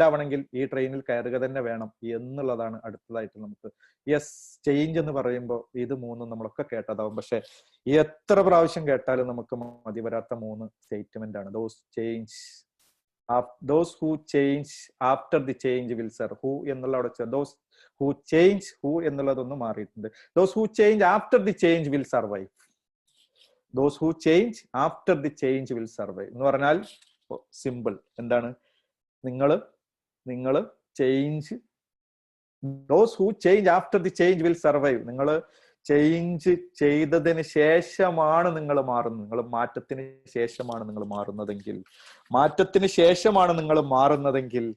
ആവണമെങ്കിൽ ഈ ട്രെയിനിൽ കയറുക തന്നെ വേണം എന്നുള്ളതാണ് അടുത്തതായിട്ട് നമുക്ക്. ചേഞ്ച് എന്ന് പറയുമ്പോൾ ഇത് 3 നമ്മളൊക്കെ കേട്ടതാവും. പക്ഷെ എത്ര പ്രാവശ്യം കേട്ടാലും നമുക്ക് മതി വരാത്ത 3 സ്റ്റേറ്റ്മെന്റ് ആണ്. those who change after the change will serve. who എന്നുള്ള അവിടെ those who change, who എന്നുള്ളതൊന്നും മാറിയിട്ടുണ്ട്. those who change after the change will survive. Those who change after the change will survive എന്ന് പറഞ്ഞാൽ സിമ്പിൾ എന്താണ്, നിങ്ങൾ change, those who change after the change will survive. നിങ്ങൾ ചേഞ്ച് ചെയ്തതിന് ശേഷമാണ് നിങ്ങൾ മാറുന്നത്, നിങ്ങൾ മാറ്റത്തിന് ശേഷമാണ് നിങ്ങൾ മാറുന്നതെങ്കിൽ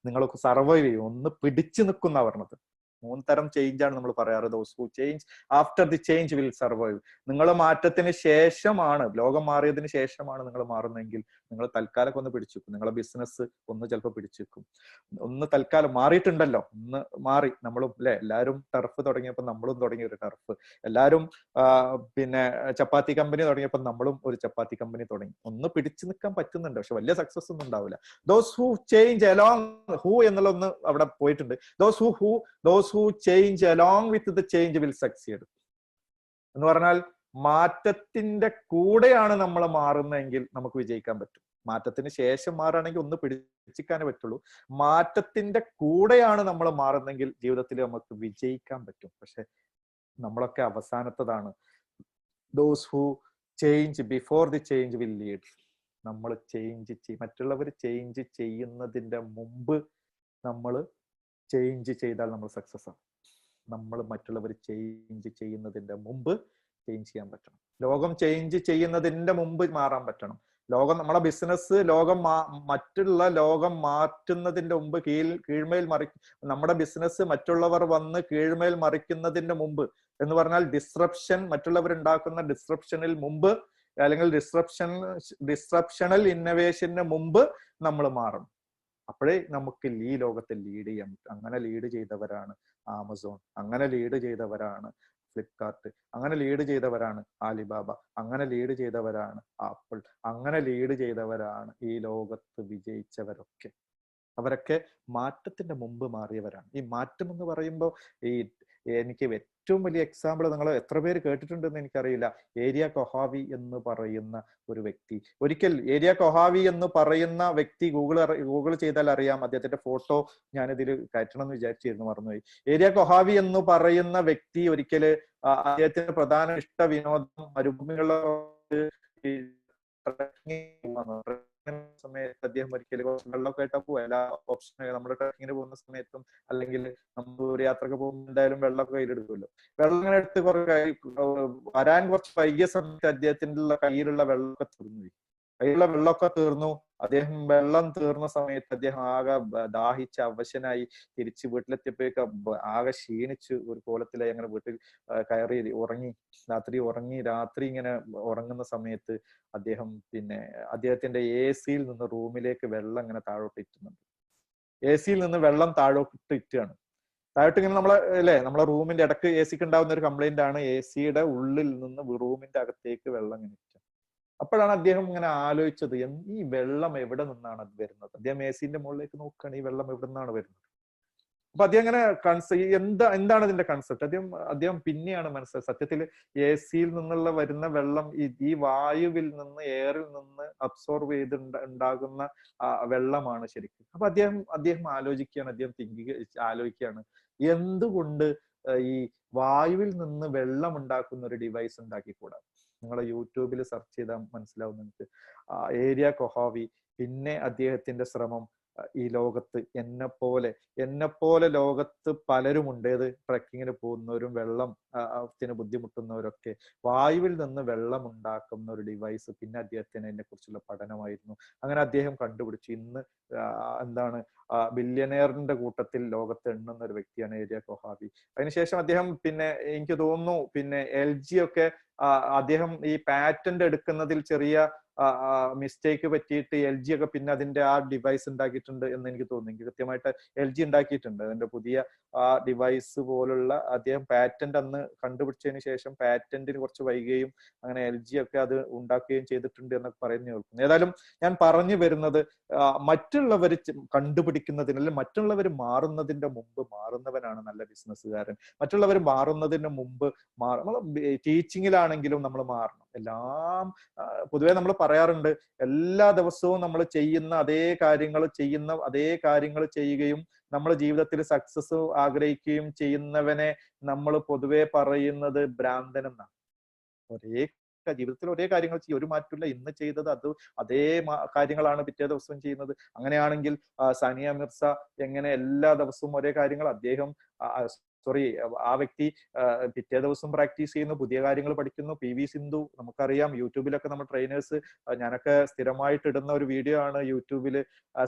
നിങ്ങൾക്ക് സർവൈവ് ചെയ്യും. ഒന്ന് പിടിച്ചു നിൽക്കുന്ന പറഞ്ഞത്. 3 തരം ചേഞ്ച് ആണ് നമ്മൾ പറയാറ്. Those who change after the change will survive. നിങ്ങൾ മാറ്റത്തിന് ശേഷമാണ്, ലോകം മാറിയതിന് ശേഷമാണ് നിങ്ങൾ മാറുന്നതെങ്കിൽ നിങ്ങൾ തൽക്കാലം ഒന്ന് പിടിച്ചു നിൽക്കും. നിങ്ങളെ ബിസിനസ് ഒന്ന് ചിലപ്പോൾ പിടിച്ചു നിൽക്കും. ഒന്ന് തൽക്കാലം മാറിയിട്ടുണ്ടല്ലോ, ഒന്ന് മാറി. നമ്മളും അല്ലെ, എല്ലാവരും ടർഫ് തുടങ്ങിയപ്പോൾ നമ്മളും തുടങ്ങിയ ഒരു ടർഫ്, എല്ലാവരും പിന്നെ ചപ്പാത്തി കമ്പനി തുടങ്ങിയപ്പോൾ നമ്മളും ഒരു ചപ്പാത്തി കമ്പനി തുടങ്ങി. ഒന്ന് പിടിച്ചു നിൽക്കാൻ പറ്റുന്നുണ്ട്, പക്ഷെ വലിയ സക്സസ് ഒന്നും ഉണ്ടാവില്ല. Those who change along, who എന്നുള്ള ഒന്ന് അവിടെ പോയിട്ടുണ്ട്. Those who change along with the change will succeed എന്ന് പറഞ്ഞാൽ മാറ്റത്തിന്റെ കൂടെയാണ് നമ്മൾ മാറുന്നതെങ്കിൽ നമുക്ക് വിജയിക്കാൻ പറ്റും. മാറ്റത്തിന് ശേഷം മാറുകയാണെങ്കിൽ ഒന്ന് പിടിച്ചിക്കാനേ പറ്റുള്ളൂ. മാറ്റത്തിന്റെ കൂടെയാണ് നമ്മൾ മാറുന്നെങ്കിൽ ജീവിതത്തിൽ നമുക്ക് വിജയിക്കാൻ പറ്റും. പക്ഷെ നമ്മളൊക്കെ അവസാനത്തതാണ്. Those who change before the change will lead. നമ്മൾ മറ്റുള്ളവർ ചേഞ്ച് ചെയ്യുന്നതിന്റെ മുമ്പ് നമ്മൾ ചേഞ്ച് ചെയ്താൽ നമ്മൾ സക്സസ് ആണ്. നമ്മൾ മറ്റുള്ളവർ ചേഞ്ച് ചെയ്യുന്നതിന്റെ മുമ്പ് ചേഞ്ച് ചെയ്യാൻ പറ്റണം. ലോകം ചേഞ്ച് ചെയ്യുന്നതിന്റെ മുമ്പ് മാറാൻ പറ്റണം. ലോകം, നമ്മളെ ബിസിനസ് മറ്റുള്ള ലോകം മാറ്റുന്നതിന്റെ മുമ്പ് കീഴ്മേൽ നമ്മുടെ ബിസിനസ് മറ്റുള്ളവർ വന്ന് കീഴ്മേൽ മറിക്കുന്നതിന്റെ മുമ്പ് എന്ന് പറഞ്ഞാൽ ഡിസ്റപ്ഷൻ, മറ്റുള്ളവർ ഉണ്ടാക്കുന്ന ഡിസ്റപ്ഷനിൽ മുമ്പ്, അല്ലെങ്കിൽ ഡിസ്റപ്ഷണൽ ഇന്നോവേഷന് മുമ്പ് നമ്മൾ മാറണം. അപ്പോഴേ നമുക്ക് ഈ ലോകത്തെ ലീഡ് ചെയ്യാൻ പറ്റും. അങ്ങനെ ലീഡ് ചെയ്തവരാണ് ആമസോൺ, അങ്ങനെ ലീഡ് ചെയ്തവരാണ് ഫ്ലിപ്കാർട്ട്, അങ്ങനെ ലീഡ് ചെയ്തവരാണ് ആലിബാബ, അങ്ങനെ ലീഡ് ചെയ്തവരാണ് ആപ്പിൾ, അങ്ങനെ ലീഡ് ചെയ്തവരാണ് ഈ ലോകത്ത് വിജയിച്ചവരൊക്കെ. അവരൊക്കെ മാറ്റത്തിന്റെ മുമ്പ് മാറിയവരാണ്. ഈ മാറ്റം എന്ന് പറയുമ്പോൾ എനിക്ക് ഏറ്റവും വലിയ എക്സാമ്പിൾ നിങ്ങൾ എത്ര പേര് കേട്ടിട്ടുണ്ടെന്ന് എനിക്കറിയില്ല. ഏരിയ കൊഹാവി എന്ന് പറയുന്ന ഒരു വ്യക്തി, ഒരിക്കൽ ഏരിയ കൊഹാവി എന്ന് പറയുന്ന വ്യക്തി ഗൂഗിൾ ചെയ്താൽ അറിയാം. അദ്ദേഹത്തിന്റെ ഫോട്ടോ ഞാനിതിൽ കയറ്റണം എന്ന് വിചാരിച്ചിരുന്നു, മറന്നുപോയി. ഏരിയ കൊഹാവി എന്ന് പറയുന്ന വ്യക്തി ഒരിക്കല് അദ്ദേഹത്തിന്റെ പ്രധാന ഇഷ്ട വിനോദം മരുഭൂമികളിലെ സമയത്ത് അദ്ദേഹം ഒരിക്കലും വെള്ളമൊക്കെ ആയിട്ടാ പോവുക. എല്ലാ ഓപ്ഷനും നമ്മുടെ ട്രക്കിങ്ങിന് പോകുന്ന സമയത്തും അല്ലെങ്കിൽ നമ്മൾ ഒരു യാത്രക്ക് പോകുമ്പോൾ എന്തായാലും വെള്ളമൊക്കെ കയ്യിലെടുക്കുമല്ലോ. വെള്ളം ഇങ്ങനെ എടുത്ത് വരാൻ കുറച്ച് വൈകിയ സമയത്ത് അദ്ദേഹത്തിന്റെ കയ്യിലുള്ള വെള്ളമൊക്കെ തീർന്നു. അദ്ദേഹം വെള്ളം തീർന്ന സമയത്ത് അദ്ദേഹം ആകെ ദാഹിച്ച് അവശനായി തിരിച്ച് വീട്ടിലെത്തിയപ്പോഴേക്ക് ആകെ ക്ഷീണിച്ച് ഒരു കോലത്തിലായി. അങ്ങനെ വീട്ടിൽ കയറി രാത്രി ഇങ്ങനെ ഉറങ്ങുന്ന സമയത്ത് അദ്ദേഹത്തിന്റെ AC-യിൽ നിന്ന് റൂമിലേക്ക് വെള്ളം ഇങ്ങനെ താഴോട്ട് ഇറ്റുന്നുണ്ട്. AC-യിൽ നിന്ന് വെള്ളം താഴോട്ട് ഇറ്റുകയാണ്. താഴോട്ട് ഇങ്ങനെ നമ്മളെ റൂമിന്റെ ഇടക്ക് AC-ക്ക് ഉണ്ടാവുന്ന ഒരു കംപ്ലൈന്റ് ആണ്. AC-യുടെ ഉള്ളിൽ നിന്ന് റൂമിന്റെ അകത്തേക്ക് വെള്ളം ഇങ്ങനെ ഇറ്റുക. അപ്പോഴാണ് അദ്ദേഹം ഇങ്ങനെ ആലോചിച്ചത്, ഈ വെള്ളം എവിടെ നിന്നാണ് വരുന്നത്? അദ്ദേഹം AC-ന്റെ മുകളിലേക്ക് നോക്കുകയാണ്, ഈ വെള്ളം എവിടെ നിന്നാണ് വരുന്നത്? അപ്പൊ അദ്ദേഹം ഇങ്ങനെ എന്താണ് ഇതിന്റെ കൺസെപ്റ്റ് അദ്ദേഹം പിന്നെയാണ് മനസ്സിലായത്. സത്യത്തിൽ AC-യിൽ നിന്നുള്ള വരുന്ന വെള്ളം ഈ വായുവിൽ നിന്ന്, എയറിൽ നിന്ന് അബ്സോർവ് ഉണ്ടാകുന്ന വെള്ളമാണ് ശരിക്കും. അപ്പൊ അദ്ദേഹം ആലോചിക്കുകയാണ് എന്തുകൊണ്ട് ഈ വായുവിൽ നിന്ന് വെള്ളം ഉണ്ടാക്കുന്ന ഒരു ഡിവൈസ് ഉണ്ടാക്കിക്കൂടാ? നിങ്ങളെ യൂട്യൂബിൽ സെർച്ച് ചെയ്താൽ മനസ്സിലാവും നിങ്ങൾക്ക്. ഏരിയ കൊഹാവി, പിന്നെ അദ്ദേഹത്തിന്റെ ശ്രമം ഈ ലോകത്ത് എന്നെപ്പോലെ ലോകത്ത് പലരുമുണ്ട്. ട്രക്കിങ്ങിന് പോകുന്നവരും വെള്ളത്തിന് ബുദ്ധിമുട്ടുന്നവരൊക്കെ വായുവിൽ നിന്ന് വെള്ളം ഉണ്ടാക്കുന്ന ഒരു ഡിവൈസ്. പിന്നെ അദ്ദേഹത്തിന് അതിനെ കുറിച്ചുള്ള പഠനമായിരുന്നു. അങ്ങനെ അദ്ദേഹം കണ്ടുപിടിച്ചു. ഇന്ന് ബില്യനെയറിന്റെ കൂട്ടത്തിൽ ലോകത്ത് എണ്ണുന്ന ഒരു വ്യക്തിയാണ് ഏരിയ കൊഹാവി. അതിനുശേഷം അദ്ദേഹം എനിക്ക് തോന്നുന്നു LG ഒക്കെ അദ്ദേഹം ഈ പാറ്റന്റ് എടുക്കുന്നതിൽ ചെറിയ മിസ്റ്റേക്ക് പറ്റിയിട്ട് LG ഒക്കെ പിന്നെ അതിന്റെ ആ ഡിവൈസ് ഉണ്ടാക്കിയിട്ടുണ്ട് എന്ന് എനിക്ക് തോന്നുന്നു. എനിക്ക് കൃത്യമായിട്ട് LG ഉണ്ടാക്കിയിട്ടുണ്ട് അതിന്റെ പുതിയ ഡിവൈസ് പോലുള്ള. അദ്ദേഹം പാറ്റന്റ് അന്ന് കണ്ടുപിടിച്ചതിന് ശേഷം പാറ്റന്റിന് കുറച്ച് വൈകുകയും അങ്ങനെ LG ഒക്കെ അത് ഉണ്ടാക്കുകയും ചെയ്തിട്ടുണ്ട് എന്നൊക്കെ പറഞ്ഞു കേൾക്കുന്നു. ഏതായാലും ഞാൻ പറഞ്ഞു വരുന്നത്, മറ്റുള്ളവർ കണ്ടുപിടിക്കുന്നതിന് അല്ലെങ്കിൽ മറ്റുള്ളവർ മാറുന്നതിന്റെ മുമ്പ് മാറുന്നവനാണ് നല്ല ബിസിനസ്സുകാരൻ. മറ്റുള്ളവർ മാറുന്നതിന് മുമ്പ് ടീച്ചിങ്ങിലാണെങ്കിലും നമ്മൾ മാറണം. എല്ലാം പൊതുവെ നമ്മൾ പറയാറുണ്ട്, എല്ലാ ദിവസവും നമ്മൾ ചെയ്യുന്ന അതേ കാര്യങ്ങൾ ചെയ്യുകയും നമ്മുടെ ജീവിതത്തിൽ സക്സസ് ആഗ്രഹിക്കുകയും ചെയ്യുന്നവനെ നമ്മൾ പൊതുവെ പറയുന്നത് ഭ്രാന്തൻ എന്നാണ്. ഒരേ ഒക്കെ ജീവിതത്തിൽ ഒരേ കാര്യങ്ങൾ ചെയ്യും, ഒരു മാറ്റമില്ല. ഇന്ന് ചെയ്തത് അതേ കാര്യങ്ങളാണ് പിറ്റേ ദിവസവും ചെയ്യുന്നത്. അങ്ങനെയാണെങ്കിൽ സാനിയ മിർസ എങ്ങനെ എല്ലാ ദിവസവും ഒരേ കാര്യങ്ങൾ അദ്ദേഹം ആ വ്യക്തി പിറ്റേ ദിവസം പ്രാക്ടീസ് ചെയ്യുന്നു, പുതിയ കാര്യങ്ങൾ പഠിക്കുന്നു. PV സിന്ധു നമുക്കറിയാം, യൂട്യൂബിലൊക്കെ നമ്മൾ ട്രെയിനേഴ്സ്, ഞാനൊക്കെ സ്ഥിരമായിട്ട് ഇടുന്ന ഒരു വീഡിയോ ആണ് യൂട്യൂബിൽ,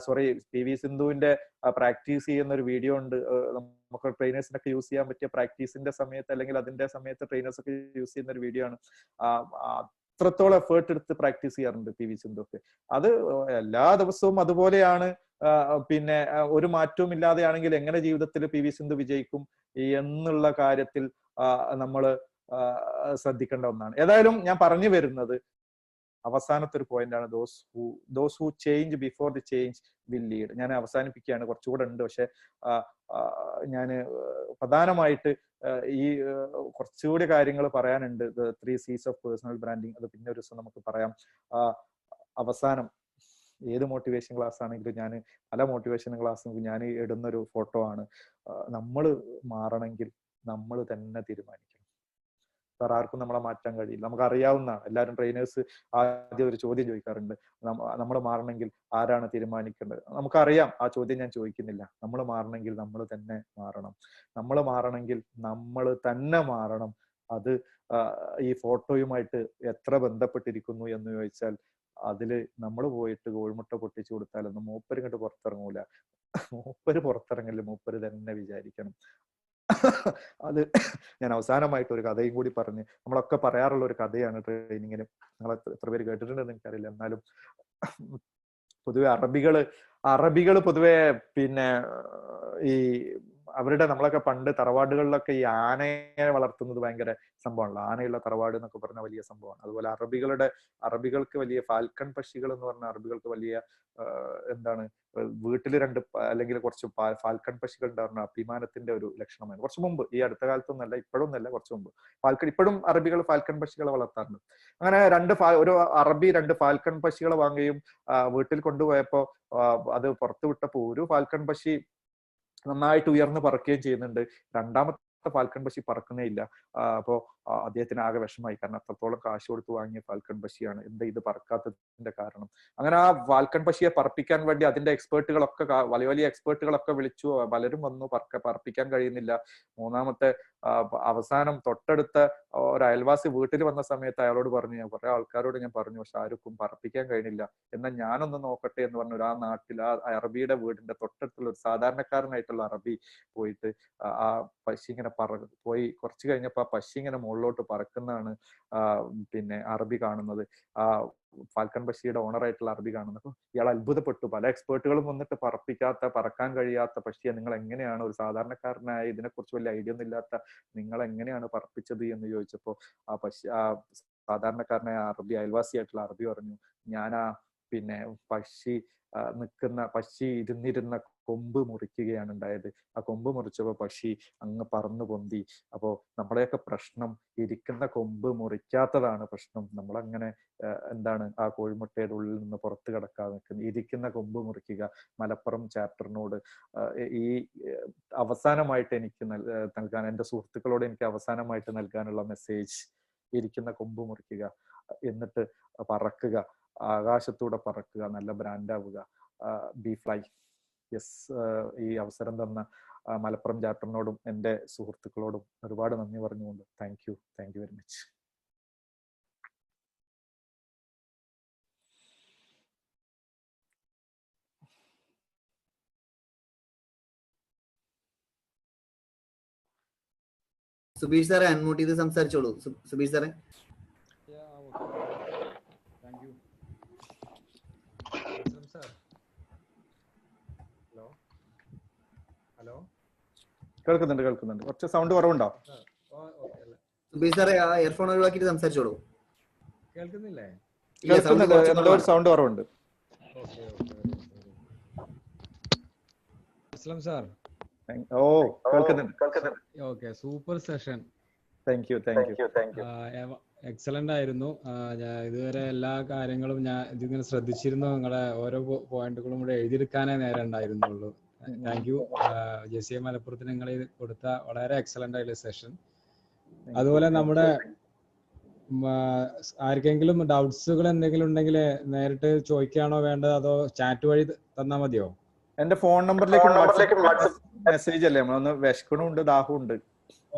PV സിന്ധുവിന്റെ പ്രാക്ടീസ് ചെയ്യുന്ന ഒരു വീഡിയോ ഉണ്ട്. നമുക്ക് ട്രെയിനേഴ്സിനൊക്കെ യൂസ് ചെയ്യാൻ പറ്റിയ പ്രാക്ടീസിന്റെ സമയത്ത് അല്ലെങ്കിൽ അതിന്റെ സമയത്ത് ട്രെയിനേഴ്സ് ഒക്കെ യൂസ് ചെയ്യുന്ന ഒരു വീഡിയോ ആണ്. അത്രത്തോളം എഫേർട്ട് എടുത്ത് പ്രാക്ടീസ് ചെയ്യാറുണ്ട് PV സിന്ധു ഒക്കെ. അത് എല്ലാ ദിവസവും അതുപോലെയാണ്. പിന്നെ ഒരു മാറ്റവും ഇല്ലാതെയാണെങ്കിൽ എങ്ങനെ ജീവിതത്തിൽ PV സിന്ധു വിജയിക്കും എന്നുള്ള കാര്യത്തിൽ നമ്മൾ ശ്രദ്ധിക്കേണ്ട ഒന്നാണ്. ഏതായാലും ഞാൻ പറഞ്ഞു വരുന്നത് അവസാനത്തെ ഒരു പോയിന്റ് ആണ്, those who change before the change will lead. ഞാൻ അവസാനിപ്പിക്കുകയാണ്, കുറച്ചുകൂടെ ഉണ്ട്. പക്ഷെ ഞാൻ പ്രധാനമായിട്ട് ഈ കുറച്ചുകൂടി കാര്യങ്ങൾ പറയാനുണ്ട്. 3 C's ഓഫ് പേഴ്സണൽ ബ്രാൻഡിങ്, അത് പിന്നെ ഒരു ദിവസം നമുക്ക് പറയാം. അവസാനം ഏത് മോട്ടിവേഷൻ ക്ലാസ് ആണെങ്കിലും, ഞാൻ പല മോട്ടിവേഷൻ ക്ലാസ്സും ഞാൻ ഇടുന്നൊരു ഫോട്ടോ ആണ്. നമ്മൾ മാറണമെങ്കിൽ നമ്മൾ തന്നെ തീരുമാനിക്കണം. വേറെ ആർക്കും നമ്മളെ മാറ്റാൻ കഴിയില്ല. നമുക്ക് അറിയാവുന്നതാണ്. എല്ലാവരും ട്രെയിനേഴ്സ് ആദ്യം ഒരു ചോദ്യം ചോദിക്കാറുണ്ട്, നമ്മൾ മാറണമെങ്കിൽ ആരാണ് തീരുമാനിക്കേണ്ടത്? നമുക്കറിയാം, ആ ചോദ്യം ഞാൻ ചോദിക്കുന്നില്ല. നമ്മൾ മാറണമെങ്കിൽ നമ്മൾ തന്നെ മാറണം. നമ്മൾ മാറണമെങ്കിൽ നമ്മൾ തന്നെ മാറണം. അത് ഈ ഫോട്ടോയുമായിട്ട് എത്ര ബന്ധപ്പെട്ടിരിക്കുന്നു എന്ന് ചോദിച്ചാൽ, അതില് നമ്മൾ പോയിട്ട് കോഴിമുട്ട പൊട്ടിച്ചു കൊടുത്താലൊന്നും മൂപ്പര് ഇങ്ങോട്ട് പുറത്തിറങ്ങൂല. മൂപ്പര് പുറത്തിറങ്ങില്ല, മൂപ്പര് തന്നെ വിചാരിക്കണം. അത് ഞാൻ അവസാനമായിട്ട് ഒരു കഥയും കൂടി പറഞ്ഞ്, നമ്മളൊക്കെ പറയാറുള്ള ഒരു കഥയാണ് ട്രെയിനിങ്ങിന്. നിങ്ങൾ എത്ര പേര് കേട്ടിട്ടുണ്ടെന്ന് എനിക്കറിയില്ല. എന്നാലും പൊതുവെ അറബികള് പൊതുവെ പിന്നെ ഈ അവരുടെ, നമ്മളൊക്കെ പണ്ട് തറവാടുകളിലൊക്കെ ഈ ആനയെ വളർത്തുന്നത് ഭയങ്കര സംഭവമാണല്ലോ. ആനയുള്ള തറവാട് എന്നൊക്കെ പറഞ്ഞ വലിയ സംഭവമാണ്. അതുപോലെ അറബികൾക്ക് വലിയ ഫാൽക്കൺ പക്ഷികൾ എന്ന് പറഞ്ഞ അറബികൾക്ക് വലിയ എന്താണ്, വീട്ടിൽ അല്ലെങ്കിൽ കുറച്ച് ഫാൽക്കൺ പക്ഷികൾ ഉണ്ടായിരുന്ന അഭിമാനത്തിന്റെ ഒരു ലക്ഷണമാണ്. കുറച്ച് മുമ്പ്, ഈ അടുത്ത കാലത്തൊന്നല്ല, ഇപ്പോഴൊന്നല്ല, കുറച്ച് മുമ്പ് ഇപ്പോഴും അറബികൾ ഫാൽക്കൺ പക്ഷികളെ വളർത്താറുണ്ട്. അങ്ങനെ ഒരു അറബി 2 ഫാൽക്കൺ പക്ഷികളെ വാങ്ങുകയും വീട്ടിൽ കൊണ്ടുപോയപ്പോ അത് പുറത്തു വിട്ടപ്പോ ഒരു ഫാൽക്കൺ പക്ഷി നന്നായിട്ട് ഉയർന്ന് പറക്കുകയും ചെയ്യുന്നുണ്ട്. രണ്ടാമത്തെ ഫാൽക്കൺ പക്ഷി പറക്കുന്നേ ഇല്ല. അപ്പോ അദ്ദേഹത്തിന് ആകെ വിഷമായി. കാരണം അത്രത്തോളം കാശ് കൊടുത്ത് വാങ്ങിയ ഫാൽക്കൺ പക്ഷിയാണ്, എന്താ ഇത് പറക്കാത്തതിന്റെ കാരണം? അങ്ങനെ ആ ഫാൽക്കൺ പക്ഷിയെ പറപ്പിക്കാൻ വേണ്ടി അതിന്റെ എക്സ്പേർട്ടുകളൊക്കെ, വലിയ വലിയ എക്സ്പേർട്ടുകളൊക്കെ വിളിച്ചു. പലരും വന്നു, പറപ്പിക്കാൻ കഴിയുന്നില്ല. മൂന്നാമത്തെ അവസാനം തൊട്ടടുത്ത ഒരു അയൽവാസി വീട്ടിൽ വന്ന സമയത്ത് അയാളോട് പറഞ്ഞു, ഞാൻ കുറെ ആൾക്കാരോട് ഞാൻ പറഞ്ഞു, പക്ഷെ ആർക്കും പറപ്പിക്കാൻ കഴിയുന്നില്ല. എന്നാൽ ഞാനൊന്ന് നോക്കട്ടെ എന്ന് പറഞ്ഞു. ആ നാട്ടിൽ, ആ അറബിയുടെ വീടിന്റെ തൊട്ടടുത്തുള്ള ഒരു സാധാരണക്കാരനായിട്ടുള്ള അറബി പോയിട്ട് ആ പശി ഇങ്ങനെ പോയി കുറച്ച് കഴിഞ്ഞപ്പോ ആ പശി ഇങ്ങനെ മുകളിലോട്ട് പറക്കുന്നതാണ് പിന്നെ അറബി കാണുന്നത്. ആ ഫാൽക്കൺ പക്ഷിയുടെ ഓണറായിട്ടുള്ള അറബി കാണുന്നത്. അപ്പൊ ഇയാൾ അത്ഭുതപ്പെട്ടു. പല എക്സ്പേർട്ടുകളും വന്നിട്ട് പറക്കാൻ കഴിയാത്ത പക്ഷിയെ നിങ്ങൾ എങ്ങനെയാണ്, ഒരു സാധാരണക്കാരനായ ഇതിനെക്കുറിച്ച് വലിയ ഐഡിയ ഒന്നും ഇല്ലാത്ത നിങ്ങൾ എങ്ങനെയാണ് പറപ്പിച്ചത് എന്ന് ചോദിച്ചപ്പോ ആ സാധാരണക്കാരനായ അയൽവാസിയായിട്ടുള്ള അറബി പറഞ്ഞു, ഞാനാ പിന്നെ പശി ഇരുന്നിരുന്ന കൊമ്പ് മുറിക്കുകയാണ് ഉണ്ടായത്. ആ കൊമ്പ് മുറിച്ചപ്പോ പശി അങ്ങ് പറന്നു പൊന്തി. അപ്പോ നമ്മുടെയൊക്കെ പ്രശ്നം ഇരിക്കുന്ന കൊമ്പ് മുറിക്കാത്തതാണ് പ്രശ്നം. നമ്മളങ്ങനെ എന്താണ് ആ കോഴിമുട്ടയുടെ ഉള്ളിൽ നിന്ന് പുറത്ത് കിടക്കാതെ നിൽക്കുന്നത്. ഇരിക്കുന്ന കൊമ്പ് മുറിക്കുക. മലപ്പുറം ചാപ്റ്ററിനോട് ഈ അവസാനമായിട്ട് എനിക്ക് നൽകാൻ, എൻ്റെ സുഹൃത്തുക്കളോട് എനിക്ക് അവസാനമായിട്ട് നൽകാനുള്ള മെസ്സേജ്, ഇരിക്കുന്ന കൊമ്പ് മുറിക്കുക, എന്നിട്ട് പറക്കുക, ആകാശത്തൂടെ പറക്കുക, നല്ല ബ്രാൻഡാവുക, ബി ഫ്ലൈ. യെസ്, ഈ അവസരം തന്ന മലപ്പുറം ചാപ്റ്ററിനോടും എൻ്റെ സുഹൃത്തുക്കളോടും ഒരുപാട് നന്ദി പറഞ്ഞുകൊണ്ട് thank you very much. Subeesh സാറെ അൺമ്യൂട്ട് ചെയ്ത് സംസാരിച്ചോളൂ. സുബീഷ് സാറെ. കേൾക്കുന്നുണ്ട്. കുറച്ച് സൗണ്ട് കുറവുണ്ടോ? സുബീഷ് സാറെ ആ ഇയർഫോൺ ഒഴിവാക്കിയിട്ട് സംസാരിച്ചോളൂ. കേൾക്കുന്നില്ലേ? കേൾക്കുന്നുണ്ട്, സൗണ്ട് കുറവുണ്ട്. അസ്ലം സാർ. ഓ, കേൾക്കുന്നുണ്ട്. Okay, super session. Thank you. Excellent ആയിരുന്നു. ഇതുവരെ എല്ലാ കാര്യങ്ങളും ഞാൻ ഇതിങ്ങനെ ശ്രദ്ധിച്ചിരുന്നു. നിങ്ങളുടെ ഓരോ പോയിന്റുകളും കൂടെ എഴുതിയെടുക്കാനേ നേരം ഉണ്ടായിരുന്നുള്ളൂ. താങ്ക് യു ജെസിയ മലപ്പുറത്തിന് നിങ്ങൾ കൊടുത്ത വളരെ എക്സലന്റ് ആയിട്ടുള്ള സെഷൻ. അതുപോലെ നമ്മുടെ ആർക്കെങ്കിലും ഡൗട്ട്സുകൾ എന്തെങ്കിലും ഉണ്ടെങ്കിൽ നേരിട്ട് ചോദിക്കുകയാണോ വേണ്ടത് അതോ ചാറ്റ് വഴി തന്നാ മതിയോ? എന്റെ ഫോൺ നമ്പറിലേക്ക് മെസ്സേജ് അല്ലേ, നമ്മളൊന്ന് വിശക്കണുണ്ട് ദാഹമുണ്ട്.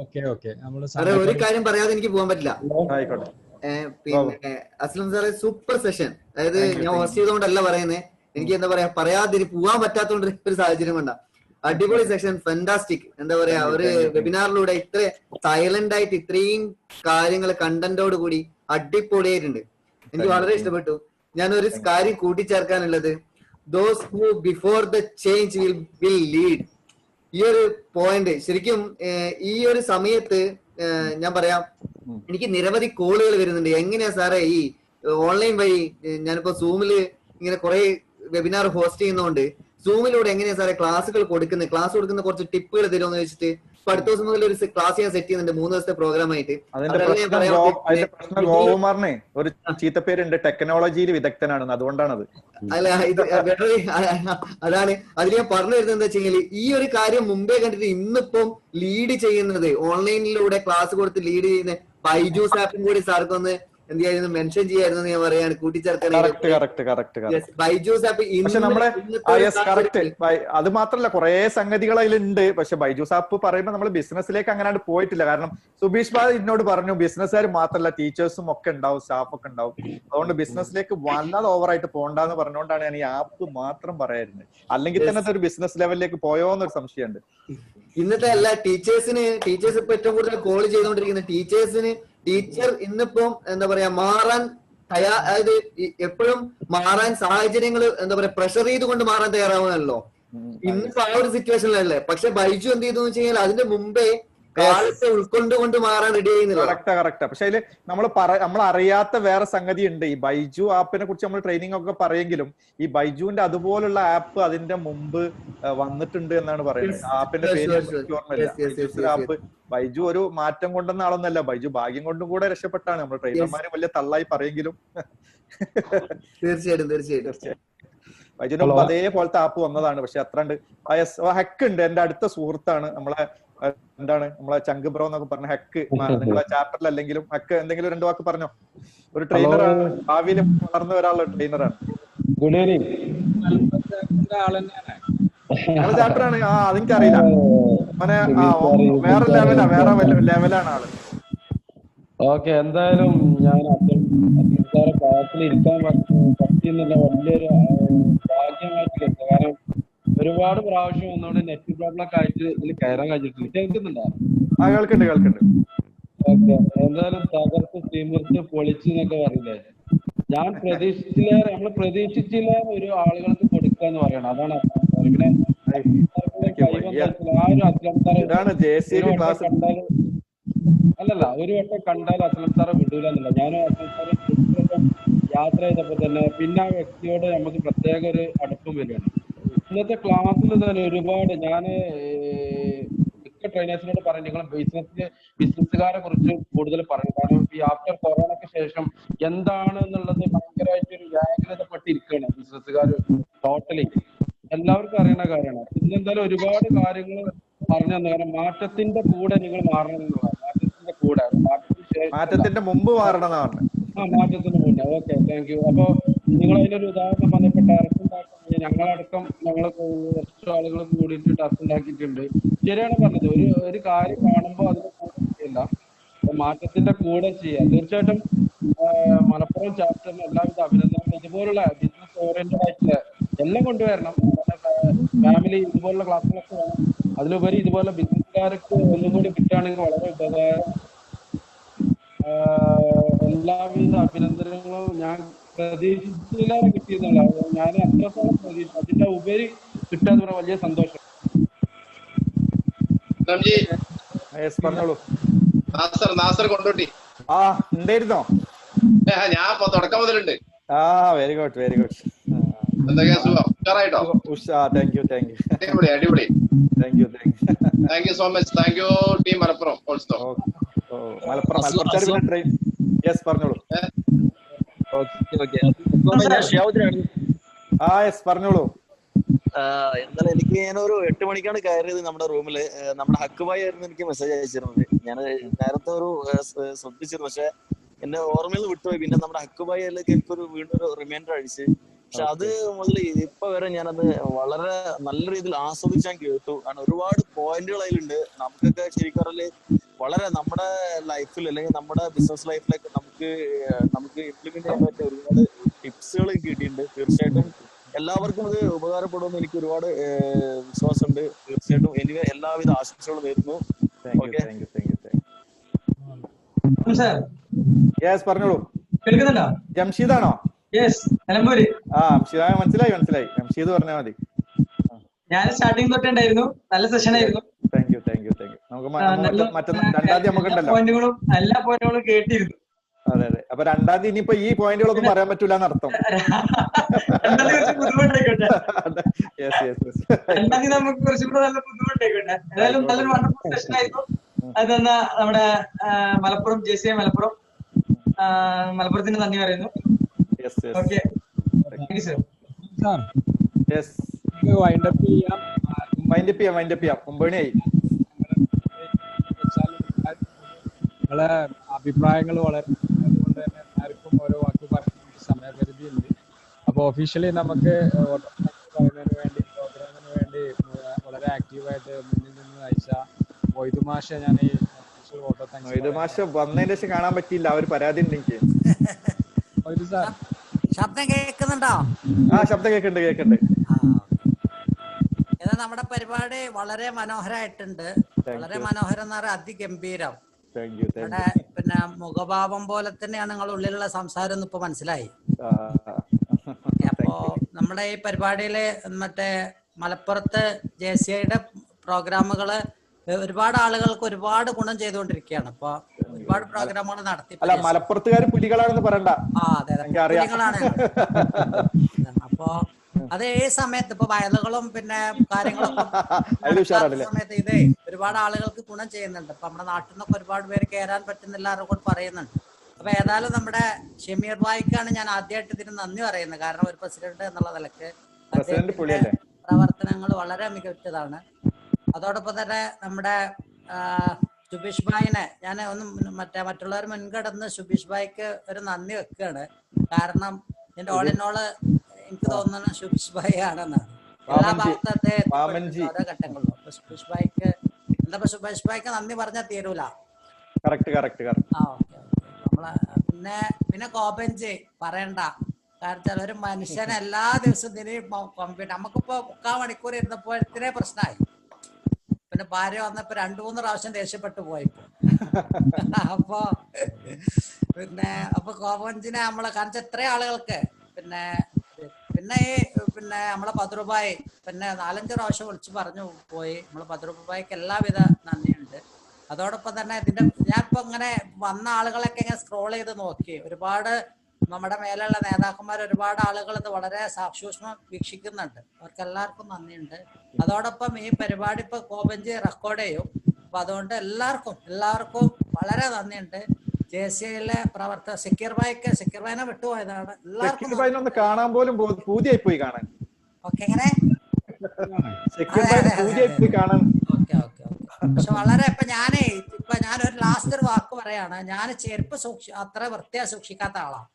Okay okay. സാറേ ഒരു കാര്യം പറയാതെ എനിക്ക് പോകാൻ പറ്റില്ല. ആയിക്കോട്ടെ. പിന്നെ അസ്ലം സാറേ സൂപ്പർ സെഷൻ. അതായത് ഞാൻ ഹോസ്റ്റ് ചെയ്തുകൊണ്ടല്ല പറയുന്നത്, എനിക്ക് എന്താ പറയാ പോകാൻ പറ്റാത്തോണ്ട് ഒരു സാഹചര്യം വേണ്ട. അടിപൊളി സെഷൻ, ഫാന്റാസ്റ്റിക്. എന്താ പറയാ, ഒരു വെബിനാറിലൂടെ ഇത്ര സൈലന്റ് ആയിട്ട് ഇത്രയും കാര്യങ്ങൾ കണ്ടന്റോട് കൂടി അടിപൊളിയായിട്ടുണ്ട്. എനിക്ക് വളരെ ഇഷ്ടപ്പെട്ടു. ഞാനൊരു കാര്യം കൂട്ടിച്ചേർക്കാനുള്ളത്, those who before the change will lead. ഈ ഒരു പോയിന്റ് ശരിക്കും ഈ ഒരു സമയത്ത് ഞാൻ പറയാം, എനിക്ക് നിരവധി കോളുകൾ വരുന്നുണ്ട്. എങ്ങനെയാ സാറേ ഈ ഓൺലൈൻ വഴി, ഞാനിപ്പോ സൂമില് ഇങ്ങനെ കുറെ വെബിനാർ ഹോസ്റ്റ് ചെയ്യുന്നതുകൊണ്ട് സൂമിലൂടെ എങ്ങനെയാ സാറേ ക്ലാസ് കൊടുക്കുന്ന കുറച്ച് ടിപ്പുകൾ തരുമെന്ന് ചോദിച്ചിട്ട് ഇപ്പൊ അടുത്ത ദിവസം മുതൽ ഒരു ക്ലാസ് ഞാൻ സെറ്റ് ചെയ്യുന്നുണ്ട്, 3 ദിവസത്തെ പ്രോഗ്രാം ആയിട്ട്. ഗോകുമാറിനെ ഒരു ചീത്തപ്പേരുണ്ട്, ടെക്നോളജിയിൽ വിദഗ്ധനാണെന്ന്, അതുകൊണ്ടാണത്. അല്ല ഇത് അതാണ് അതിൽ ഞാൻ പറഞ്ഞു വരുന്നത് എന്താ വെച്ചാൽ, ഈ ഒരു കാര്യം മുമ്പേ കണ്ടിട്ട് ഇന്നിപ്പം ലീഡ് ചെയ്യുന്നത്, ഓൺലൈനിലൂടെ ക്ലാസ് കൊടുത്ത് ലീഡ് ചെയ്യുന്ന ബൈജൂസ് ആപ്പും കൂടി സാർക്കൊന്ന് എന്ത് ചെയ്യായിരുന്നു മെൻഷൻ ചെയ്യായിരുന്നു ഞാൻ പറയാണ്, കൂട്ടിച്ചേർക്കാൻ. ബൈജൂസ് ആപ്പ് പക്ഷെ നമ്മളെ അത് മാത്രല്ല കുറെ സംഗതികൾ അതിലുണ്ട്. പക്ഷെ ബൈജൂസ് ആപ്പ് പറയുമ്പോൾ നമ്മൾ ബിസിനസ്സിലേക്ക് അങ്ങനെ പോയിട്ടില്ല. കാരണം സുബീഷ് ബാബു എന്നോട് പറഞ്ഞു, ബിസിനസ്സുകാർ മാത്രല്ല ടീച്ചേഴ്സും ഒക്കെ ഉണ്ടാവും, സ്റ്റാഫ് ഒക്കെ ഉണ്ടാവും, അതുകൊണ്ട് ബിസിനസ്സിലേക്ക് വല്ലാതെ ഓവറായിട്ട് പോകണ്ടെന്ന് പറഞ്ഞുകൊണ്ടാണ് ഞാൻ ഈ ആപ്പ് മാത്രം പറയായിരുന്നത്. അല്ലെങ്കിൽ തന്നെ ഒരു ബിസിനസ് ലെവലിലേക്ക് പോയോന്നൊരു സംശയമുണ്ട്. ഇന്നത്തെ എല്ലാ ടീച്ചേഴ്സ് ഇപ്പൊ ഏറ്റവും കൂടുതൽ കോൾ ചെയ്തുകൊണ്ടിരിക്കുന്ന ടീച്ചർ ഇന്നിപ്പം എന്താ പറയാ മാറാൻ അതായത് എപ്പോഴും മാറാൻ സാഹചര്യങ്ങൾ എന്താ പറയാ പ്രഷർ ചെയ്തുകൊണ്ട് മാറാൻ തയ്യാറാവുന്നല്ലോ. ഇന്നിപ്പോ ആ ഒരു സിറ്റുവേഷനിലല്ലേ. പക്ഷെ ബൈജു എന്ത് ചെയ്തു വെച്ച് കഴിഞ്ഞാൽ അതിന്റെ മുമ്പേ കാലത്തെ ഉൾക്കൊണ്ടുകൊണ്ട് മാറാൻ റെഡി ചെയ്യുന്നില്ല. കറക്റ്റാ. പക്ഷെ അതില് നമ്മൾ അറിയാത്ത വേറെ സംഗതി ഉണ്ട്. ഈ ബൈജു ആപ്പിനെ കുറിച്ച് നമ്മൾ ട്രെയിനിങ് ഒക്കെ പറയെങ്കിലും ഈ ബൈജുവിന്റെ അതുപോലുള്ള ആപ്പ് അതിന്റെ മുമ്പ് വന്നിട്ടുണ്ട് എന്നാണ് പറയുന്നത്. ആപ്പിന്റെ പേര് ഓർമ്മയില്ല. ആപ്പ് ബൈജു ഒരു മാറ്റം കൊണ്ടുവന്ന ആളൊന്നല്ല, ബൈജു ഭാഗ്യം കൊണ്ടും കൂടെ രക്ഷപ്പെട്ടാണ്. നമ്മൾ ട്രെയിനർമാര് വലിയ തള്ളായി പറയെങ്കിലും തീർച്ചയായിട്ടും ബൈജുവിന്റെ അതേപോലത്തെ ആപ്പ് വന്നതാണ്. പക്ഷെ അത്ര ഹക്ക് ഉണ്ട്. എന്റെ അടുത്ത സുഹൃത്താണ്, നമ്മളെ ചങ്ക് ബ്രോ എന്നൊക്കെ പറഞ്ഞ ഹക്ക്. നിങ്ങളെ ചാപ്റ്ററിൽ അല്ലെങ്കിലും ഹക്ക് എന്തെങ്കിലും 2 വാക്ക് പറഞ്ഞോ. ഒരു ട്രെയിനറാണ്, ഭാവിയിൽ വളർന്നു വരാനുള്ള ട്രെയിനറാണ്. Good evening. ചാപ്റ്ററാണ്. അതെനിക്കറിയില്ല. വേറെ ലെവലാണ് ആള്. ഓക്കെ, എന്തായാലും ഞാൻ ക്ലാസ്സിൽ ഇരിക്കാൻ പറ്റിയെന്നുള്ള വലിയൊരു ഭാഗ്യമായിട്ട് കരുതുന്നു. കാരണം ഒരുപാട് പ്രാവശ്യം ഒന്നുകൊണ്ട് നെറ്റ് പ്രോബ്ലം ഒക്കെ ആയിട്ട് ഇതിൽ കയറാൻ കഴിഞ്ഞിട്ടില്ല. കേൾക്കുന്നുണ്ടോ? കേൾക്കുന്നുണ്ട്. ഓക്കെ, എന്തായാലും തകർത്ത് തിമിർത്ത് പൊളിച്ച് എന്നൊക്കെ പറയില്ലേ, ഞാൻ പ്രതീക്ഷിച്ചില്ല ഒരു ആളുകൾക്ക് കൊടുക്കാന്ന് പറയണം. അതാണ് പിന്നെ ആ ഒരു അസ്ലം സാറ് അല്ലല്ല, ഒരു വട്ടം കണ്ടാൽ അസ്ലം സാറെ വിടൂല എന്നല്ല. ഞാനും അസ്ലം സാറ് യാത്ര ചെയ്തപ്പോ തന്നെ പിന്നെ ആ വ്യക്തിയോട് നമുക്ക് പ്രത്യേക ഒരു അടുപ്പം വരികയാണ്. ഇന്നത്തെ ക്ലാസ്സിൽ തന്നെ ഒരുപാട് ഞാൻ മിക്ക ട്രെയിനേഴ്സിനോട് പറയും, നിങ്ങൾ ബിസിനസ്സുകാരെ കുറിച്ച് കൂടുതൽ പറയും. കാരണം ഈ ആഫ്റ്റർ കൊറോണയ്ക്ക് ശേഷം എന്താണ് എന്നുള്ളത് ഭയങ്കരമായിട്ടൊരു വ്യാകുലതപ്പെട്ടിരിക്കുകയാണ് ബിസിനസ്സുകാർ. ടോട്ടലി എല്ലാവർക്കും അറിയുന്ന കാര്യമാണ്. ഇന്നെന്തായാലും ഒരുപാട് കാര്യങ്ങൾ പറഞ്ഞു തന്നു. കാരണം മാറ്റത്തിന്റെ കൂടെ നിങ്ങൾ മാറണം എന്നുള്ളതാണ്. മാറ്റത്തിന്റെ മുമ്പ് മാറണം. മാറ്റത്തിന് മുന്നേ. Okay, thank you. അപ്പൊ നിങ്ങൾ അതിനൊരു ഉദാഹരണം പറഞ്ഞപ്പോൾ ടർഫ് ഉണ്ടാക്കാൻ ഞങ്ങളടക്കം കുറച്ച് ആളുകൾ കൂടിയിട്ട് ടർഫ് ഉണ്ടാക്കിയിട്ടുണ്ട്. ശരിയാണ് പറഞ്ഞത്. ഒരു കാര്യം കാണുമ്പോൾ അതിന് കൂടെ ചെയ്യില്ല, മാറ്റത്തിന്റെ കൂടെ ചെയ്യാം. തീർച്ചയായിട്ടും മലപ്പുറം ചാപ്റ്ററിന് എല്ലാവിധ അഭിനന്ദനങ്ങളും. ഇതുപോലുള്ള ബിസിനസ് ഓറിയന്റഡ് ആയിട്ടുള്ള എല്ലാം കൊണ്ടുവരണം. ഫാമിലി ഇതുപോലുള്ള ക്ലാസ്സുകളൊക്കെ വേണം. അതിലുപരി ഇതുപോലെ ബിസിനസ്സുകാർക്ക് ഒന്നും കൂടി കിട്ടുകയാണെങ്കിൽ വളരെ ഉപകാരം. എല്ലാവിധ അഭിനന്ദനങ്ങളും. ഞാൻ പ്രതീക്ഷിച്ചില്ലാതെ കിട്ടിയെന്നുള്ള, ഞാൻ അത്രത്തോളം പ്രതീക്ഷിച്ചു. അതിന്റെ ഉപരി കിട്ടാന്ന് പറഞ്ഞാൽ വലിയ സന്തോഷം. ഉണ്ടായിരുന്നോ? ഞാൻ തുടക്കം മുതലുണ്ട്. Very good. അടിപൊളി. Thank you so much. Thank you team Malappuram also. പറഞ്ഞോളൂ. പറഞ്ഞോളൂ. എന്നാൽ ഞാനൊരു 8 മണിക്കാണ് കയറിയത് നമ്മുടെ റൂമില്. നമ്മുടെ ഹക്കുമായി ആയിരുന്നു എനിക്ക് മെസ്സേജ് അയച്ചിരുന്നത്. ഞാൻ നേരത്തെ ഒരു ശ്രദ്ധിച്ചിരുന്നു, പക്ഷെ എന്റെ ഓർമ്മയിൽ നിന്ന് വിട്ടുപോയി. പിന്നെ നമ്മുടെ ഹക്കുബായിലൊക്കെ ഇപ്പൊ വീണ്ടും ഒരു റിമൈൻഡർ അടിച്ച്. പക്ഷെ അത് മുതൽ ഇപ്പൊ വരെ ഞാനത് വളരെ നല്ല രീതിയിൽ ആസ്വദിച്ചാൻ കേട്ടു. കാരണം ഒരുപാട് പോയിന്റുകൾ അതിലുണ്ട്. നമുക്കൊക്കെ ശരിക്കും പറഞ്ഞാല് വളരെ നമ്മുടെ ലൈഫിൽ അല്ലെങ്കിൽ നമ്മുടെ ബിസിനസ് ലൈഫിലൊക്കെ നമുക്ക് ഇംപ്ലിമെന്റ് ചെയ്യാൻ പറ്റിയ ഒരുപാട് ടിപ്സുകൾ കിട്ടിയിട്ടുണ്ട്. തീർച്ചയായിട്ടും എല്ലാവർക്കും അത് ഉപകാരപ്പെടുമെന്ന് എനിക്ക് ഒരുപാട് വിശ്വാസമുണ്ട്. തീർച്ചയായിട്ടും എനിവേ എല്ലാവിധ ആശംസകളും നേരുന്നു. പറഞ്ഞോളൂ. കേൾക്കുന്നുണ്ടോ? ജംഷീദാണോ? നിലമ്പൂര്. മനസ്സിലായി. ജംഷീദ് പറഞ്ഞാൽ മതി. ഞാൻ സ്റ്റാർട്ടിങ് തൊട്ടുണ്ടായിരുന്നു. നല്ല സെഷൻ ആയിരുന്നു. Thank you. നമുക്ക് രണ്ടാം തീയതി നമുക്കുണ്ടല്ലോ. എല്ലാ പോയിന്റുകളും കേട്ടിരുന്നു. അതെ. അപ്പൊ രണ്ടാം തീയതി ഇനിയിപ്പോ ഈ പോയിന്റുകളൊന്നും പറയാൻ പറ്റൂല എന്നർത്ഥം. രണ്ടാം തീയതി നമുക്ക് കുറച്ചുകൂടെ നല്ല ബുദ്ധിമുട്ടായിക്കോട്ടെ. ഏതായാലും നല്ലൊരു വണ്ടർഫുൾ സെഷൻ ആയിരുന്നു. അത് തന്ന നമ്മുടെ മലപ്പുറം JCI മലപ്പുറത്തിന് നന്ദി പറയുന്നു. Okay, thank you sir. Wind up ചെയ്യാം. 9 മണിയായി. നിങ്ങളെ അഭിപ്രായങ്ങൾ വളരെ അതുകൊണ്ട് തന്നെ ആർക്കും ഓരോ വാക്ക് പറയാൻ സമയപരിധി ഉണ്ട്. അപ്പൊ ഒഫീഷ്യലി നമുക്ക് പറയുന്നതിന് വേണ്ടി പ്രോഗ്രാമിന് വേണ്ടി വളരെ ആക്റ്റീവായിട്ട് മുന്നിൽ നിന്ന് അയച്ച മൊയ്തു മാഷ ഞാൻ ഈ മൊയ്തു മാഷ വന്നതിന് ശേഷം കാണാൻ പറ്റിയില്ല. അവർ പരാതി ഉണ്ടെങ്കിൽ ശബ്ദം കേൾക്കുന്നുണ്ടോ? ശബ്ദം കേൾക്കുന്നുണ്ട്. ഇത് നമ്മുടെ പരിപാടി വളരെ മനോഹരമായിട്ടുണ്ട്. വളരെ മനോഹരം എന്ന് പറഞ്ഞാൽ അതിഗംഭീരം. പിന്നെ മുഖഭാവം പോലെ തന്നെയാണ് നിങ്ങളുടെ ഉള്ളിലുള്ള സംസാരം എന്ന് ഇപ്പൊ മനസ്സിലായി. അപ്പോ നമ്മുടെ ഈ പരിപാടിയില് മറ്റേ മലപ്പുറത്ത് JCIയുടെ പ്രോഗ്രാമുകള് ഒരുപാട് ആളുകൾക്ക് ഒരുപാട് ഗുണം ചെയ്തുകൊണ്ടിരിക്കുകയാണ്. ഇപ്പൊ ഒരുപാട് പ്രോഗ്രാമുകൾ നടത്തി. മലപ്പുറത്തുകാർ പുലികളാണെന്ന് പറയണ്ട. അതെ, പുലികളാണ്. അപ്പോ അത് ഈ സമയത്ത് ഇപ്പൊ വയലുകളും പിന്നെ കാര്യങ്ങളൊക്കെ സമയത്ത് ഇതേ ഒരുപാട് ആളുകൾക്ക് ഗുണം ചെയ്യുന്നുണ്ട്. ഇപ്പൊ നമ്മുടെ നാട്ടിൽ നിന്നൊക്കെ ഒരുപാട് പേര് കയറാൻ പറ്റുന്നില്ല എന്നൊക്കെ പറയുന്നുണ്ട്. അപ്പൊ ഏതായാലും നമ്മുടെ ഷമീർ ഭായിക്കാണ് ഞാൻ ആദ്യമായിട്ട് ഇതിന് നന്ദി പറയുന്നത്. കാരണം ഒരു പ്രസിഡന്റ് എന്നുള്ള നിലക്ക് പ്രവർത്തനങ്ങൾ വളരെ മികച്ചതാണ്. അതോടൊപ്പം തന്നെ നമ്മുടെ സുബീഷ് ഭായിനെ ഞാൻ മറ്റുള്ളവർ മുൻകടന്ന് സുബീഷ് ഭായിക്ക് ഒരു നന്ദി വെക്കുകയാണ്. കാരണം ഇതിന്റെ ഓൾ ഇൻ ഓള് എനിക്ക് തോന്നുന്നത് സുബീഷ് ഭായി ആണെന്നാണ്. എല്ലാ ഭാഗത്തെ ഓരോ ഘട്ടങ്ങളിലും സുബീഷ് ഭായിക്ക് സുബീഷ് ഭായിക്ക് നന്ദി പറഞ്ഞാൽ തീരൂല. പിന്നെ കോപ്പഞ്ച് പറയണ്ട. കാരണം ഒരു മനുഷ്യൻ എല്ലാ ദിവസവും കമ്പ്യൂട്ടർ നമുക്കിപ്പോ 3/4 മണിക്കൂർ ഇരുന്നപ്പോ ഇത്രേ പ്രശ്നമായി. പിന്നെ ഭാര്യ വന്നപ്പോ 2-3 പ്രാവശ്യം ദേഷ്യപ്പെട്ടു പോയിപ്പോ. അപ്പൊ കോപ്പഞ്ചിനെ നമ്മളെ കാരണം എത്ര ആളുകൾക്ക് പിന്നെ നമ്മളെ പദ്രുബായി പിന്നെ 4-5 പ്രാവശ്യം വിളിച്ചു പറഞ്ഞു പോയി. നമ്മളെ പദ്രുബായിക്ക് എല്ലാവിധ നന്ദിയുണ്ട്. അതോടൊപ്പം തന്നെ ഞാനിപ്പോ ഇങ്ങനെ വന്ന ആളുകളൊക്കെ ഇങ്ങനെ സ്ക്രോൾ ചെയ്ത് നോക്കി. ഒരുപാട് നമ്മുടെ മേലുള്ള നേതാക്കന്മാർ ഒരുപാട് ആളുകൾ ഇത് വളരെ സൂക്ഷ്മം വീക്ഷിക്കുന്നുണ്ട്. അവർക്ക് എല്ലാവർക്കും നന്ദിയുണ്ട്. അതോടൊപ്പം ഈ പരിപാടി ഇപ്പൊ കോപ്പഞ്ചി റെക്കോർഡ് ചെയ്യും. അപ്പൊ അതുകൊണ്ട് എല്ലാവർക്കും വളരെ നന്ദിയുണ്ട്. JCIയിലെ പ്രവർത്തക സക്കീർ ഭായിനെ വിട്ടുപോയതാണ്. എല്ലാവർക്കും കാണാൻ പോലും പൂതിയായി പോയി കാണാൻ. ഓക്കെ, എങ്ങനെ പക്ഷെ വളരെ ഇപ്പൊ ഞാനൊരു ലാസ്റ്റ് ഒരു വാക്ക് പറയാണ്. ഞാൻ ചെരുപ്പ് അത്ര വൃത്തിയാ സൂക്ഷിക്കാത്ത ആളാണ്.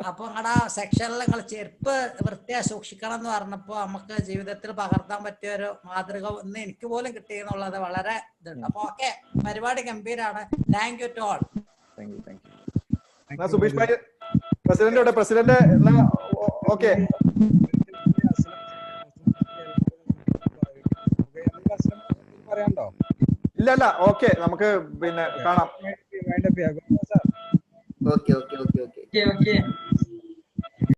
അപ്പൊ നിങ്ങളുടെ സെക്ഷനിൽ നിങ്ങൾ ചെരുപ്പ് വൃത്തിയാ സൂക്ഷിക്കണം എന്ന് പറഞ്ഞപ്പോ നമുക്ക് ജീവിതത്തിൽ പകർത്താൻ പറ്റിയ ഒരു മാതൃക ഇന്ന് എനിക്ക് പോലും കിട്ടിയെന്നുള്ളത് വളരെ ഇതുണ്ട്. അപ്പൊ ഓക്കെ, പരിപാടി ഗംഭീരാണ്. Thank you to all. Subeesh ഭായി പ്രസിഡന്റ് ഓക്കെ പറയാണ്ടോ? ഇല്ല ഓക്കെ, നമുക്ക് പിന്നെ കാണാം. ഓക്കെ